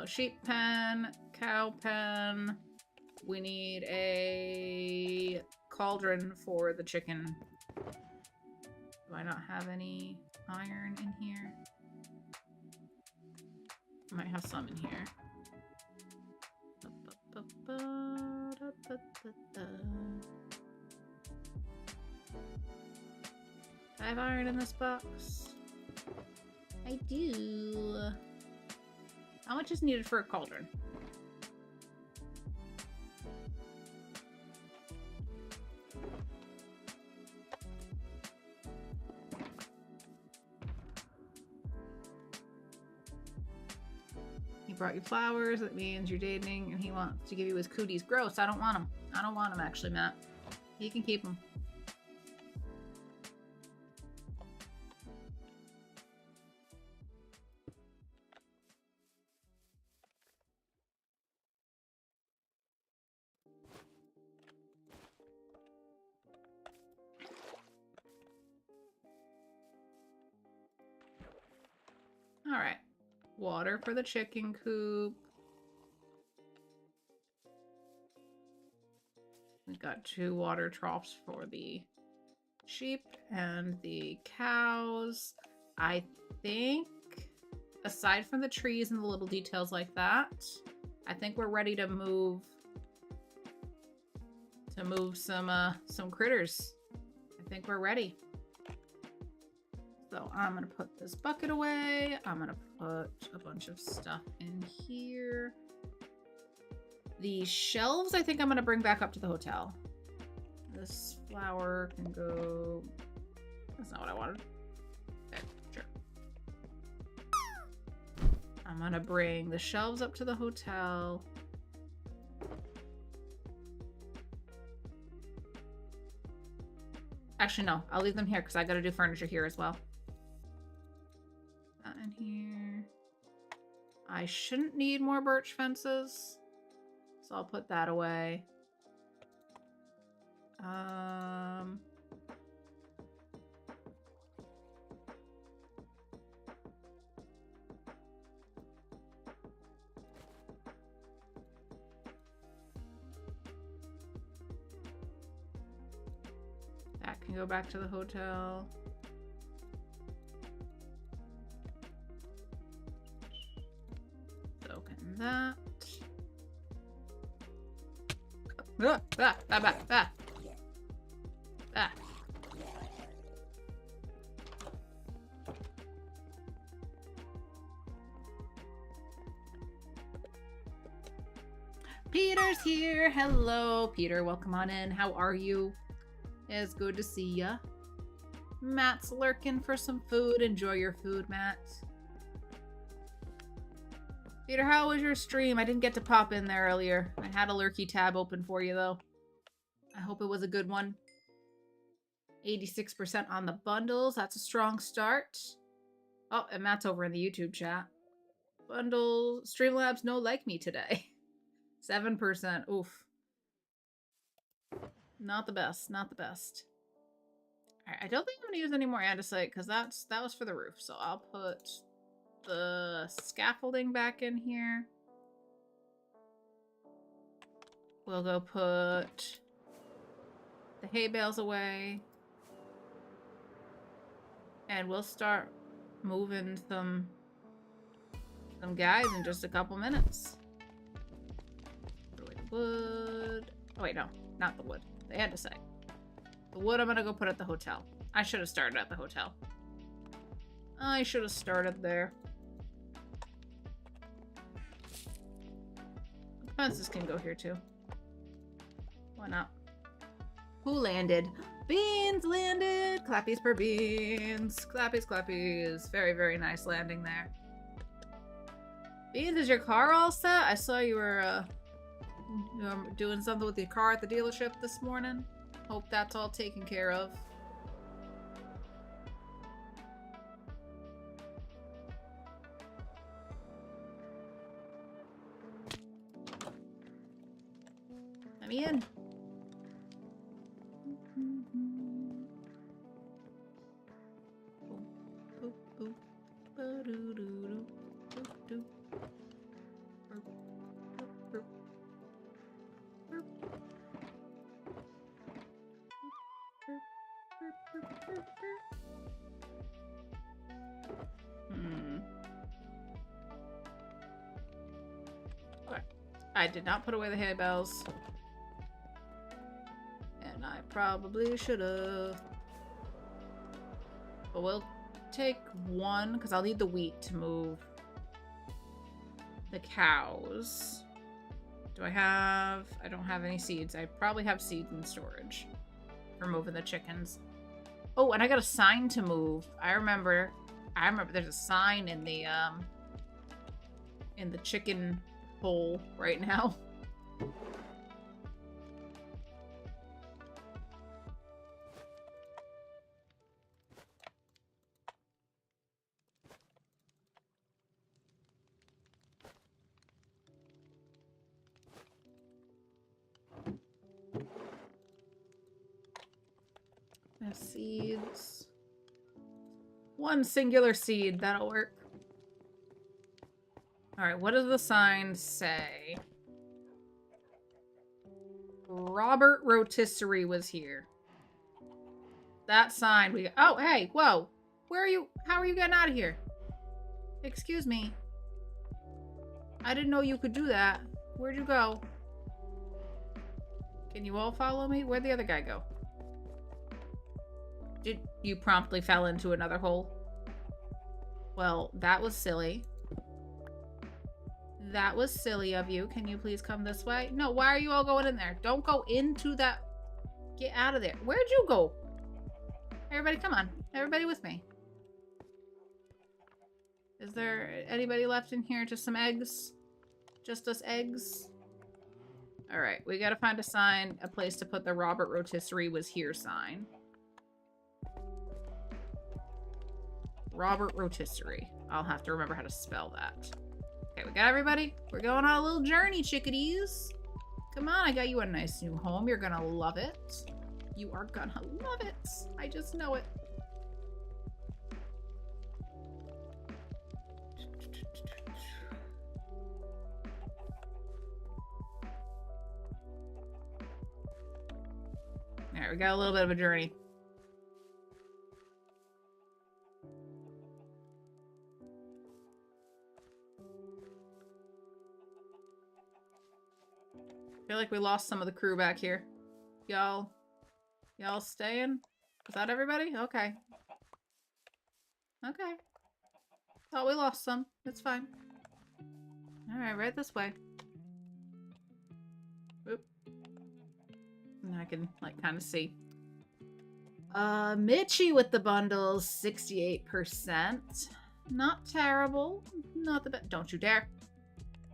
Sheep pen, cow pen. We need a cauldron for the chicken. Do I not have any iron in here? I might have some in here. Do I have iron in this box? I do. How much is needed for a cauldron? He brought you flowers. That means you're dating, and he wants to give you his cooties. Gross. I don't want them. I don't want them, actually, Matt. He can keep them. All right. Water for the chicken coop. We've got 2 water troughs for the sheep and the cows. I think, aside from the trees and the little details like that, I think we're ready to move some critters. I think we're ready. So I'm gonna put this bucket away. I'm gonna put a bunch of stuff in here. The shelves, I think I'm gonna bring back up to the hotel. This flower can go... That's not what I wanted. Okay, sure. I'm gonna bring the shelves up to the hotel. Actually, no. I'll leave them here because I gotta do furniture here as well. That in here. I shouldn't need more birch fences, so I'll put that away. That can go back to the hotel. So can that. Ah. Peter's here. Hello, Peter. Welcome on in. How are you? It's good to see ya. Matt's lurking for some food. Enjoy your food, Matt. Peter, how was your stream? I didn't get to pop in there earlier. I had a lurky tab open for you, though. I hope it was a good one. 86% on the bundles. That's a strong start. Oh, and Matt's over in the YouTube chat. Bundles. Streamlabs no like me today. 7%. Oof. Not the best. Not the best. Alright, I don't think I'm going to use any more andesite because that was for the roof. So I'll put the scaffolding back in here. We'll go put the hay bales away. And we'll start moving some guys in just a couple minutes. Put away the wood. Oh wait, no, not the wood. The andesite. The wood I'm gonna go put at the hotel. I should have started at the hotel. I should have started there. The fences can go here too. Why not? Who landed? Beans landed! Clappies for beans. Clappies, clappies. Very, very nice landing there. Beans, is your car all set? I saw you were doing something with your car at the dealership this morning. Hope that's all taken care of. Let me in. I did not put away the hay bales. And I probably should have. But we'll take one, because I'll need the wheat to move the cows. Do I have... I don't have any seeds. I probably have seeds in storage for moving the chickens. Oh, and I got a sign to move. I remember there's a sign in the chicken hole right now. Seeds. One singular seed, that'll work. Alright, what does the sign say? Robert Rotisserie was here. That sign we... Oh, hey, whoa. Where are you? How are you getting out of here? Excuse me. I didn't know you could do that. Where'd you go? Can you all follow me? Where'd the other guy go? Did you promptly fell into another hole? Well, that was silly. That was silly of you. Can you please come this way? No, why are you all going in there? Don't go into that. Get out of there. Where'd you go? Everybody, come on. Everybody with me. Is there anybody left in here? Just some eggs? Just us eggs? Alright, we gotta find a sign, a place to put the Robert Rotisserie was here sign. Robert Rotisserie. I'll have to remember how to spell that. Okay, we got everybody? We're going on a little journey, chickadees. Come on, I got you a nice new home. You're gonna love it. You are gonna love it. I just know it. Alright, we got a little bit of a journey. feel like we lost some of the crew back here. Y'all staying? Is that everybody? Okay. Okay. Thought we lost some. It's fine. Alright, right this way. Oop. And I can, like, kind of see. Mitchie with the bundles, 68%. Not terrible. Not the best. Don't you dare.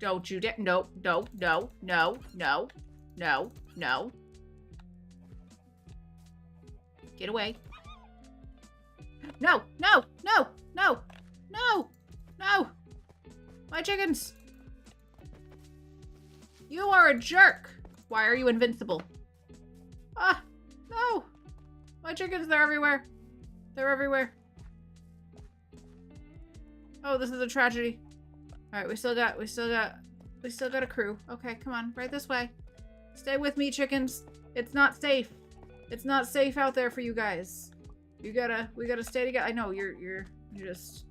Don't you dare. No, no, no, no, no, no, no. Get away. No, no, no, no, no, no. My chickens. You are a jerk. Why are you invincible? Ah, no. My chickens, they're everywhere. They're everywhere. Oh, this is a tragedy. All right, we still got a crew. Okay, come on, right this way. Stay with me, chickens. It's not safe. It's not safe out there for you guys. We gotta stay together. I know you're just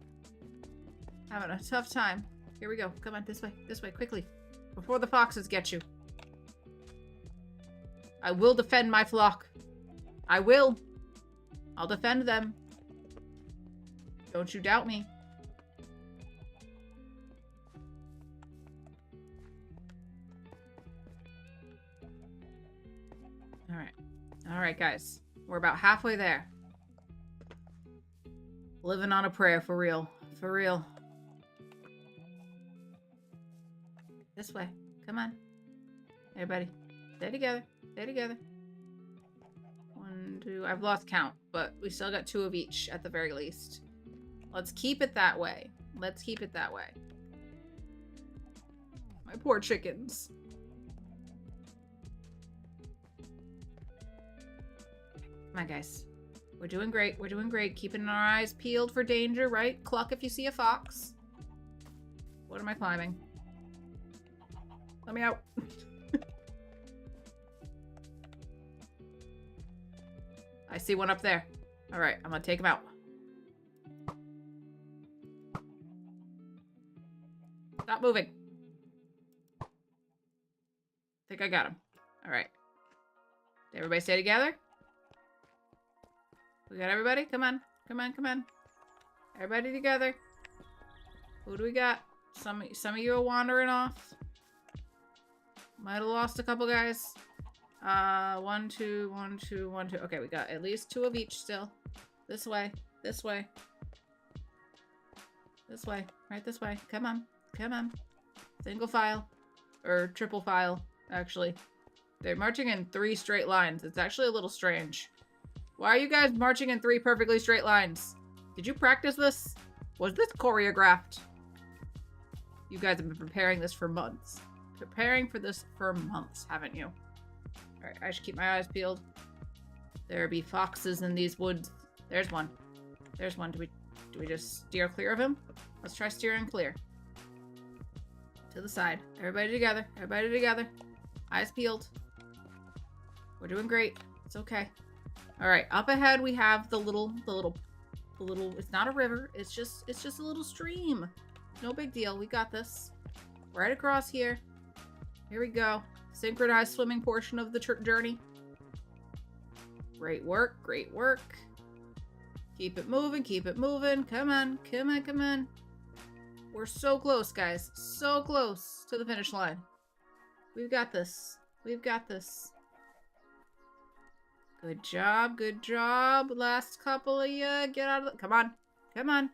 having a tough time. Here we go. Come on, this way, quickly, before the foxes get you. I will defend my flock. I will. I'll defend them. Don't you doubt me. All right, guys. We're about halfway there. Living on a prayer, for real. For real. This way. Come on. Everybody. Stay together. Stay together. 1, 2. I've lost count, but we still got 2 of each at the very least. Let's keep it that way. Let's keep it that way. My poor chickens. Come on, guys. We're doing great. We're doing great. Keeping our eyes peeled for danger, right? Cluck if you see a fox. What am I climbing? Let me out. I see one up there. All right, I'm gonna take him out. Stop moving. I think I got him. All right. Did everybody stay together? We got everybody? Come on. Come on, come on. Everybody together. Who do we got? Some of you are wandering off. Might have lost a couple guys. 1, 2, 1, 2, 1, 2. Okay, we got at least 2 of each still. This way. This way. This way. Right this way. Come on. Come on. Single file. Or triple file, actually. They're marching in 3 straight lines. It's actually a little strange. Why are you guys marching in 3 perfectly straight lines? Did you practice this? Was this choreographed? You guys have been preparing this for months. Preparing for this for months, haven't you? Alright, I should keep my eyes peeled. There be foxes in these woods. There's one. There's one. Do we just steer clear of him? Let's try steering clear. To the side. Everybody together. Everybody together. Eyes peeled. We're doing great. It's okay. Alright, up ahead we have the little, it's not a river, it's just a little stream. No big deal, we got this. Right across here. Here we go. Synchronized swimming portion of the journey. Great work, great work. Keep it moving, keep it moving. Come on, come on, come on. We're so close, guys. So close to the finish line. We've got this. We've got this. Good job, good job. Last couple of you, get out of the... Come on, come on.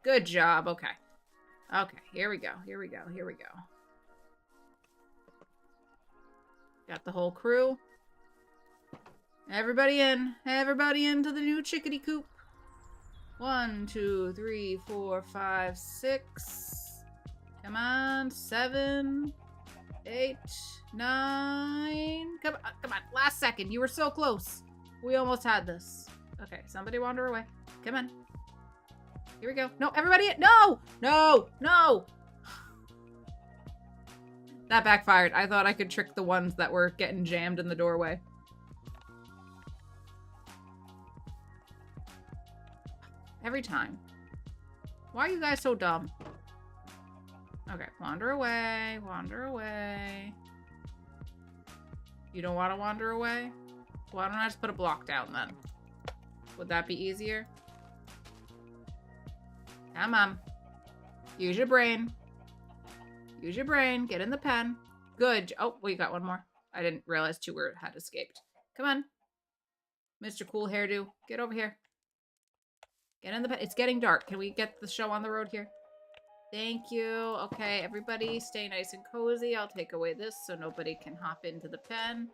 Good job, okay. Okay, here we go, here we go, here we go. Got the whole crew. Everybody into the new chickadee coop. 1, 2, 3, 4, 5, 6. Come on, 7, 8, 9. Come on. Last second. You were so close. We almost had this. Okay, somebody wander away. Come on. Here we go. No, everybody. No! No! No! That backfired. I thought I could trick the ones that were getting jammed in the doorway. Every time. Why are you guys so dumb? Okay, wander away. Wander away. You don't want to wander away? Why don't I just put a block down then? Would that be easier? Come on. Use your brain. Use your brain. Get in the pen. Good. Oh, we got one more. I didn't realize two had escaped. Come on. Mr. Cool Hairdo. Get over here. Get in the pen. It's getting dark. Can we get the show on the road here? Thank you. Okay, everybody stay nice and cozy. I'll take away this so nobody can hop into the pen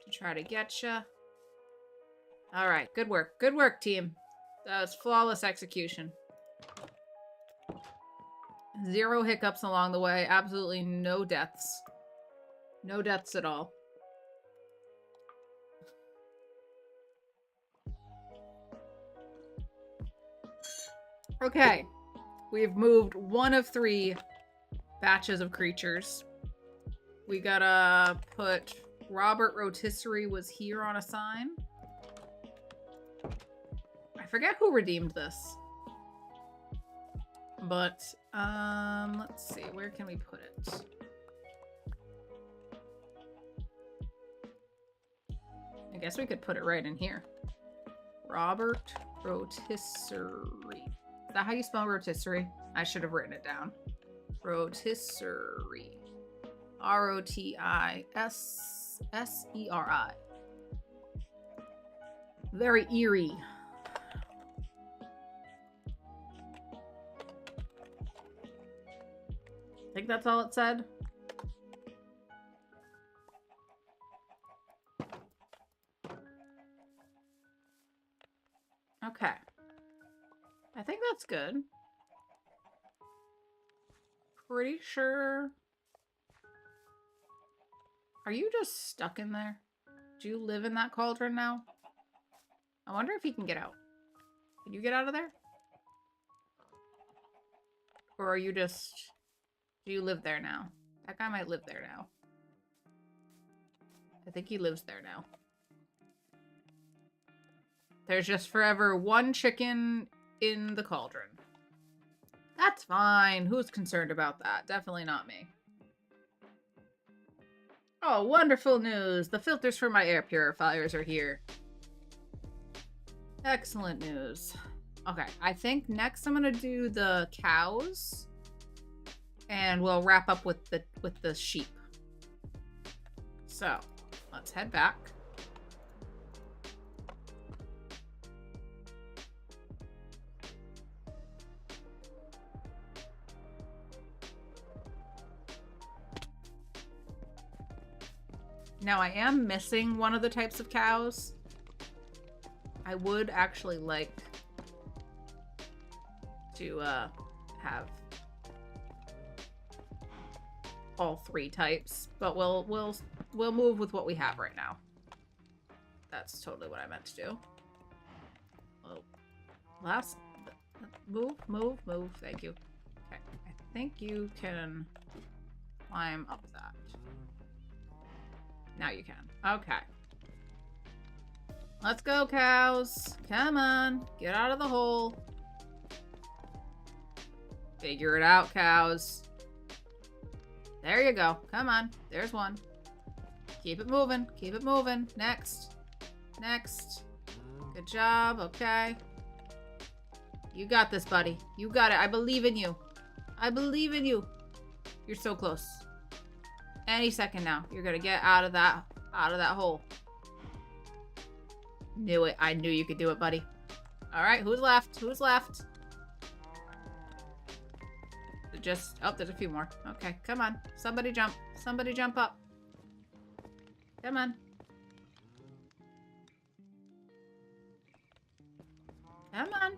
to try to get you. All right, good work. Good work, team. That was flawless execution. 0 hiccups along the way. Absolutely no deaths. No deaths at all. Okay. We've moved 1 of 3 batches of creatures. We gotta put Robert Rotisserie was here on a sign. I forget who redeemed this. But, let's see. Where can we put it? I guess we could put it right in here. Robert Rotisserie. Is that how you spell rotisserie? I should have written it down. Rotisserie. R-O-T-I-S-S-E-R-I. Very eerie. I think that's all it said. Okay. I think that's good. Pretty sure. Are you just stuck in there? Do you live in that cauldron now? I wonder if he can get out. Can you get out of there? Or are you just... Do you live there now? That guy might live there now. I think he lives there now. There's just forever one chicken in the cauldron. That's fine. Who's concerned about that? Definitely not me. Oh, wonderful news. The filters for my air purifiers are here. Excellent news. Okay, I think next I'm gonna do the cows. And we'll wrap up with the sheep. So, let's head back. Now, I am missing one of the types of cows. I would actually like to have all 3 types, but we'll move with what we have right now. That's totally what I meant to do. Well, last move. Thank you. Okay, I think you can climb up that. Now you can. Okay. Let's go, cows. Come on, get out of the hole. Figure it out, cows. There you go. Come on. There's one. Keep it moving. Keep it moving. Next. Next. Good job. Okay. You got this, buddy. You got it. I believe in you. I believe in you. You're so close. Any second now. You're gonna get out of that hole. Knew it. I knew you could do it, buddy. Alright, who's left? Who's left? Just, oh, there's a few more. Okay, come on. Somebody jump. Somebody jump up. Come on. Come on.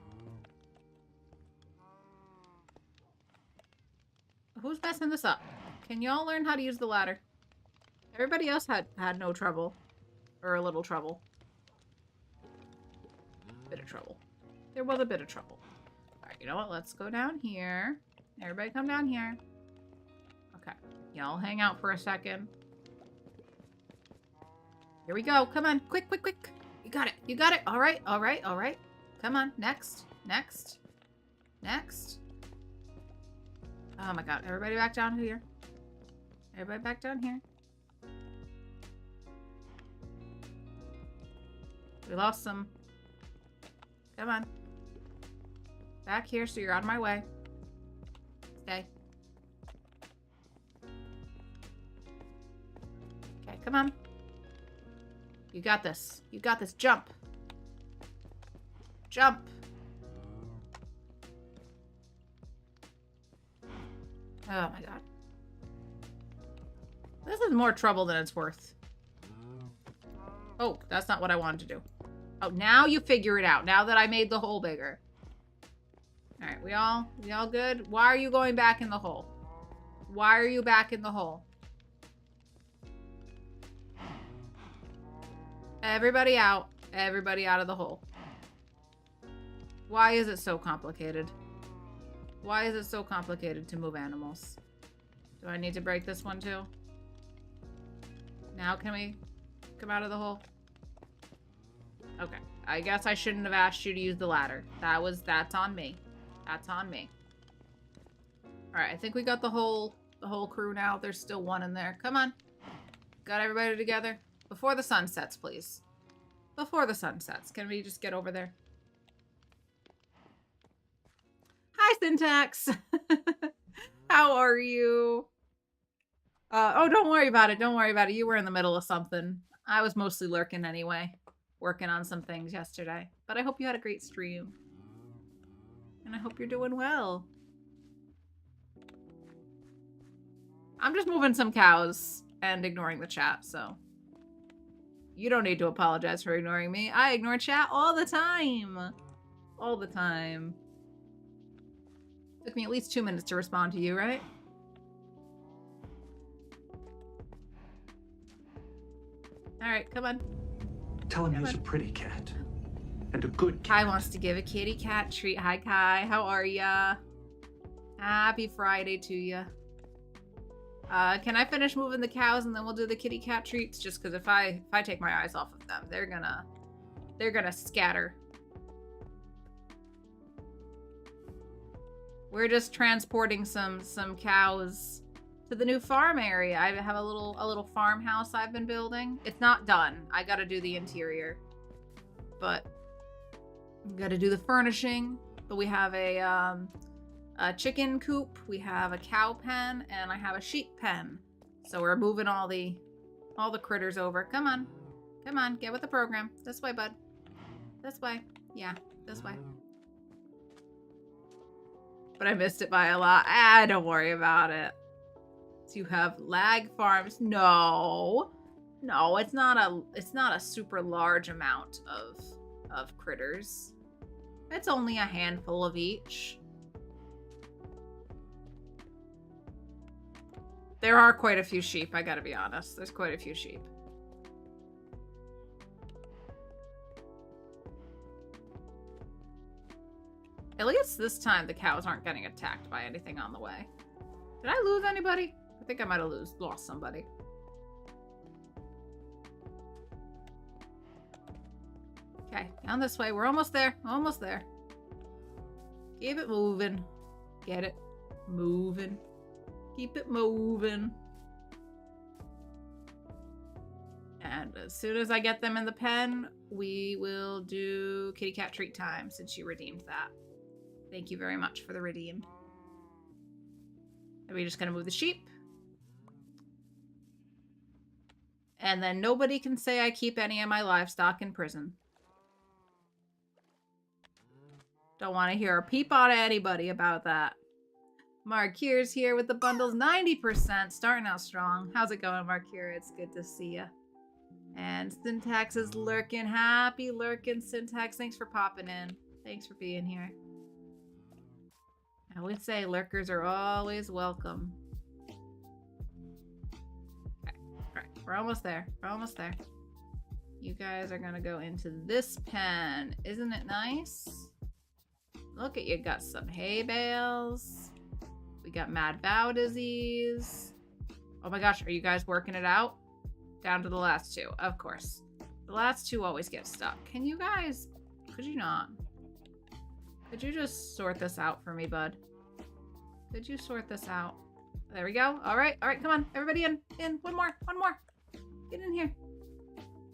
Who's messing this up? Can y'all learn how to use the ladder? Everybody else had no trouble. Or a little trouble. Bit of trouble. There was a bit of trouble. Alright, you know what? Let's go down here. Everybody come down here. Okay. Y'all hang out for a second. Here we go. Come on. Quick, quick, quick. You got it. You got it. All right. All right. All right. Come on. Next. Next. Next. Oh my god. Everybody back down here. Everybody back down here. We lost some. Come on. Back here so you're out of my way. Stay. Okay, come on. You got this. You got this. Jump. Jump. Oh my god. This is more trouble than it's worth. Oh, that's not what I wanted to do. Oh, now you figure it out. Now that I made the hole bigger. Alright, we all good? Why are you going back in the hole? Why are you back in the hole? Everybody out. Everybody out of the hole. Why is it so complicated? Why is it so complicated to move animals? Do I need to break this one too? Now can we come out of the hole? Okay. I guess I shouldn't have asked you to use the ladder. That's on me. That's on me. Alright, I think we got the whole crew now. There's still one in there. Come on. Got everybody together? Before the sun sets, please. Before the sun sets. Can we just get over there? Hi, Syntax. How are you? Oh, don't worry about it. Don't worry about it. You were in the middle of something. I was mostly lurking anyway. Working on some things yesterday. But I hope you had a great stream. And I hope you're doing well. I'm just moving some cows and ignoring the chat, so. You don't need to apologize for ignoring me. I ignore chat all the time. All the time. Took me at least 2 minutes to respond to you, right? Alright, come on. Tell him he's a pretty cat. And a good cat. Kai wants to give a kitty cat treat. Hi, Kai. How are ya? Happy Friday to ya. Can I finish moving the cows and then we'll do the kitty cat treats? Just because if I take my eyes off of them, they're gonna scatter. We're just transporting some cows to the new farm area. I have a little farmhouse I've been building. It's not done. I gotta do the interior. But gotta do the furnishing. But we have a chicken coop, we have a cow pen, and I have a sheep pen. So we're moving all the critters over. Come on. Come on, get with the program. This way, bud. This way. Yeah, this way. But I missed it by a lot. Don't worry about it. So you have lag farms. No, it's not a super large amount of critters. It's only a handful of each. There are quite a few sheep, I gotta be honest. There's quite a few sheep. At least this time the cows aren't getting attacked by anything on the way. Did I lose anybody? I think I might have lost somebody. Okay, down this way. We're almost there. Almost there. Keep it moving. Get it moving. Keep it moving. And as soon as I get them in the pen, we will do kitty cat treat time since you redeemed that. Thank you very much for the redeem. Are we just gonna move the sheep? And then nobody can say I keep any of my livestock in prison. Don't want to hear a peep on anybody about that. Markier's here with the bundles, 90%, starting out strong. How's it going, Markier? It's good to see ya. And Syntax is lurking. Happy lurking, Syntax. Thanks for popping in. Thanks for being here. I would say lurkers are always welcome. Okay, alright. We're almost there. We're almost there. You guys are gonna go into this pen. Isn't it nice? Look at you, got some hay bales. We got Mad Vow disease. Oh my gosh, are you guys working it out? Down to the last two, of course. The last two always get stuck. Can you guys, could you not? Could you just sort this out for me, bud? Could you sort this out? There we go. All right, come on. Everybody in. One more. Get in here.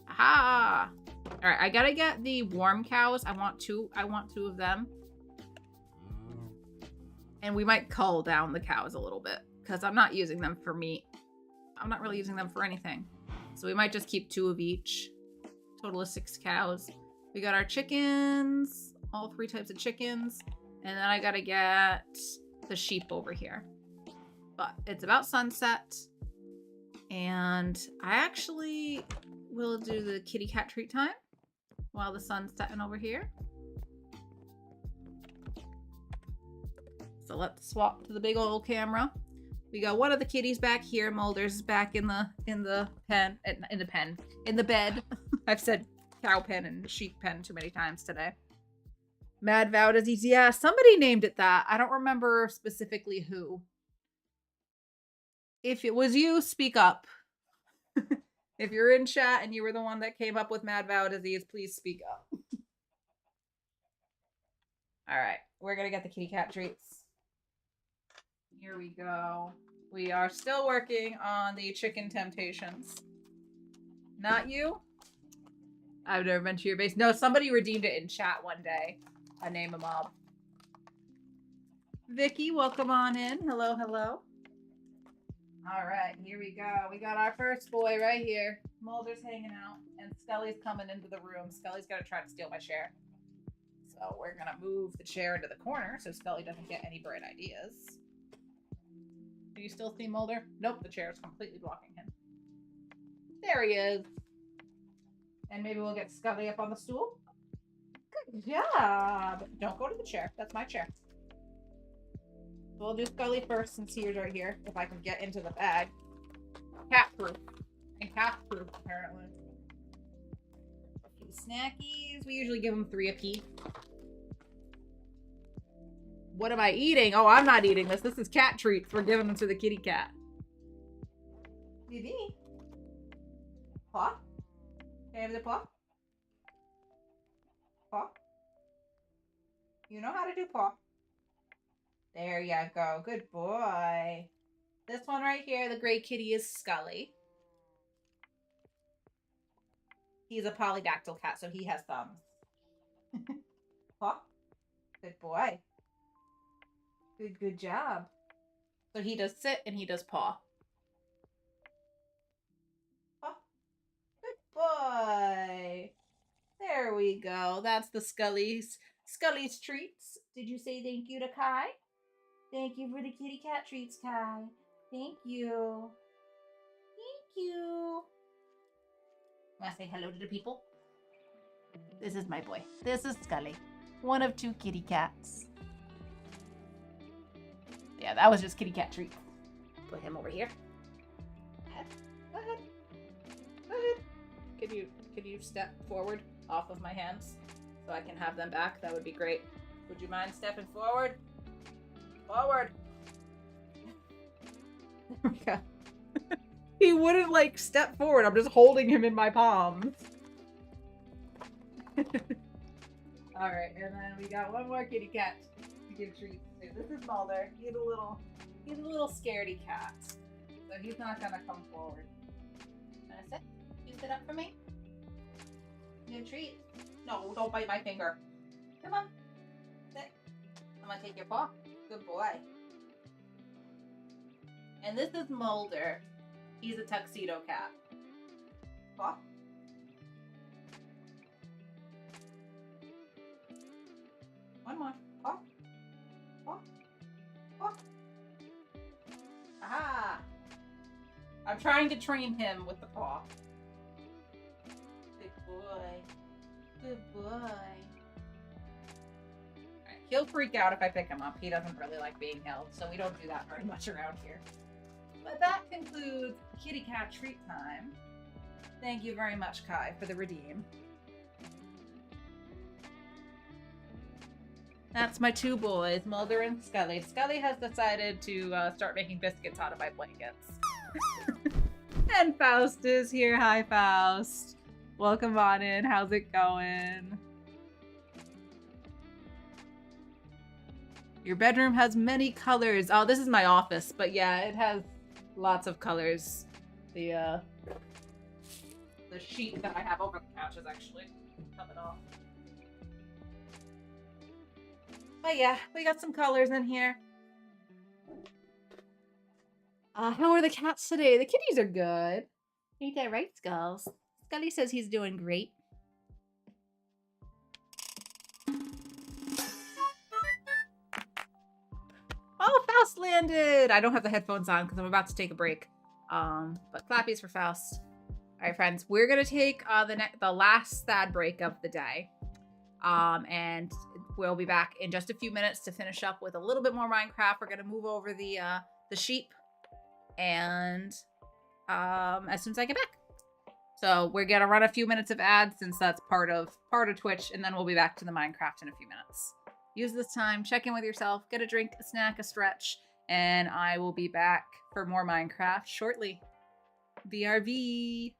Aha! All right, I gotta get the warm cows. I want two of them. And we might cull down the cows a little bit because I'm not using them for meat. I'm not really using them for anything. So we might just keep 2 of each. Total of 6 cows. We got our chickens, all 3 types of chickens. And then I gotta get the sheep over here. But it's about sunset. And I actually will do the kitty cat treat time while the sun's setting over here. So let's swap to the big old camera. We got one of the kitties back here. Mulder's back in the bed. I've said cow pen and sheep pen too many times today. Mad Vow Disease. Yeah, somebody named it that. I don't remember specifically who. If it was you, speak up. If you're in chat and you were the one that came up with Mad Vow Disease, please speak up. All right, we're gonna get the kitty cat treats. Here we go. We are still working on the chicken temptations. Not you? I've never been to your base. No, somebody redeemed it in chat one day. I name a mob. Vicky, welcome on in. Hello, hello. All right, here we go. We got our first boy right here. Mulder's hanging out, and Scully's coming into the room. Scully's gonna try to steal my chair. So we're gonna move the chair into the corner so Scully doesn't get any bright ideas. Do you still see Mulder? Nope, the chair is completely blocking him. There he is. And maybe we'll get Scully up on the stool. Good job. Don't go to the chair. That's my chair. We'll do Scully first since he's right here. If I can get into the bag. Cat proof. And cat proof, apparently. A few snackies. We usually give them 3 apiece. What am I eating? Oh, I'm not eating this. This is cat treats. We're giving them to the kitty cat. Bibi. Paw? Can I have the paw? Paw? You know how to do paw. There you go. Good boy. This one right here, the gray kitty, is Scully. He's a polydactyl cat, so he has thumbs. Paw? Good boy. Good job. So he does sit and he does paw. Paw. Good boy. There we go. That's the Scully's treats. Did you say thank you to Kai? Thank you for the kitty cat treats, Kai. Thank you. Thank you. Want to say hello to the people? This is my boy. This is Scully. One of 2 kitty cats. Yeah, that was just kitty cat treat. Put him over here. Go ahead. Go ahead. Could you step forward off of my hands so I can have them back? That would be great. Would you mind stepping forward? Forward. There we go. He wouldn't like step forward. I'm just holding him in my palms. All right, and then we got one more kitty cat to give treats to. This is Mulder. He's a little scaredy cat, so he's not gonna come forward. Wanna sit? You sit up for me? Good treat. No, don't bite my finger. Come on, sit. I'm gonna take your paw. Good boy. And this is Mulder. He's a tuxedo cat. Paw. One more. Paw. Paw. Paw. Aha! I'm trying to train him with the paw. Good boy. Good boy. He'll freak out if I pick him up. He doesn't really like being held, so we don't do that very much around here. But that concludes kitty cat treat time. Thank you very much, Kai, for the redeem. That's my 2 boys, Mulder and Scully. Scully has decided to start making biscuits out of my blankets. And Faust is here. Hi, Faust. Welcome on in. How's it going? Your bedroom has many colors. Oh, this is my office, but yeah, it has lots of colors. The sheet that I have over the couch is actually of it all. But yeah, we got some colors in here. How are the cats today? The kitties are good. Ain't that right, Skulls? Scully says he's doing great. Oh, Faust landed! I don't have the headphones on because I'm about to take a break. But clappies for Faust. All right, friends, we're gonna take the last sad break of the day. And we'll be back in just a few minutes to finish up with a little bit more Minecraft. We're gonna move over the sheep, and as soon as I get back. So we're gonna run a few minutes of ads since that's part of Twitch, and then we'll be back to the Minecraft in a few minutes. Use this time, check in with yourself, get a drink, a snack, a stretch, and I will be back for more Minecraft shortly. BRB.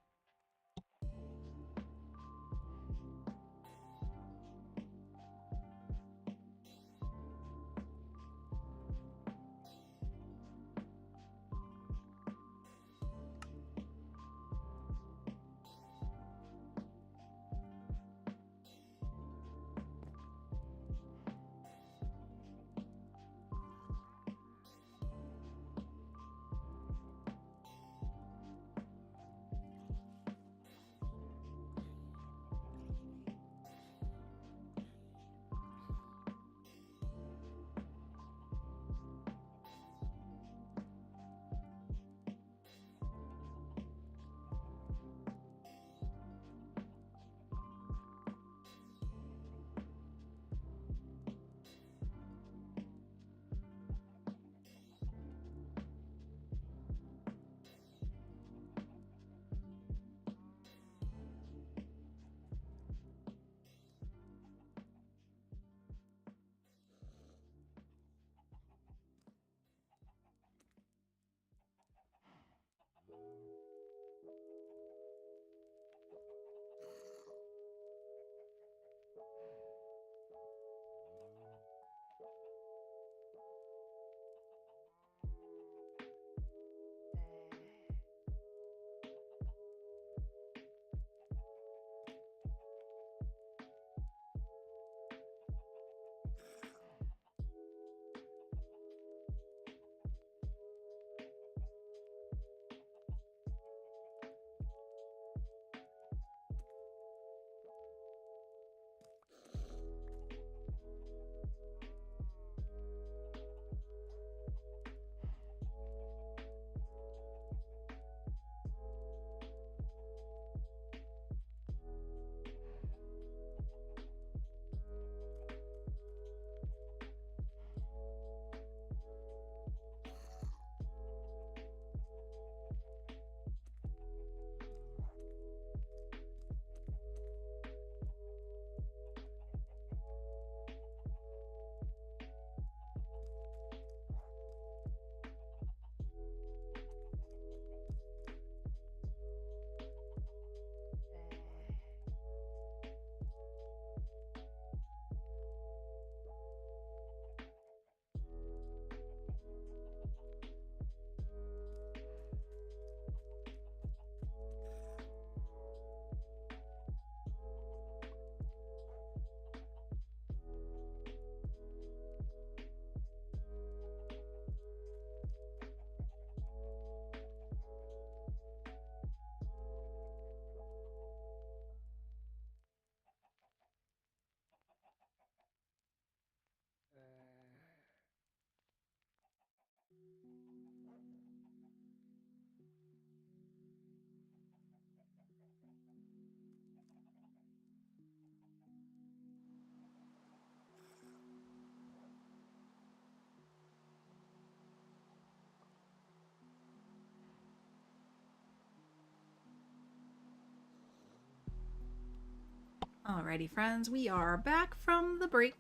Alrighty, friends, we are back from the break.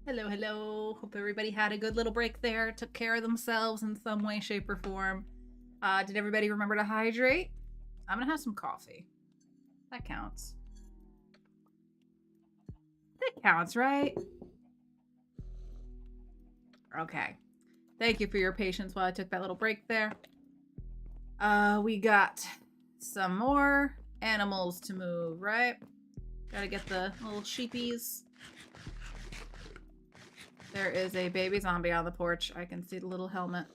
Hello, hello. Hope everybody had a good little break there, took care of themselves in some way, shape, or form. Did everybody remember to hydrate? I'm gonna have some coffee. That counts. That counts, right? Okay. Thank you for your patience while I took that little break there. We got some more animals to move, right? Gotta get the little sheepies. There is a baby zombie on the porch. I can see the little helmet.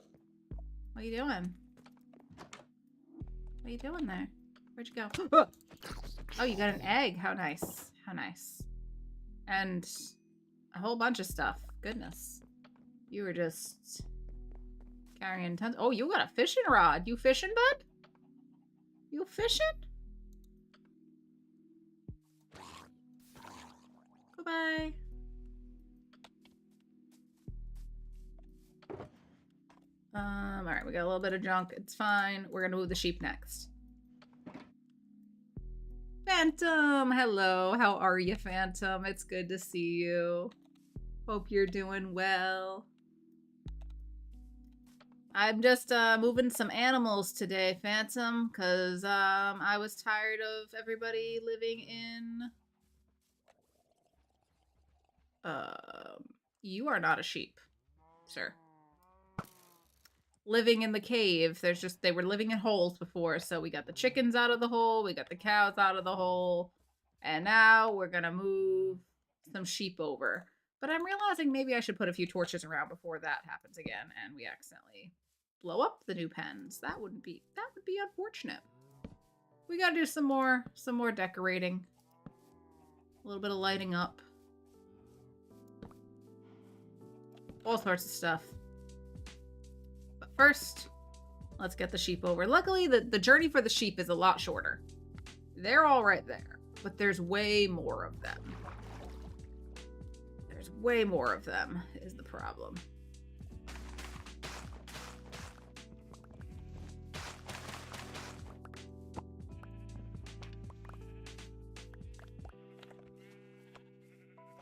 What are you doing? What are you doing there? Where'd you go? Oh, you got an egg. How nice. How nice. And a whole bunch of stuff. Goodness. You were just carrying tons. Oh, you got a fishing rod. You fishing, bud? You fishing? Goodbye. Alright, we got a little bit of junk. It's fine. We're gonna move the sheep next. Phantom! Hello. How are you, Phantom? It's good to see you. Hope you're doing well. I'm just moving some animals today, Phantom, because I was tired of everybody living in... you are not a sheep, sir. Living in the cave. They were living in holes before, so we got the chickens out of the hole, we got the cows out of the hole, and now we're gonna move some sheep over. But I'm realizing maybe I should put a few torches around before that happens again, and we accidentally blow up the new pens. That would be unfortunate. We gotta do some more decorating. A little bit of lighting up. All sorts of stuff. But first, let's get the sheep over. Luckily, the journey for the sheep is a lot shorter. They're all right there, but there's way more of them. There's way more of them is the problem.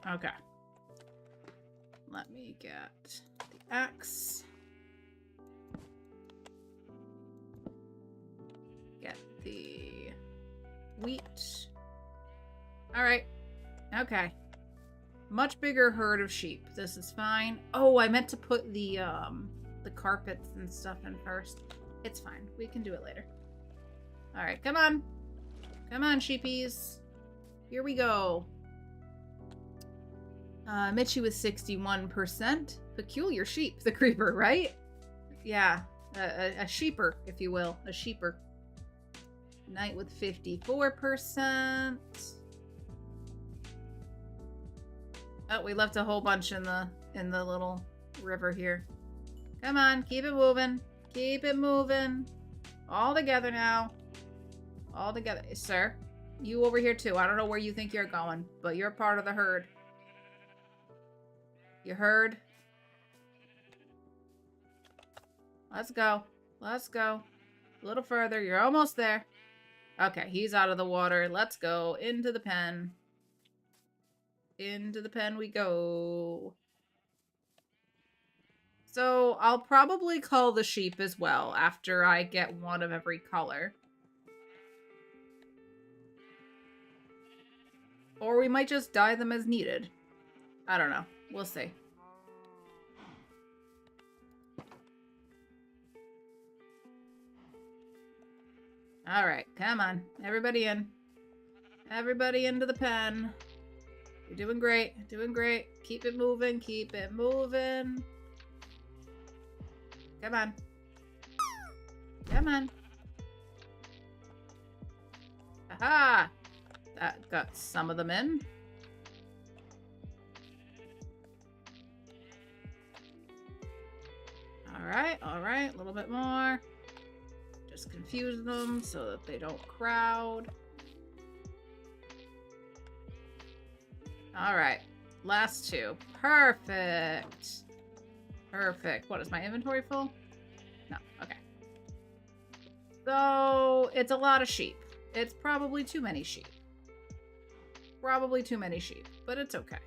Okay. Let me get the axe. Get the wheat. All right. Okay. Much bigger herd of sheep. This is fine. Oh, I meant to put the carpets and stuff in first. It's fine. We can do it later. All right, come on. Come on, sheepies. Here we go. Mitchie with 61%. Peculiar sheep, the creeper, right? Yeah, a sheeper, if you will. A sheeper. Knight with 54%. Oh, we left a whole bunch in the little river here. Come on, keep it moving. Keep it moving. All together now. All together. Sir, you over here too. I don't know where you think you're going, but you're part of the herd. You heard? Let's go. Let's go. A little further. You're almost there. Okay, he's out of the water. Let's go into the pen. Into the pen we go. So I'll probably cull the sheep as well after I get one of every color. Or we might just dye them as needed. I don't know. We'll see. All right, come on. Everybody in. Everybody into the pen. You're doing great. Doing great. Keep it moving. Keep it moving. Come on. Come on. Aha! That got some of them in. All right, a little bit more. Just confuse them so that they don't crowd. All right, last two. Perfect. Perfect. What, is my inventory full? No, okay. So, it's a lot of sheep. It's probably too many sheep. Probably too many sheep, but it's okay.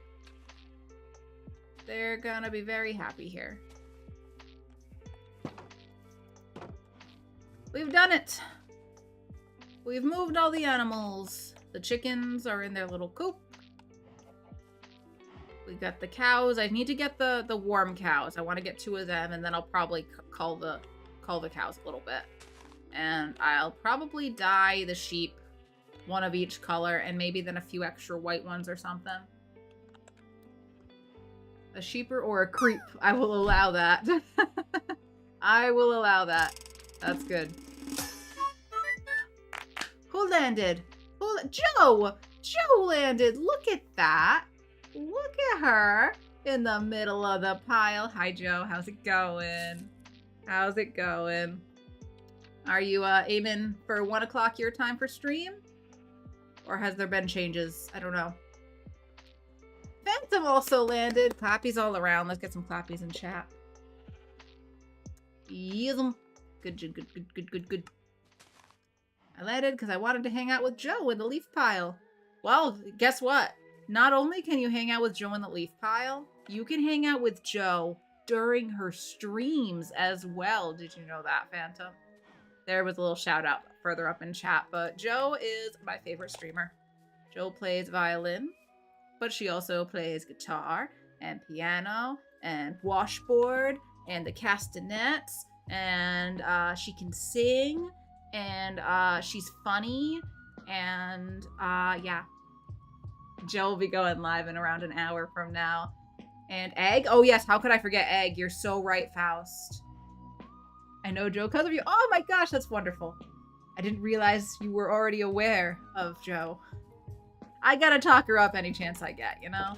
They're gonna be very happy here. We've done it! We've moved all the animals. The chickens are in their little coop. We got the cows. I need to get the warm cows. I want to get 2 of them, and then I'll probably cull the cows a little bit. And I'll probably dye the sheep One of each color, and maybe then a few extra white ones or something. A sheeper or a creep. I will allow that. I will allow that. That's good. Who landed? Joe! Joe landed! Look at that! Look at her in the middle of the pile. Hi, Joe. How's it going? How's it going? Are you aiming for 1 o'clock your time for stream? Or has there been changes? I don't know. Phantom also landed. Clappies all around. Let's get some clappies in chat. Yes. Good. I landed because I wanted to hang out with Joe in the leaf pile. Well, guess what? Not only can you hang out with Joe in the leaf pile, you can hang out with Joe during her streams as well. Did you know that, Phantom? There was a little shout out further up in chat, but Joe is my favorite streamer. Joe plays violin, but she also plays guitar and piano and washboard and the castanets, and she can sing, and she's funny, and yeah. Joe will be going live in around an hour from now. And Egg? Oh yes, how could I forget Egg? You're so right, Faust. I know Joe because of you. Oh my gosh, that's wonderful. I didn't realize you were already aware of Joe. I gotta talk her up any chance I get, you know?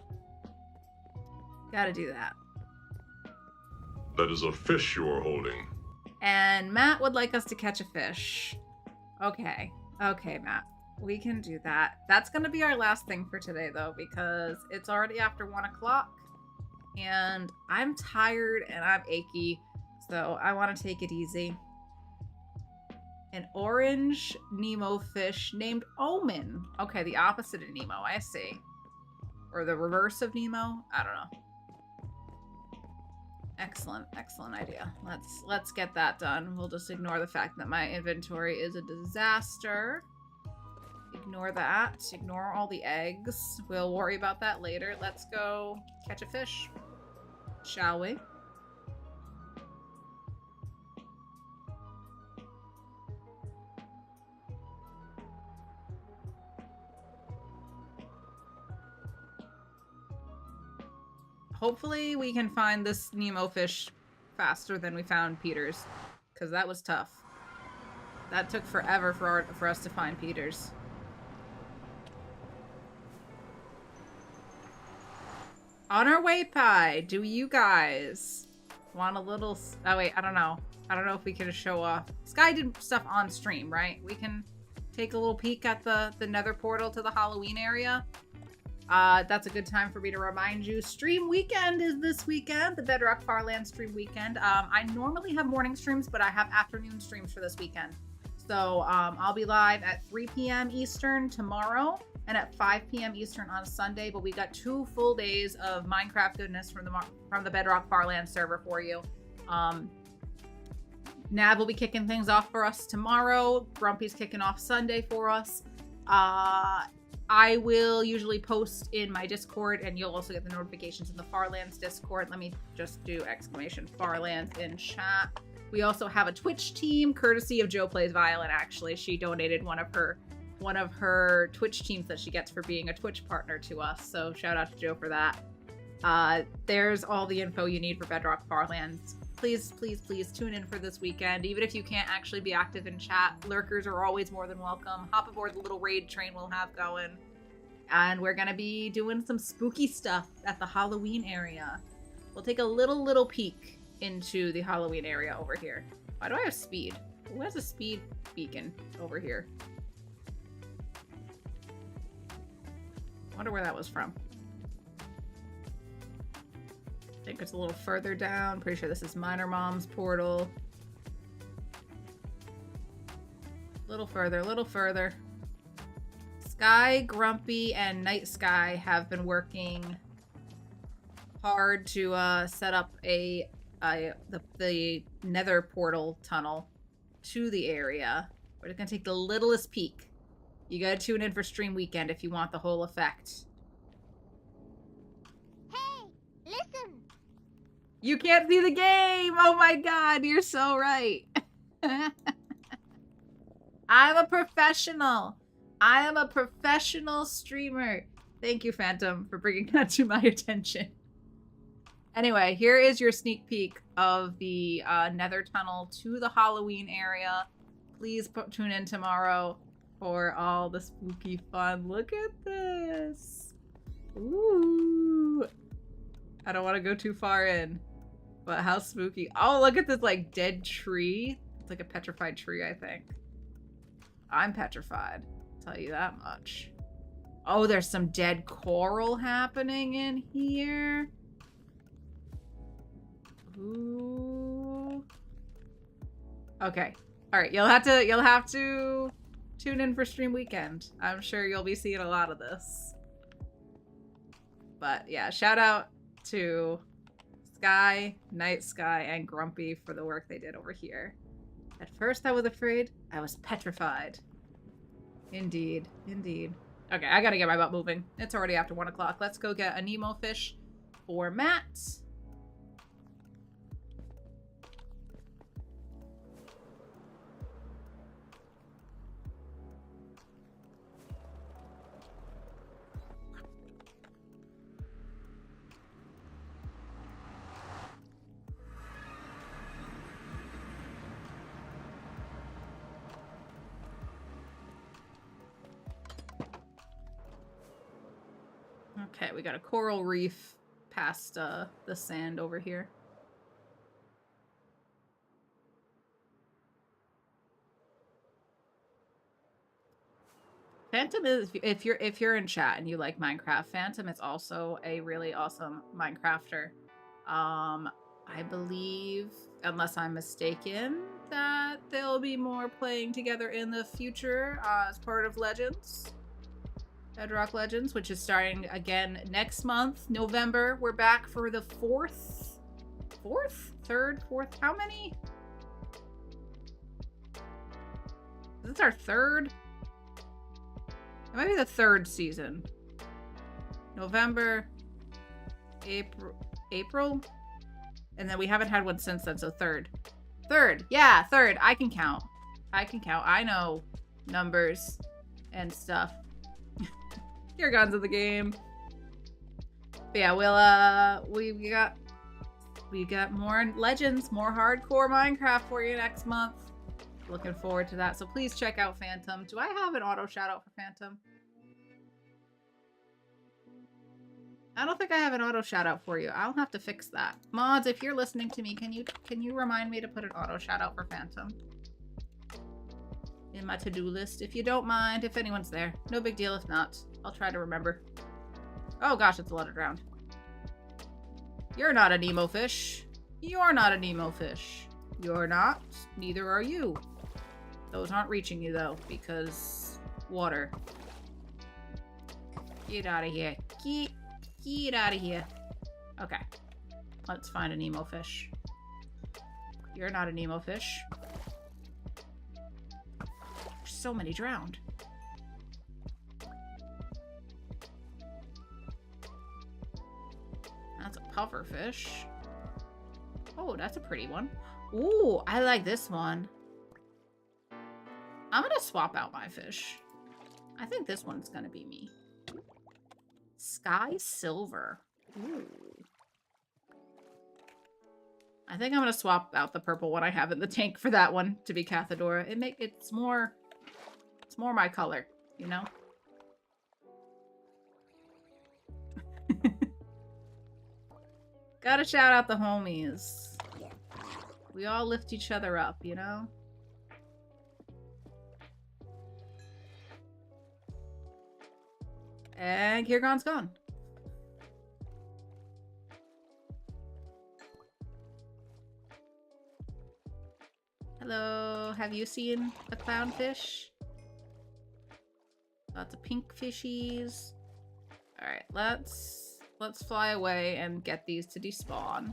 Gotta do that. That is a fish you are holding. And Matt would like us to catch a fish. Okay. Okay, Matt. We can do that. That's gonna be our last thing for today, though, because it's already after 1 o'clock. And I'm tired and I'm achy. So I want to take it easy. An orange Nemo fish named Omen. Okay, the opposite of Nemo, I see. Or the reverse of Nemo. I don't know. Excellent idea. Let's get that done. We'll just ignore the fact that my inventory is a disaster. Ignore that. Ignore all the eggs. We'll worry about that later. Let's go catch a fish. Shall we? Hopefully we can find this Nemo fish faster than we found Peter's, because that was tough. That took forever for us to find Peter's. On our way, Pie, do you guys want a little... Oh, wait, I don't know. I don't know if we can show off. Sky did stuff on stream, right? We can take a little peek at the nether portal to the Halloween area. That's a good time for me to remind you. Stream weekend is this weekend, the Bedrock Farlands stream weekend. I normally have morning streams, but I have afternoon streams for this weekend. So I'll be live at 3 p.m. Eastern tomorrow and at 5 p.m. Eastern on Sunday. But we got 2 full days of Minecraft goodness from the Bedrock Farlands server for you. Nav will be kicking things off for us tomorrow. Grumpy's kicking off Sunday for us. I will usually post in my Discord, and you'll also get the notifications in the Farlands Discord. Let me just do exclamation Farlands in chat. We also have a Twitch team, courtesy of Joe Plays Violin, actually. She donated one of her Twitch teams that she gets for being a Twitch partner to us, so shout out to Joe for that. There's all the info you need for Bedrock Farlands. Please, please, please tune in for this weekend. Even if you can't actually be active in chat, lurkers are always more than welcome. Hop aboard the little raid train we'll have going. And we're going to be doing some spooky stuff at the Halloween area. We'll take a little peek into the Halloween area over here. Why do I have speed? Who has a speed beacon over here? I wonder where that was from. I think it's a little further down. Pretty sure this is Minor Mom's portal. Little further. Sky, Grumpy, and Night Sky have been working hard to set up the nether portal tunnel to the area. We're just gonna take the littlest peek. You gotta tune in for stream weekend if you want the whole effect. Hey, listen. You can't see the game! Oh my god, you're so right. I'm a professional. I am a professional streamer. Thank you, Phantom, for bringing that to my attention. Anyway, here is your sneak peek of the nether tunnel to the Halloween area. Please tune in tomorrow for all the spooky fun. Look at this. Ooh. I don't want to go too far in, but how spooky. Oh, look at this like dead tree. It's like a petrified tree, I think. I'm petrified. I'll tell you that much. Oh, there's some dead coral happening in here. Ooh. Okay. All right, you'll have to tune in for stream weekend. I'm sure you'll be seeing a lot of this. But yeah, shout out to Sky, Night Sky, and Grumpy for the work they did over here. At first I was afraid. I was petrified. Indeed. Indeed. Okay, I gotta get my butt moving. It's already after 1 o'clock. Let's go get a Nemo fish for Matt. Okay, we got a coral reef past the sand over here. Phantom is, if you're in chat and you like Minecraft, Phantom is also a really awesome Minecrafter. I believe, unless I'm mistaken, that they'll be more playing together in the future as part of Legends. Bedrock Legends, which is starting again next month, November. We're back for the fourth, how many? Is this our third? It might be the third season. November, April, and then we haven't had one since then, so third. Yeah, third. I can count. I know numbers and stuff. Your guns in the game. But yeah, we got more Legends, more hardcore Minecraft for you next month. Looking forward to that. So please check out Phantom. Do I have an auto shout out for Phantom? I don't think I have an auto shout out for you. I'll have to fix that. Mods, if you're listening to me, can you remind me to put an auto shout out for Phantom in my to-do list, if you don't mind, if anyone's there. No big deal if not. I'll try to remember. Oh gosh, it's a lot of drowned. You're not a Nemo fish. You're not a Nemo fish. You're not. Neither are you. Those aren't reaching you though, because water. Get out of here. Get out of here. Okay. Let's find a Nemo fish. You're not a Nemo fish. There's so many drowned. That's a puffer fish. Oh, that's a pretty one. Ooh, I like this one. I'm gonna swap out my fish. I think this one's gonna be me. Sky Silver. Ooh. I think I'm gonna swap out the purple one I have in the tank for that one to be Kathadora. It's more my color, you know? Gotta shout out the homies. We all lift each other up, you know? And Kirgon's gone. Hello, have you seen the clownfish? Lots of pink fishies. Alright, let's fly away and get these to despawn.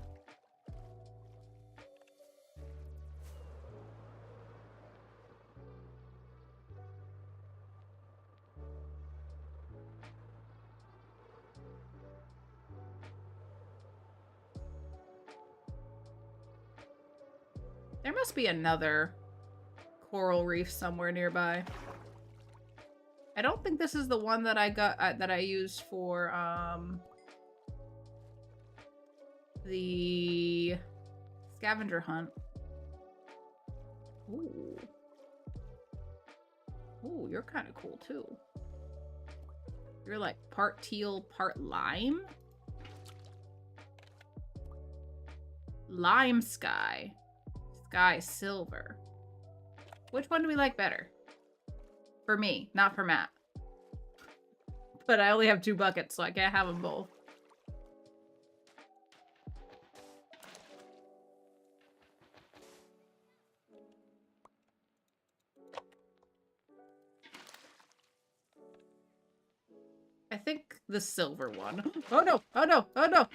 There must be another coral reef somewhere nearby. I don't think this is the one that I got that I used for the scavenger hunt. Ooh. Ooh, you're kind of cool too. You're like part teal, part lime. Lime sky. Sky silver. Which one do we like better? For me, not for Matt. But I only have 2 buckets, so I can't have them both. I think the silver one. Oh no! Oh no! Oh no!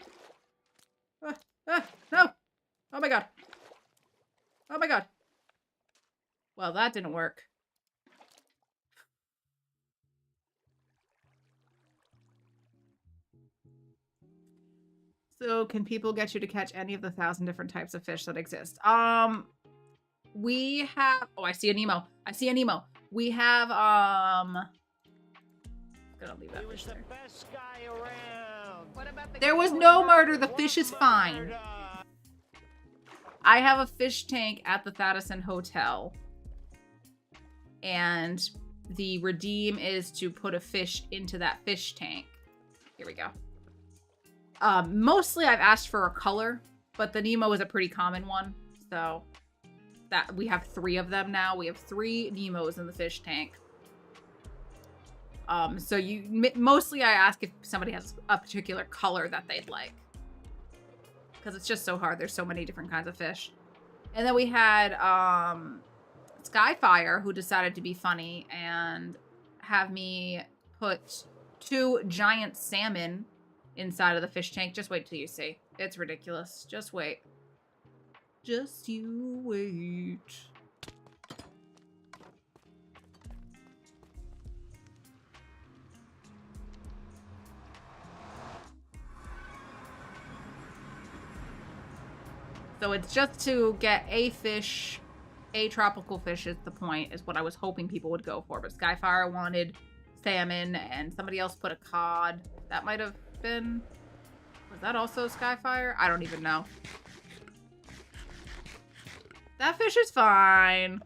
No! Oh my god! Oh my god! Well, that didn't work. So, can people get you to catch any of the 1,000 different types of fish that exist? We have... Oh, I see an Nemo. I see a Nemo. We have, gonna leave that fish there. There was no murder. The fish is fine. I have a fish tank at the Thaddeson Hotel. And the redeem is to put a fish into that fish tank. Here we go. Mostly I've asked for a color, but the Nemo is a pretty common one. So that we have 3 of them now. We have 3 Nemos in the fish tank. So mostly I ask if somebody has a particular color that they'd like. Because it's just so hard. There's so many different kinds of fish. And then we had, Skyfire, who decided to be funny and have me put 2 giant salmon inside of the fish tank. Just wait till you see. It's ridiculous. Just wait. Just you wait. So it's just to get a fish, a tropical fish is the point, is what I was hoping people would go for. But Skyfire wanted salmon, and somebody else put a cod. That might have been... Was that also Skyfire? I don't even know. That fish is fine.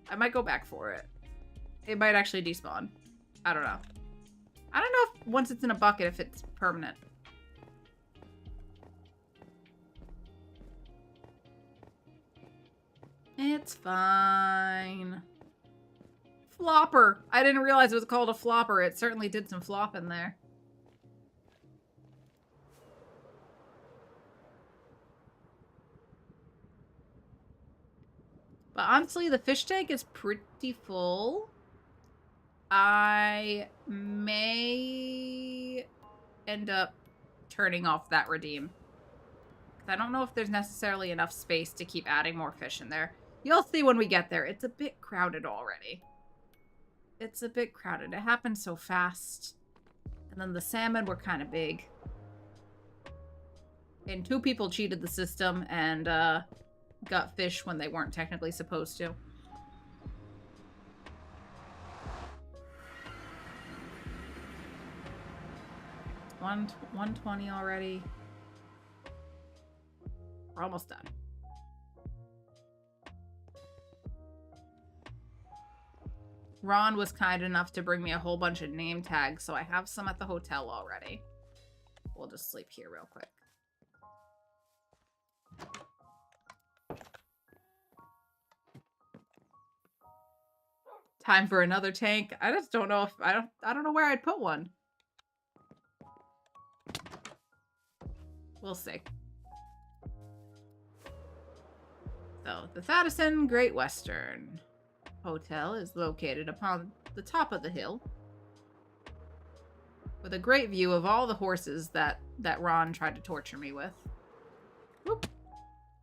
I might go back for it. It might actually despawn. I don't know. I don't know if once it's in a bucket, if it's permanent. It's fine. Flopper. I didn't realize it was called a flopper. It certainly did some flop in there. But honestly, the fish tank is pretty full. I may end up turning off that redeem. I don't know if there's necessarily enough space to keep adding more fish in there. You'll see when we get there. It's a bit crowded already. It's a bit crowded. It happened so fast. And then the salmon were kind of big. And 2 people cheated the system and got fish when they weren't technically supposed to. One 120 already. We're almost done. Ron was kind enough to bring me a whole bunch of name tags, so I have some at the hotel already. We'll just sleep here real quick. Time for another tank. I just don't know if I don't know where I'd put one. We'll see. So, the Thaddeson Great Western Hotel is located upon the top of the hill with a great view of all the horses that Ron tried to torture me with. Whoop.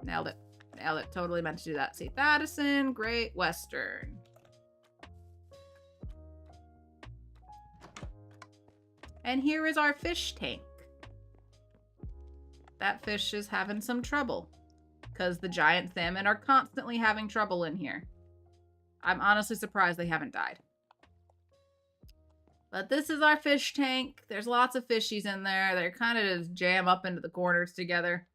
Nailed it. Nailed it. Totally meant to do that. See, Thaddeson Great Western. And here is our fish tank. That fish is having some trouble because the giant salmon are constantly having trouble in here. I'm honestly surprised they haven't died. But this is our fish tank. There's lots of fishies in there. They're kind of just jam up into the corners together.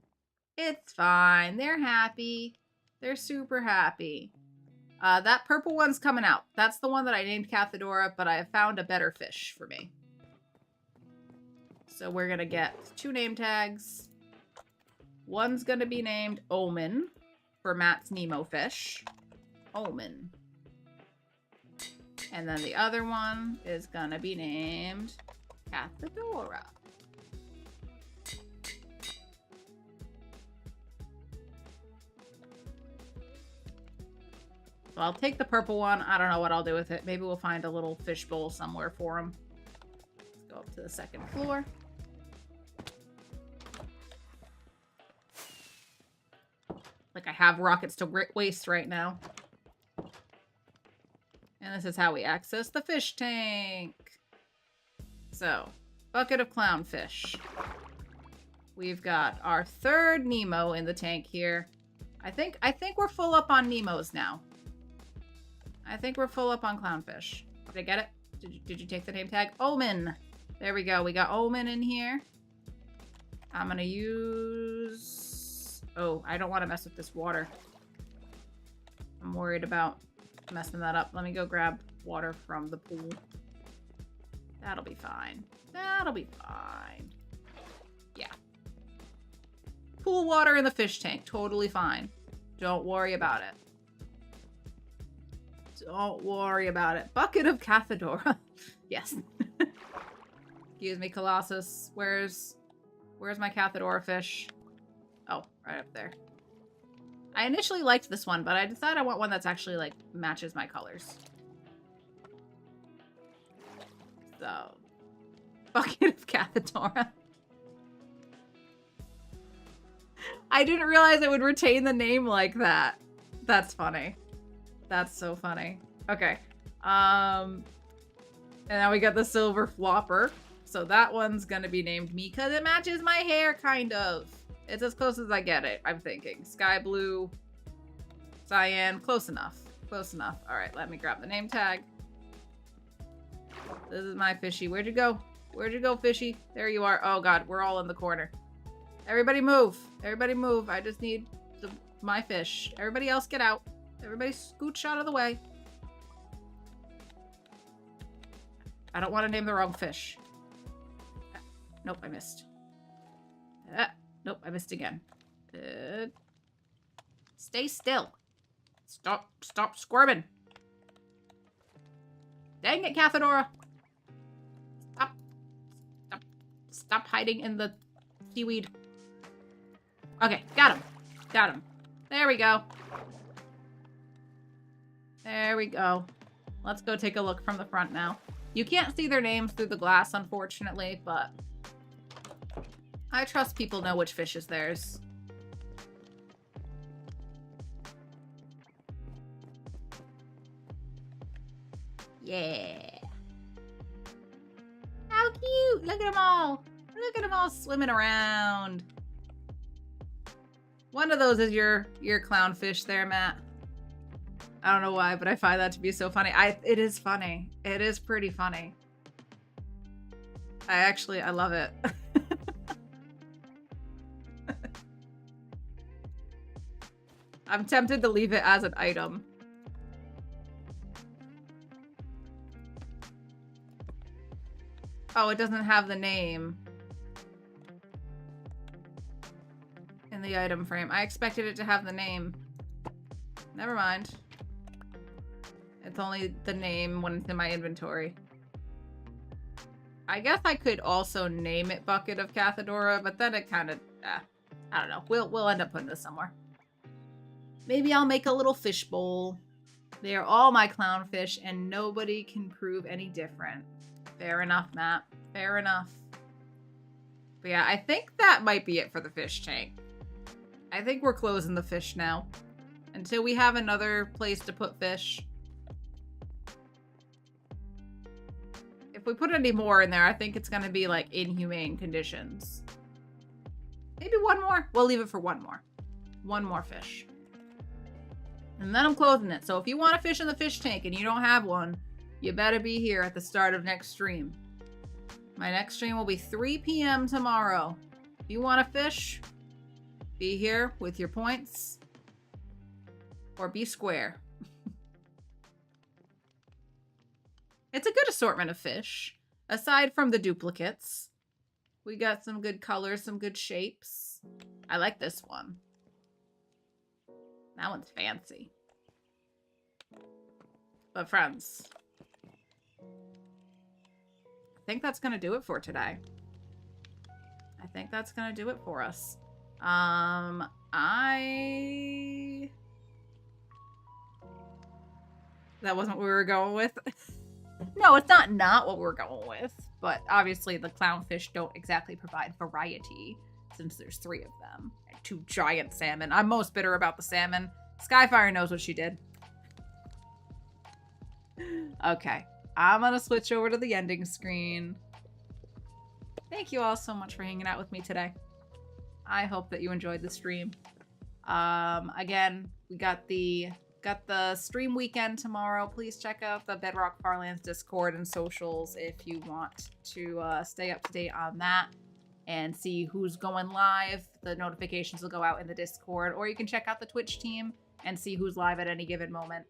It's fine. They're happy. They're super happy. That purple one's coming out. That's the one that I named Kathadora, but I have found a better fish for me. So we're going to get 2 name tags. One's going to be named Omen for Matt's Nemo fish. Omen. And then the other one is going to be named Kathadora. So I'll take the purple one. I don't know what I'll do with it. Maybe we'll find a little fish bowl somewhere for him. Let's go up to the second floor. Like I have rockets to waste right now. And this is how we access the fish tank. So, bucket of clownfish. We've got our 3rd Nemo in the tank here. I think we're full up on Nemos now. I think we're full up on clownfish. Did I get it? Did you take the name tag? Omen. There we go. We got Omen in here. I'm gonna use... Oh, I don't want to mess with this water. I'm worried about messing that up. Let me go grab water from the pool. That'll be fine. That'll be fine. Yeah. Pool water in the fish tank. Totally fine. Don't worry about it. Don't worry about it. Bucket of Kathadora. Yes. Excuse me, Colossus. Where's my Kathadora fish? Oh, right up there. I initially liked this one, but I decided I want one that's actually, like, matches my colors. So, bucket of Kathadora. I didn't realize it would retain the name like that. That's funny. That's so funny. Okay. And now we got the silver flopper. So that one's gonna be named me because it matches my hair, kind of. It's as close as I get it, I'm thinking. Sky blue, cyan, close enough. Close enough. All right, let me grab the name tag. This is my fishy. Where'd you go? Where'd you go, fishy? There you are. Oh, God, we're all in the corner. Everybody move. Everybody move. I just need my fish. Everybody else get out. Everybody scooch out of the way. I don't want to name the wrong fish. Nope, I missed. Nope, I missed again. Stay still. Stop squirming. Dang it, Kathadora. Stop hiding in the seaweed. Okay, got him. Got him. There we go. There we go. Let's go take a look from the front now. You can't see their names through the glass, unfortunately, but I trust people know which fish is theirs. Yeah. How cute! Look at them all! Look at them all swimming around. One of those is your clownfish there, Matt. I don't know why, but I find that to be so funny. It is funny. It is pretty funny. I love it. I'm tempted to leave it as an item. Oh, it doesn't have the name in the item frame. I expected it to have the name. Never mind. It's only the name when it's in my inventory. I guess I could also name it Bucket of Kathadora, but then it kind of, I don't know. We'll end up putting this somewhere. Maybe I'll make a little fish bowl. They are all my clownfish, and nobody can prove any different. Fair enough, Matt. Fair enough. But yeah, I think that might be it for the fish tank. I think we're closing the fish now. Until we have another place to put fish. If we put any more in there, I think it's going to be like inhumane conditions. Maybe one more. We'll leave it for one more. One more fish. And then I'm closing it. So if you want a fish in the fish tank and you don't have one, you better be here at the start of next stream. My next stream will be 3 p.m. tomorrow. If you want to fish, be here with your points. Or be square. It's a good assortment of fish. Aside from the duplicates. We got some good colors, some good shapes. I like this one. That one's fancy. But friends, I think that's going to do it for today. I think that's going to do it for us. That wasn't what we were going with. No, it's not what we're going with. But obviously the clownfish don't exactly provide variety since there's 3 of them. And 2 giant salmon. I'm most bitter about the salmon. Skyfire knows what she did. Okay. I'm gonna switch over to the ending screen. Thank you all so much for hanging out with me today. I hope that you enjoyed the stream. Again, we got the stream weekend tomorrow. Please check out the Bedrock Farlands Discord and socials if you want to stay up to date on that and see who's going live. The notifications will go out in the Discord, or you can check out the Twitch team and see who's live at any given moment.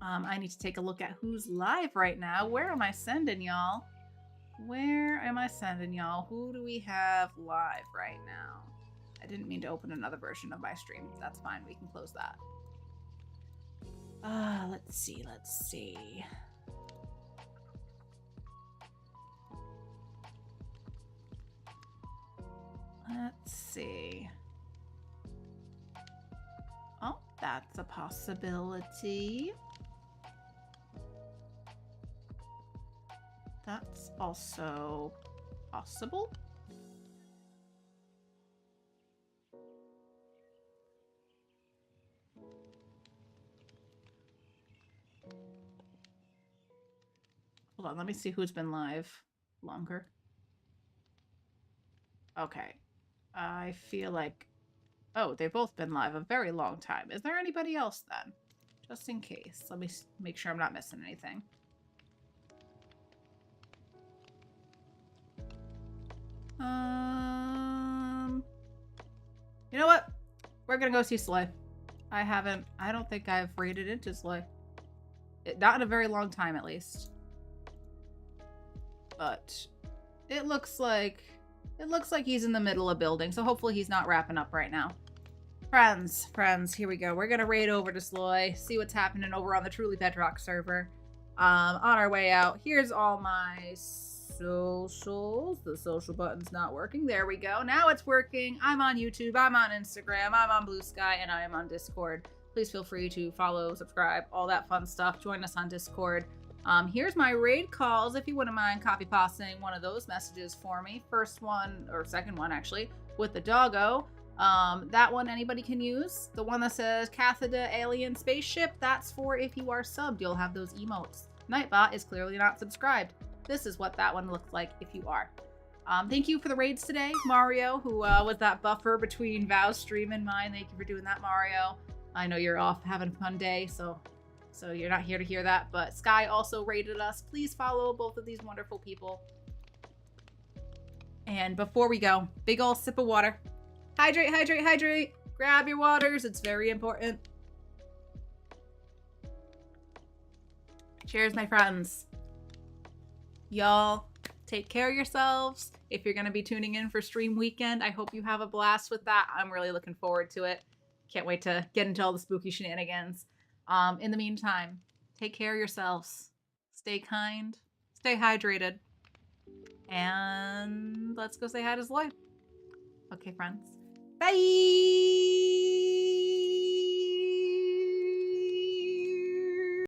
I need to take a look at who's live right now. Where am I sending y'all? Where am I sending y'all? Who do we have live right now? I didn't mean to open another version of my stream. That's fine. We can close that. Let's see. Let's see. Oh, that's a possibility. That's also possible. Hold on, let me see who's been live longer. Okay. I feel like... Oh, they've both been live a very long time. Is there anybody else then? Just in case. Let me make sure I'm not missing anything. You know what? We're gonna go see Slay. I don't think I've raided into Slay. Not in a very long time, at least. But it looks like he's in the middle of building, so hopefully he's not wrapping up right now. Friends, here we go. We're gonna raid over to Sloy, see what's happening over on the Truly Bedrock server. On our way out, here's all my socials. The social button's not working. There we go. Now it's working. I'm on YouTube, I'm on Instagram, I'm on Blue Sky, and I am on Discord. Please feel free to follow, subscribe, all that fun stuff. Join us on Discord. Here's my raid calls if you wouldn't mind copy pasting one of those messages for me. First one, or second one actually, with the doggo. That one anybody can use. The one that says Kathadora alien spaceship, that's for if you are subbed. You'll have those emotes. Nightbot is clearly not subscribed. This is what that one looks like if you are. Thank you for the raids today, Mario, who was that buffer between Vow's stream and mine. Thank you for doing that, Mario. I know you're off having a fun day, so you're not here to hear that, but Sky also rated us. Please follow both of these wonderful people. And before we go, big ol' sip of water. Hydrate, hydrate, hydrate. Grab your waters. It's very important. Cheers, my friends. Y'all, take care of yourselves. If you're going to be tuning in for stream weekend, I hope you have a blast with that. I'm really looking forward to it. Can't wait to get into all the spooky shenanigans. In the meantime, take care of yourselves. Stay kind. Stay hydrated. And let's go say hi to Sloy. Okay, friends. Bye!